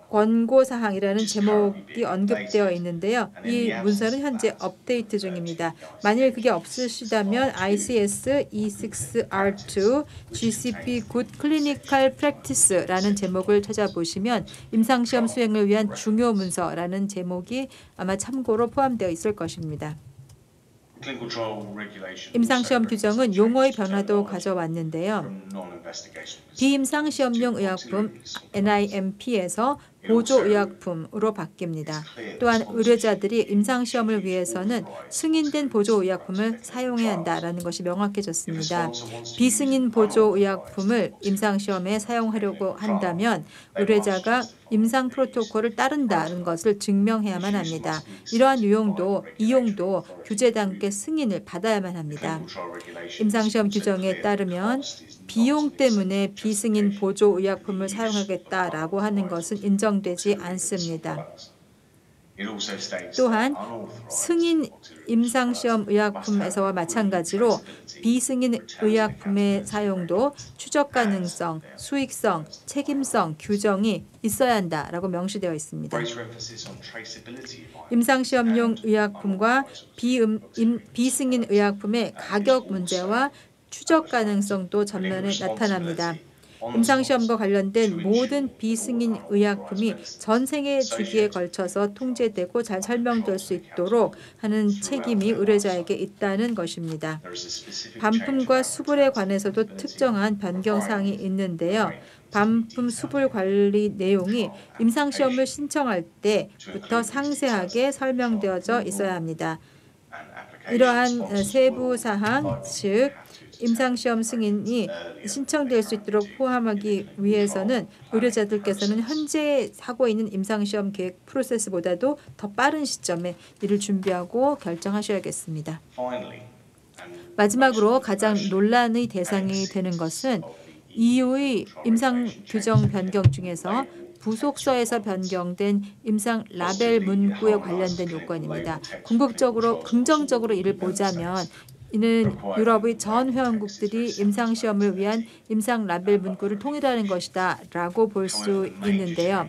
권고사항이라는 제목이 언급되어 있는데요. 이 문서는 현재 업데이트 중입니다. 만일 그게 없으시다면 ICS E6R2 GCP Good Clinical Practice라는 제목을 찾아보시면 임상시험 수행을 위한 중요 문서라는 제목이 아마 참고로 포함되어 있을 것입니다. 임상시험 규정은 용어의 변화도 가져왔는데요. 비임상시험용 의약품 NIMP에서 보조의약품으로 바뀝니다. 또한 의뢰자들이 임상시험을 위해서는 승인된 보조의약품을 사용해야 한다는 것이 명확해졌습니다. 비승인 보조의약품을 임상시험에 사용하려고 한다면 의뢰자가 임상 프로토콜을 따른다는 것을 증명해야만 합니다. 이러한 이용도 규제자 함께 승인을 받아야만 합니다. 임상시험 규정에 따르면 비용 때문에 비승인 보조의약품을 사용하겠다라고 하는 것은 인정되지 않습니다. 또한 승인 임상시험 의약품에서와 마찬가지로 비승인 의약품의 사용도 추적 가능성, 수익성, 책임성 규정이 있어야 한다라고 명시되어 있습니다. 임상시험용 의약품과 비승인 의약품의 가격 문제와 추적 가능성도 전면에 나타납니다. 임상시험과 관련된 모든 비승인 의약품이 전생의 주기에 걸쳐서 통제되고 잘 설명될 수 있도록 하는 책임이 의뢰자에게 있다는 것입니다. 반품과 수불에 관해서도 특정한 변경사항이 있는데요. 반품 수불 관리 내용이 임상시험을 신청할 때부터 상세하게 설명되어져 있어야 합니다. 이러한 세부사항, 즉 임상시험 승인이 신청될 수 있도록 포함하기 위해서는 의뢰자들께서는 현재 하고 있는 임상시험 계획 프로세스보다도 더 빠른 시점에 이를 준비하고 결정하셔야겠습니다. 마지막으로 가장 논란의 대상이 되는 것은 EU의 임상 규정 변경 중에서 부속서에서 변경된 임상 라벨 문구에 관련된 요건입니다. 궁극적으로 긍정적으로 이를 보자면 이는 유럽의 전 회원국들이 임상시험을 위한 임상 라벨 문구를 통일하는 것이다 라고 볼 수 있는데요.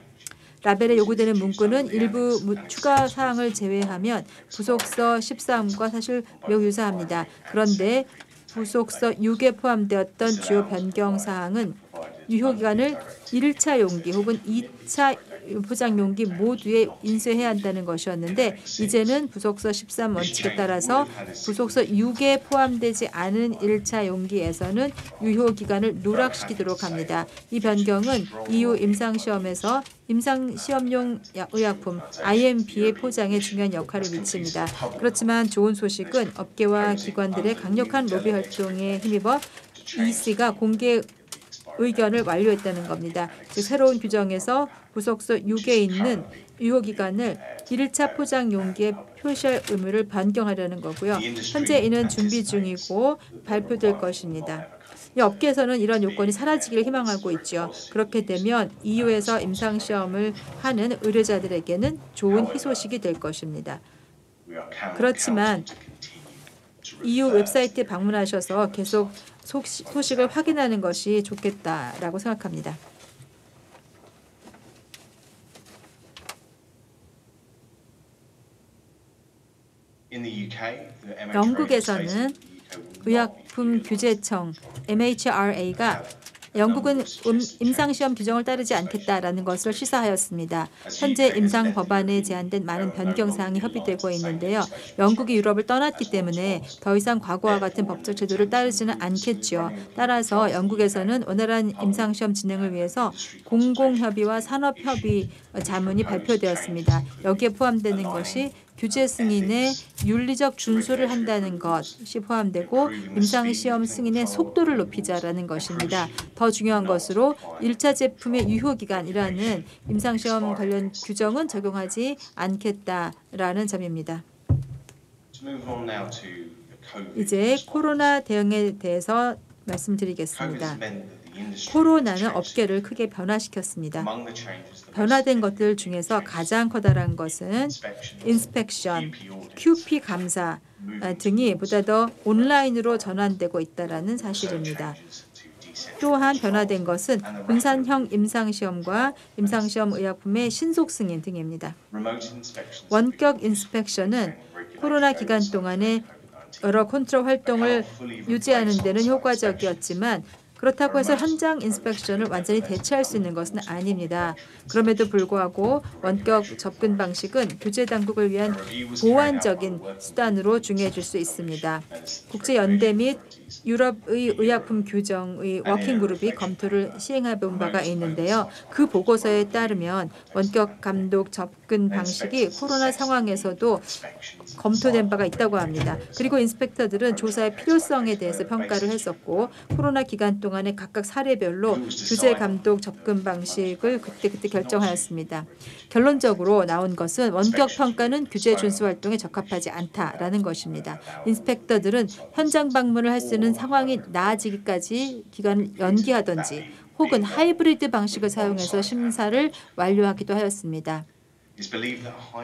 라벨에 요구되는 문구는 일부 추가 사항을 제외하면 부속서 13과 사실 매우 유사합니다. 그런데 부속서 6에 포함되었던 주요 변경 사항은 유효기간을 1차 용기 혹은 2차 포장 용기 모두에 인쇄해야 한다는 것이었는데 이제는 부속서 13 원칙에 따라서 부속서 6에 포함되지 않은 1차 용기에서는 유효기간을 누락시키도록 합니다. 이 변경은 EU 임상시험에서 임상시험용 의약품 IMP의 포장에 중요한 역할을 미칩니다. 그렇지만 좋은 소식은 업계와 기관들의 강력한 로비 활동에 힘입어 EC가 공개 의견을 완료했다는 겁니다. 즉 새로운 규정에서 부속서 6에 있는 유효기간을 1차 포장 용기에 표시할 의무를 변경하려는 거고요. 현재 이는 준비 중이고 발표될 것입니다. 이 업계에서는 이런 요건이 사라지기를 희망하고 있죠. 그렇게 되면 EU에서 임상시험을 하는 의료자들에게는 좋은 희소식이 될 것입니다. 그렇지만 EU 웹사이트에 방문하셔서 계속 소식을 확인하는 것이 좋겠다라고 생각합니다. 영국에서는 의약품 규제청 MHRA가 영국은 임상시험 규정을 따르지 않겠다라는 것을 시사하였습니다. 현재 임상 법안에 제한된 많은 변경 사항이 협의되고 있는데요. 영국이 유럽을 떠났기 때문에 더 이상 과거와 같은 법적 제도를 따르지는 않겠죠. 따라서 영국에서는 원활한 임상시험 진행을 위해서 공공협의와 산업협의 자문이 발표되었습니다. 여기에 포함되는 것이 규제 승인의 윤리적 준수를 한다는 것이 포함되고 임상시험 승인의 속도를 높이자라는 것입니다. 더 중요한 것으로 1차 제품의 유효기간이라는 임상시험 관련 규정은 적용하지 않겠다라는 점입니다. 이제 코로나 대응에 대해서 말씀드리겠습니다. 코로나는 업계를 크게 변화시켰습니다. 변화된 것들 중에서 가장 커다란 것은 인스펙션, QP 감사 등이 보다 더 온라인으로 전환되고 있다는 사실입니다. 또한 변화된 것은 분산형 임상시험과 임상시험 의약품의 신속 승인 등입니다. 원격 인스펙션은 코로나 기간 동안에 여러 컨트롤 활동을 유지하는 데는 효과적이었지만 그렇다고 해서 현장 인스펙션을 완전히 대체할 수 있는 것은 아닙니다. 그럼에도 불구하고 원격 접근 방식은 규제 당국을 위한 보완적인 수단으로 중요해질 수 있습니다. 국제연대 및 유럽의 의약품 규정의 워킹그룹이 검토를 시행해 본 바가 있는데요. 그 보고서에 따르면 원격 감독 접근 방식이 코로나 상황에서도 검토된 바가 있다고 합니다. 그리고 인스펙터들은 조사의 필요성에 대해서 평가를 했었고 코로나 기간 동안에 각각 사례별로 규제 감독 접근 방식을 그때 결정하였습니다. 결론적으로 나온 것은 원격 평가는 규제 준수 활동에 적합하지 않다라는 것입니다. 인스펙터들은 현장 방문을 할 수 있는 상황이 나아지기까지 기간을 연기하든지 혹은 하이브리드 방식을 사용해서 심사를 완료하기도 하였습니다.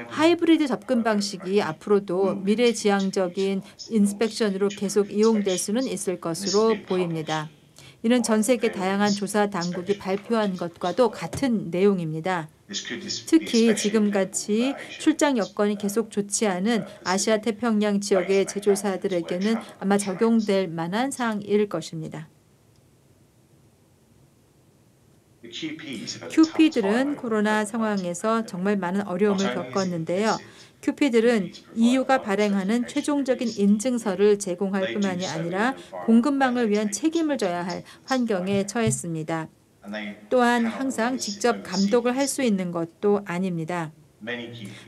하이브리드 접근 방식이 앞으로도 미래지향적인 인스펙션으로 계속 이용될 수는 있을 것으로 보입니다. 이는 전 세계 다양한 조사 당국이 발표한 것과도 같은 내용입니다. 특히 지금같이 출장 여건이 계속 좋지 않은 아시아 태평양 지역의 제조사들에게는 아마 적용될 만한 사항일 것입니다. QP들은 코로나 상황에서 정말 많은 어려움을 겪었는데요. QP들은 EU가 발행하는 최종적인 인증서를 제공할 뿐만이 아니라 공급망을 위한 책임을 져야 할 환경에 처했습니다. 또한 항상 직접 감독을 할 수 있는 것도 아닙니다.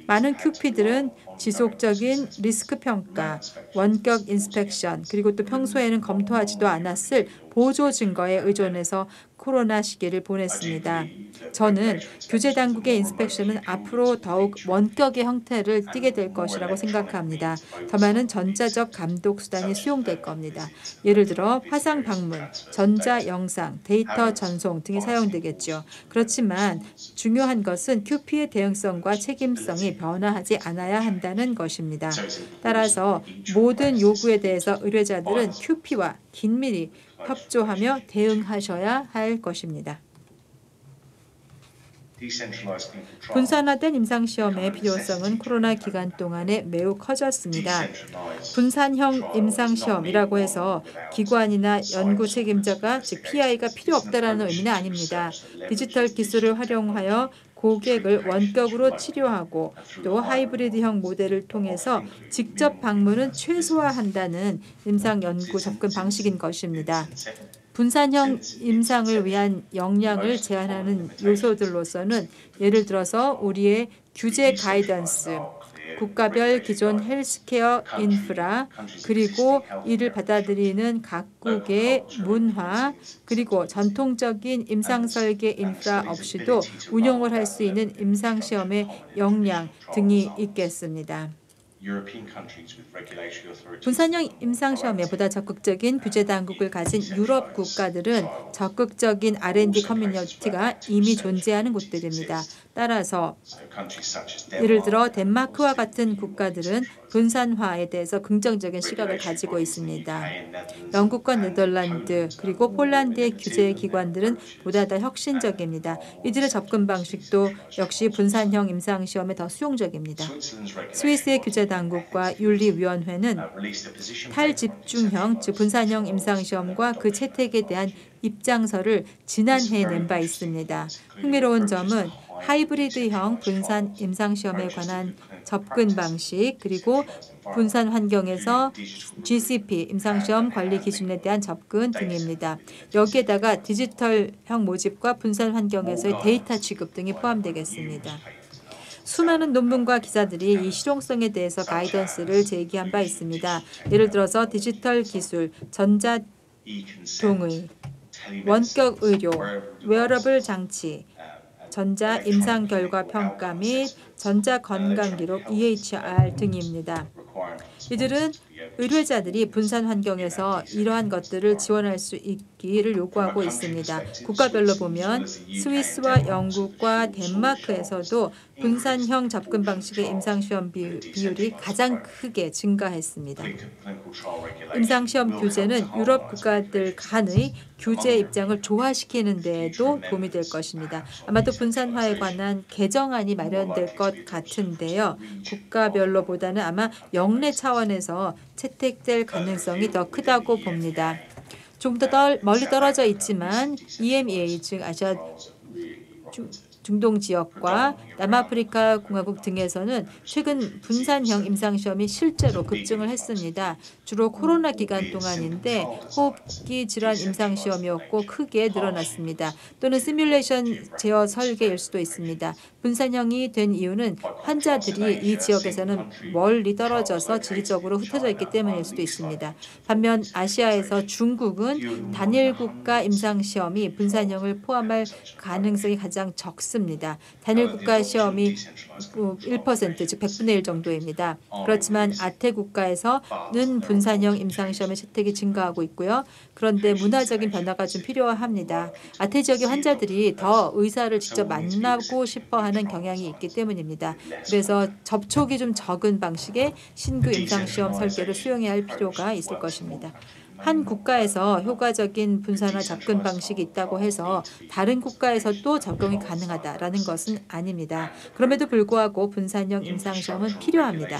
많은 QP들은 지속적인 리스크 평가, 원격 인스펙션, 그리고 또 평소에는 검토하지도 않았을 보조 증거에 의존해서 코로나 시기를 보냈습니다. 저는 규제 당국의 인스펙션은 앞으로 더욱 원격의 형태를 띠게 될 것이라고 생각합니다. 더 많은 전자적 감독 수단이 수용될 겁니다. 예를 들어 화상 방문, 전자 영상, 데이터 전송 등이 사용되겠죠. 그렇지만 중요한 것은 QP의 대응성과 책임성이 변화하지 않아야 한다는 것입니다. 따라서 모든 요구에 대해서 의뢰자들은 QP와 긴밀히 협조하며 대응하셔야 할 것입니다. 분산화된 임상시험의 필요성은 코로나 기간 동안에 매우 커졌습니다. 분산형 임상시험이라고 해서 기관이나 연구 책임자가 즉 PI가 필요 없다라는 의미는 아닙니다. 디지털 기술을 활용하여 고객을 원격으로 치료하고 또 하이브리드형 모델을 통해서 직접 방문은 최소화한다는 임상 연구 접근 방식인 것입니다. 분산형 임상을 위한 역량을 제한하는 요소들로서는 예를 들어서 우리의 규제 가이던스, 국가별 기존 헬스케어 인프라, 그리고 이를 받아들이는 각국의 문화, 그리고 전통적인 임상설계 인프라 없이도 운용을 할 수 있는 임상시험의 역량 등이 있겠습니다. 분산형 임상시험에 보다 적극적인 규제 당국을 가진 유럽 국가들은 적극적인 R&D 커뮤니티가 이미 존재하는 곳들입니다. 따라서 예를 들어 덴마크와 같은 국가들은 분산화에 대해서 긍정적인 시각을 가지고 있습니다. 영국과 네덜란드 그리고 폴란드의 규제 기관들은 보다 더 혁신적입니다. 이들의 접근 방식도 역시 분산형 임상시험에 더 수용적입니다. 스위스의 규제 당국과 윤리위원회는 탈집중형, 즉 분산형 임상시험과 그 채택에 대한 입장서를 지난해에 낸 바 있습니다. 흥미로운 점은 하이브리드형 분산 임상시험에 관한 접근 방식 그리고 분산 환경에서 GCP 임상시험 관리 기준에 대한 접근 등입니다. 여기에다가 디지털형 모집과 분산 환경에서의 데이터 취급 등이 포함되겠습니다. 수많은 논문과 기사들이 이 실용성에 대해서 가이던스를 제기한 바 있습니다. 예를 들어서 디지털 기술, 전자동의, 원격 의료, 웨어러블 장치, 전자 임상 결과 평가 및 전자 건강 기록 EHR 등입니다. 이들은 의료자들이 분산 환경에서 이러한 것들을 지원할 수 있기를 요구하고 있습니다. 국가별로 보면 스위스와 영국과 덴마크에서도 분산형 접근 방식의 임상시험 비율이 가장 크게 증가했습니다. 임상시험 규제는 유럽 국가들 간의 규제 입장을 조화시키는 데에도 도움이 될 것입니다. 아마도 분산화에 관한 개정안이 마련될 것 같은데요. 국가별로보다는 아마 영내 차원에서 채택될 가능성이 더 크다고 봅니다. 좀 더 멀리 떨어져 있지만 EMEA 즉 아시아 중동 지역과 남아프리카 공화국 등에서는 최근 분산형 임상시험이 실제로 급증을 했습니다. 주로 코로나 기간 동안인데 호흡기 질환 임상시험이었고 크게 늘어났습니다. 또는 시뮬레이션 제어 설계일 수도 있습니다. 분산형이 된 이유는 환자들이 이 지역에서는 멀리 떨어져서 지리적으로 흩어져 있기 때문일 수도 있습니다. 반면 아시아에서 중국은 단일 국가 임상시험이 분산형을 포함할 가능성이 가장 적습니다. 단일 국가 시험이 1%, 즉 100분의 1 정도입니다. 그렇지만 아태 국가에서는 분산형 임상시험의 채택이 증가하고 있고요. 그런데 문화적인 변화가 좀 필요합니다. 아태 지역의 환자들이 더 의사를 직접 만나고 싶어하는 경향이 있기 때문입니다. 그래서 접촉이 좀 적은 방식의 신규 임상시험 설계를 수용해야 할 필요가 있을 것입니다. 한 국가에서 효과적인 분산화 접근 방식이 있다고 해서 다른 국가에서도 적용이 가능하다라는 것은 아닙니다. 그럼에도 불구하고 분산형 임상시험은 필요합니다.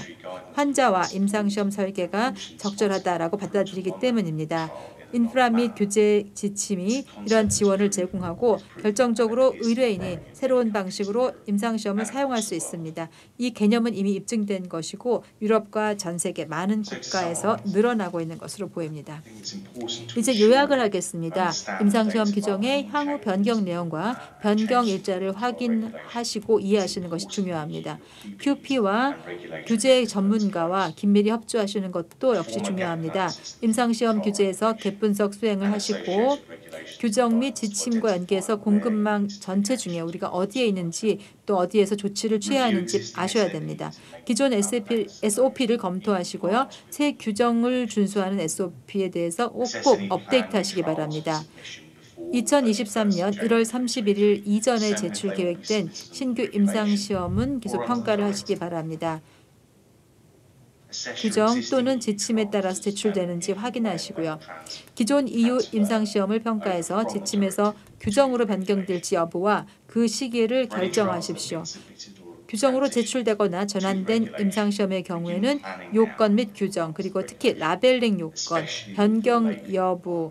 환자와 임상시험 설계가 적절하다라고 받아들이기 때문입니다. 인프라 및 규제 지침이 이러한 지원을 제공하고 결정적으로 의뢰인이 새로운 방식으로 임상시험을 사용할 수 있습니다. 이 개념은 이미 입증된 것이고 유럽과 전 세계 많은 국가에서 늘어나고 있는 것으로 보입니다. 이제 요약을 하겠습니다. 임상시험 규정의 향후 변경 내용과 변경 일자를 확인하시고 이해하시는 것이 중요합니다. QP와 규제 전문가와 긴밀히 협조하시는 것도 역시 중요합니다. 임상시험 규제에서 분석 수행을 하시고 규정 및 지침과 연계해서 공급망 전체 중에 우리가 어디에 있는지 또 어디에서 조치를 취해야 하는지 아셔야 됩니다. 기존 SOP를 검토하시고요. 새 규정을 준수하는 SOP에 대해서 꼭 업데이트하시기 바랍니다. 2023년 1월 31일 이전에 제출 계획된 신규 임상시험은 계속 평가를 하시기 바랍니다. 규정 또는 지침에 따라서 제출되는지 확인하시고요. 기존 EU 임상시험을 평가해서 지침에서 규정으로 변경될지 여부와 그 시기를 결정하십시오. 규정으로 제출되거나 전환된 임상시험의 경우에는 요건 및 규정, 그리고 특히 라벨링 요건, 변경 여부,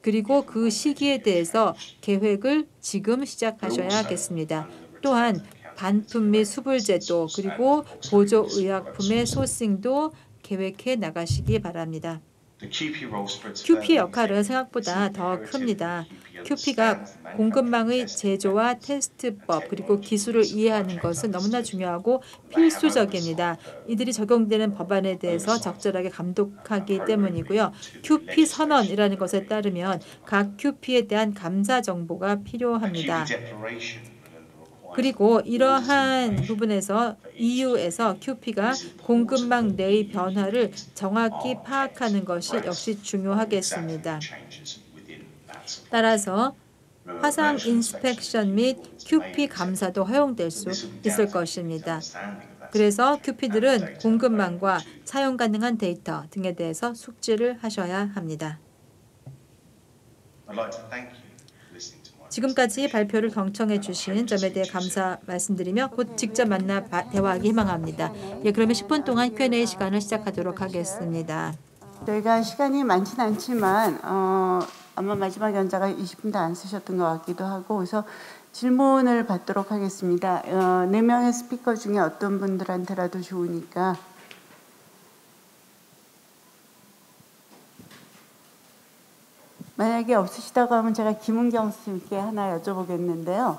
그리고 그 시기에 대해서 계획을 지금 시작하셔야겠습니다. 또한 반품 및 수불 제도, 그리고 보조의약품의 소싱도 계획해 나가시기 바랍니다. QP 역할은 생각보다 더 큽니다. QP가 공급망의 제조와 테스트법 그리고 기술을 이해하는 것은 너무나 중요하고 필수적입니다. 이들이 적용되는 법안에 대해서 적절하게 감독하기 때문이고요. QP 선언이라는 것에 따르면 각 QP에 대한 감사 정보가 필요합니다. 그리고 이러한 부분에서 EU에서 QP가 공급망 내의 변화를 정확히 파악하는 것이 역시 중요하겠습니다. 따라서 화상 인스펙션 및 QP 감사도 허용될 수 있을 것입니다. 그래서 QP들은 공급망과 사용 가능한 데이터 등에 대해서 숙지를 하셔야 합니다. 지금까지 발표를 경청해 주신 점에 대해 감사 말씀드리며 곧 직접 만나 대화하기 희망합니다. 예, 그러면 10분 동안 Q&A 시간을 시작하도록 하겠습니다. 저희가 시간이 많지는 않지만 아마 마지막 연자가 20분도 안 쓰셨던 것 같기도 하고 그래서 질문을 받도록 하겠습니다. 4명의 스피커 중에 어떤 분들한테라도 좋으니까 만약에 없으시다고 하면 제가 김은경 선생님께 하나 여쭤보겠는데요.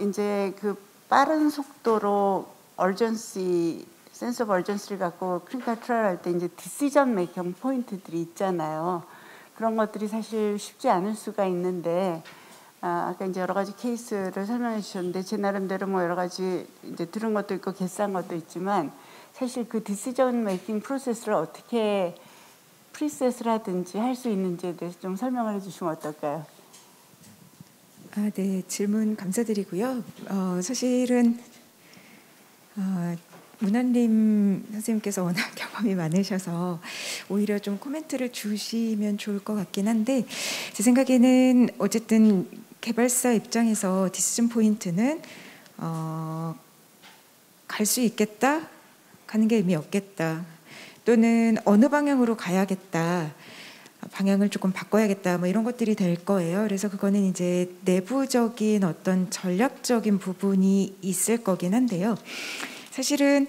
이제 그 빠른 속도로 urgency, sense of urgency를 갖고 클리니컬 트라이얼 할 때 이제 디시전 메이킹 포인트들이 있잖아요. 그런 것들이 사실 쉽지 않을 수가 있는데 아까 이제 여러 가지 케이스를 설명해 주셨는데 제 나름대로 뭐 여러 가지 이제 들은 것도 있고 개수한 것도 있지만 사실 그 디시전 메이킹 프로세스를 어떻게 프리셋을 하든지 할 수 있는지에 대해서 좀 설명을 해주시면 어떨까요? 네, 질문 감사드리고요. 사실은 문한림 선생님께서 워낙 경험이 많으셔서 오히려 좀 코멘트를 주시면 좋을 것 같긴 한데 제 생각에는 어쨌든 개발사 입장에서 디시전 포인트는 갈 수 있겠다, 가는 게 의미 없겠다. 또는 어느 방향으로 가야겠다, 방향을 조금 바꿔야겠다, 뭐 이런 것들이 될 거예요. 그래서 그거는 이제 내부적인 어떤 전략적인 부분이 있을 거긴 한데요. 사실은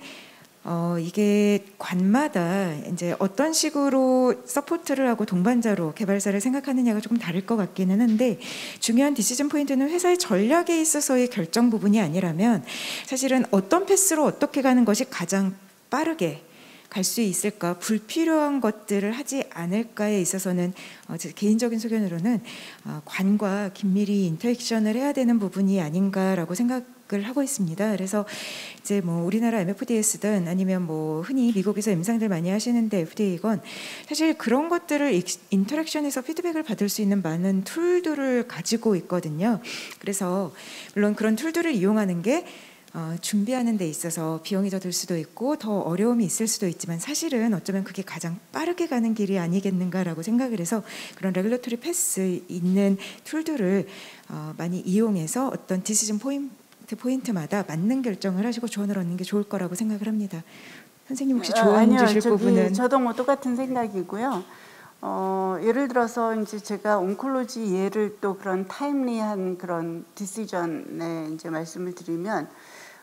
이게 관마다 이제 어떤 식으로 서포트를 하고 동반자로 개발사를 생각하느냐가 조금 다를 것 같기는 한데 중요한 디시전 포인트는 회사의 전략에 있어서의 결정 부분이 아니라면 사실은 어떤 패스로 어떻게 가는 것이 가장 빠르게 갈 수 있을까, 불필요한 것들을 하지 않을까에 있어서는 제 개인적인 소견으로는 관과 긴밀히 인터랙션을 해야 되는 부분이 아닌가라고 생각을 하고 있습니다. 그래서 이제 뭐 우리나라 MFDS든 아니면 뭐 흔히 미국에서 임상들 많이 하시는데 FDA건 사실 그런 것들을 인터랙션에서 피드백을 받을 수 있는 많은 툴들을 가지고 있거든요. 그래서 물론 그런 툴들을 이용하는 게 준비하는 데 있어서 비용이 더 들 수도 있고 더 어려움이 있을 수도 있지만 사실은 어쩌면 그게 가장 빠르게 가는 길이 아니겠는가라고 생각을 해서 그런 레귤러토리 패스 있는 툴들을 많이 이용해서 어떤 디시전 포인트마다 맞는 결정을 하시고 조언을 얻는 게 좋을 거라고 생각을 합니다. 선생님 혹시 조언 주실 부분은? 저도 뭐 똑같은 생각이고요. 예를 들어서 이제 제가 온콜로지 예를 또 그런 타임리한 그런 디시전에 이제 말씀을 드리면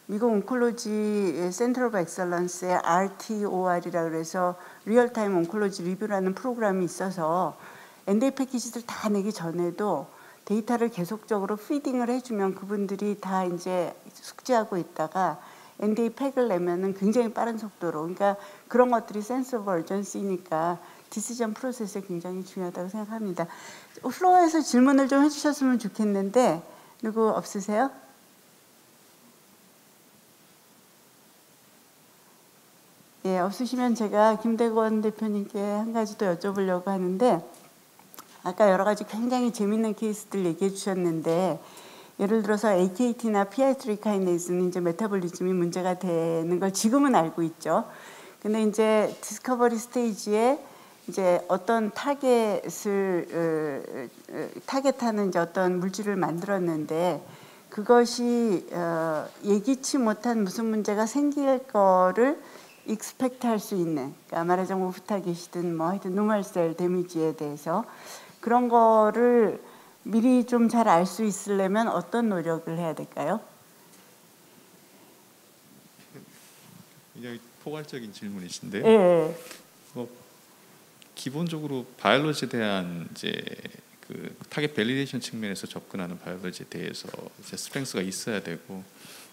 미국 온콜로지 센터 오브 엑셀런스의 RTOR이라고 그래서 리얼타임 온콜로지 리뷰라는 프로그램이 있어서 NDA 패키지들 다 내기 전에도 데이터를 계속적으로 피딩을 해주면 그분들이 다 이제 숙지하고 있다가 NDA 팩을 내면은 굉장히 빠른 속도로, 그러니까 그런 것들이 센스 오브 얼전시니까 디시전 프로세스에 굉장히 중요하다고 생각합니다. 플로어에서 질문을 좀 해주셨으면 좋겠는데 누구 없으세요? 예, 없으시면 제가 김대건 대표님께 한 가지 더 여쭤보려고 하는데 아까 여러 가지 굉장히 재밌는 케이스들 얘기해 주셨는데 예를 들어서 AKT나 PI3 카이네이즈는 이제 메타볼리즘이 문제가 되는 걸 지금은 알고 있죠. 근데 이제 디스커버리 스테이지에 이제 어떤 타겟하는 이제 어떤 물질을 만들었는데 그것이 예기치 못한 무슨 문제가 생길 거를 익스펙트할 수 있는, 그러니까 말하자면 오프타겟이든 뭐 하여튼 노멀셀 데미지에 대해서 그런 거를 미리 좀 잘 알 수 있으려면 어떤 노력을 해야 될까요? 굉장히 포괄적인 질문이신데요. 네. 기본적으로 바이올로지에 대한 이제 그 타겟 밸리데이션 측면에서 접근하는 바이올로지에 대해서 이제 스트렝스가 있어야 되고,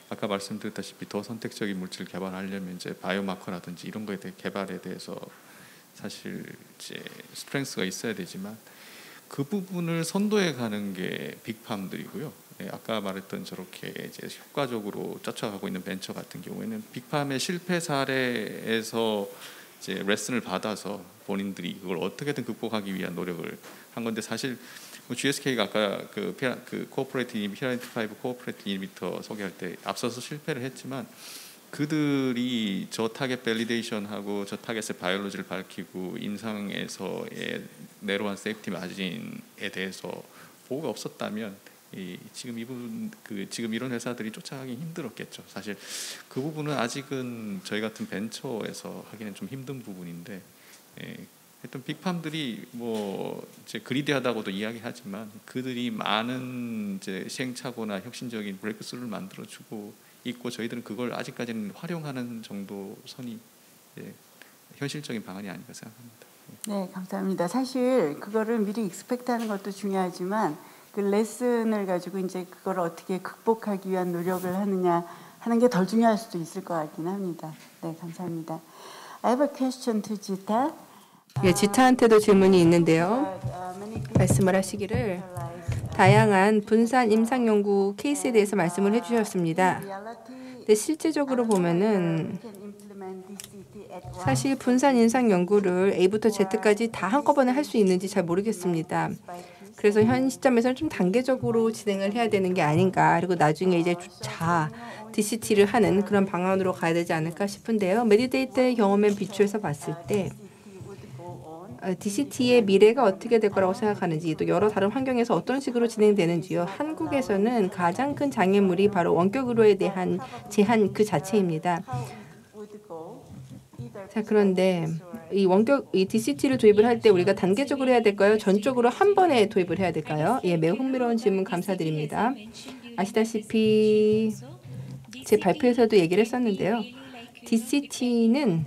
아까 말씀드렸다시피 더 선택적인 물질을 개발하려면 이제 바이오마커라든지 이런 거에 대해 개발에 대해서 사실 이제 스트렝스가 있어야 되지만 그 부분을 선도해 가는 게 빅팜들이고요. 아까 말했던 저렇게 이제 효과적으로 쫓아가고 있는 벤처 같은 경우에는 빅팜의 실패 사례에서 이제 레슨을 받아서 본인들이 그걸 어떻게든 극복하기 위한 노력을 한 건데, 사실 GSK가 아까 그 코오퍼레이트 PRNT5 코오퍼레이트 이니비터 소개할 때 앞서서 실패를 했지만 그들이 저 타겟 밸리데이션하고 저 타겟의 바이올로지를 밝히고 임상에서의 내로한 세이프티 마진에 대해서 보고가 없었다면 지금 이런 회사들이 쫓아가기 힘들었겠죠. 사실 그 부분은 아직은 저희 같은 벤처에서 하기는 좀 힘든 부분인데, 하여튼 빅팜들이 뭐 이제 그리디하다고도 이야기하지만 그들이 많은 이제 시행착오나 혁신적인 브레이크스루를 만들어주고 있고, 저희들은 그걸 아직까지는 활용하는 정도 선이 현실적인 방안이 아닌가 생각합니다. 네, 감사합니다. 사실 그거를 미리 익스펙트하는 것도 중요하지만 그 레슨을 가지고 이제 그걸 어떻게 극복하기 위한 노력을 하느냐 하는 게 더 중요할 수도 있을 것 같긴 합니다. 네, 감사합니다. I have a question to Jita. 예, 지타한테도 질문이 있는데요. 말씀을 하시기를 다양한 분산 임상 연구 케이스에 대해서 말씀을 해주셨습니다. 근데 실제적으로 보면은 사실 분산 임상 연구를 A부터 Z까지 다 한꺼번에 할 수 있는지 잘 모르겠습니다. 그래서 현 시점에서는 좀 단계적으로 진행을 해야 되는 게 아닌가, 그리고 나중에 이제 주차 DCT를 하는 그런 방안으로 가야 되지 않을까 싶은데요. 메디데이터의 경험에 비추어서 봤을 때 DCT의 미래가 어떻게 될 거라고 생각하는지, 또 여러 다른 환경에서 어떤 식으로 진행되는지요. 한국에서는 가장 큰 장애물이 바로 원격 의료에 대한 제한 그 자체입니다. 자, 그런데 이 DCT를 도입을 할 때 우리가 단계적으로 해야 될까요? 전적으로 한 번에 도입을 해야 될까요? 예, 매우 흥미로운 질문 감사드립니다. 아시다시피 제 발표에서도 얘기를 했었는데요. DCT는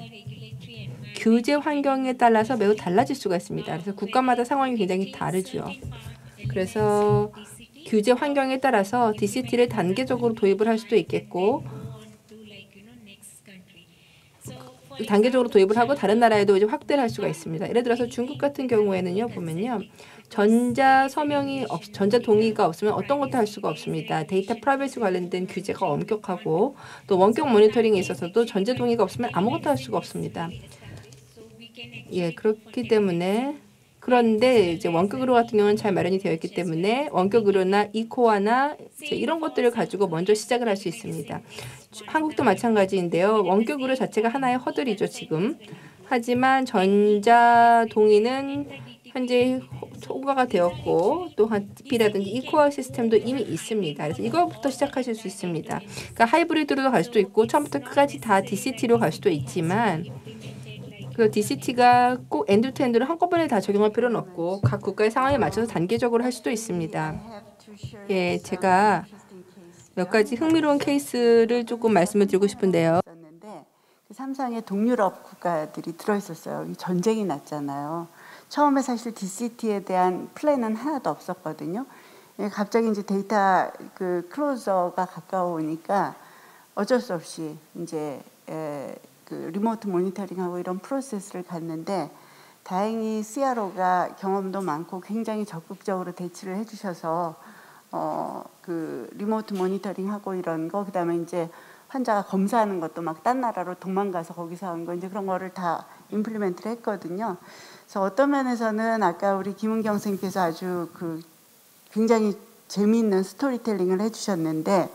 규제 환경에 따라서 매우 달라질 수가 있습니다. 그래서 국가마다 상황이 굉장히 다르죠. 그래서 규제 환경에 따라서 DCT를 단계적으로 도입을 할 수도 있겠고, 단계적으로 도입을 하고 다른 나라에도 이제 확대를 할 수가 있습니다. 예를 들어서 중국 같은 경우에는요, 보면요, 전자 동의가 없으면 어떤 것도 할 수가 없습니다. 데이터 프라이버시 관련된 규제가 엄격하고, 또 원격 모니터링에 있어서도 전자 동의가 없으면 아무것도 할 수가 없습니다. 예, 그렇기 때문에, 그런데 이제 원격 의료 같은 경우는 잘 마련이 되어 있기 때문에 원격 의료나 이코아나 이런 것들을 가지고 먼저 시작을 할 수 있습니다. 한국도 마찬가지인데요. 원격 의료 자체가 하나의 허들이죠, 지금. 하지만 전자 동의는 현재 통과가 되었고, 또 TP라든지 이코아 시스템도 이미 있습니다. 그래서 이거부터 시작하실 수 있습니다. 그러니까 하이브리드로도 갈 수도 있고 처음부터 끝까지 다 DCT로 갈 수도 있지만, 그 DCT가 꼭 엔드-투-엔드로 한꺼번에 다 적용할 필요는 없고 각 국가의 상황에 맞춰서 단계적으로 할 수도 있습니다. 예, 제가 몇 가지 흥미로운 케이스를 조금 말씀을 드리고 싶은데요. 삼성의 동유럽 국가들이 들어있었어요. 전쟁이 났잖아요. 처음에 사실 DCT에 대한 플랜은 하나도 없었거든요. 갑자기 이제 데이터 클로저가 가까우니까 어쩔 수 없이 이제 그 리모트 모니터링하고 이런 프로세스를 갔는데, 다행히 CRO가 경험도 많고 굉장히 적극적으로 대치를 해주셔서 그 리모트 모니터링하고 이런 거, 그다음에 이제 환자가 검사하는 것도 막 딴 나라로 도망가서 거기서 한 거, 이제 그런 거를 다 임플리멘트를 했거든요. 그래서 어떤 면에서는 아까 우리 김은경 선생님께서 아주 그 굉장히 재미있는 스토리텔링을 해주셨는데,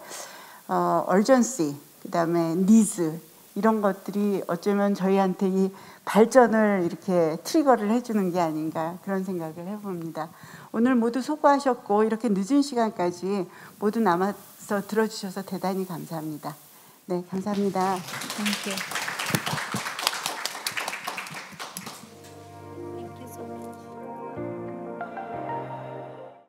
얼전시, 그다음에 니즈, 이런 것들이 어쩌면 저희한테 이 발전을 이렇게 트리거를 해주는 게 아닌가 그런 생각을 해봅니다. 오늘 모두 수고하셨고 이렇게 늦은 시간까지 모두 남아서 들어주셔서 대단히 감사합니다. 네, 감사합니다. Thank you.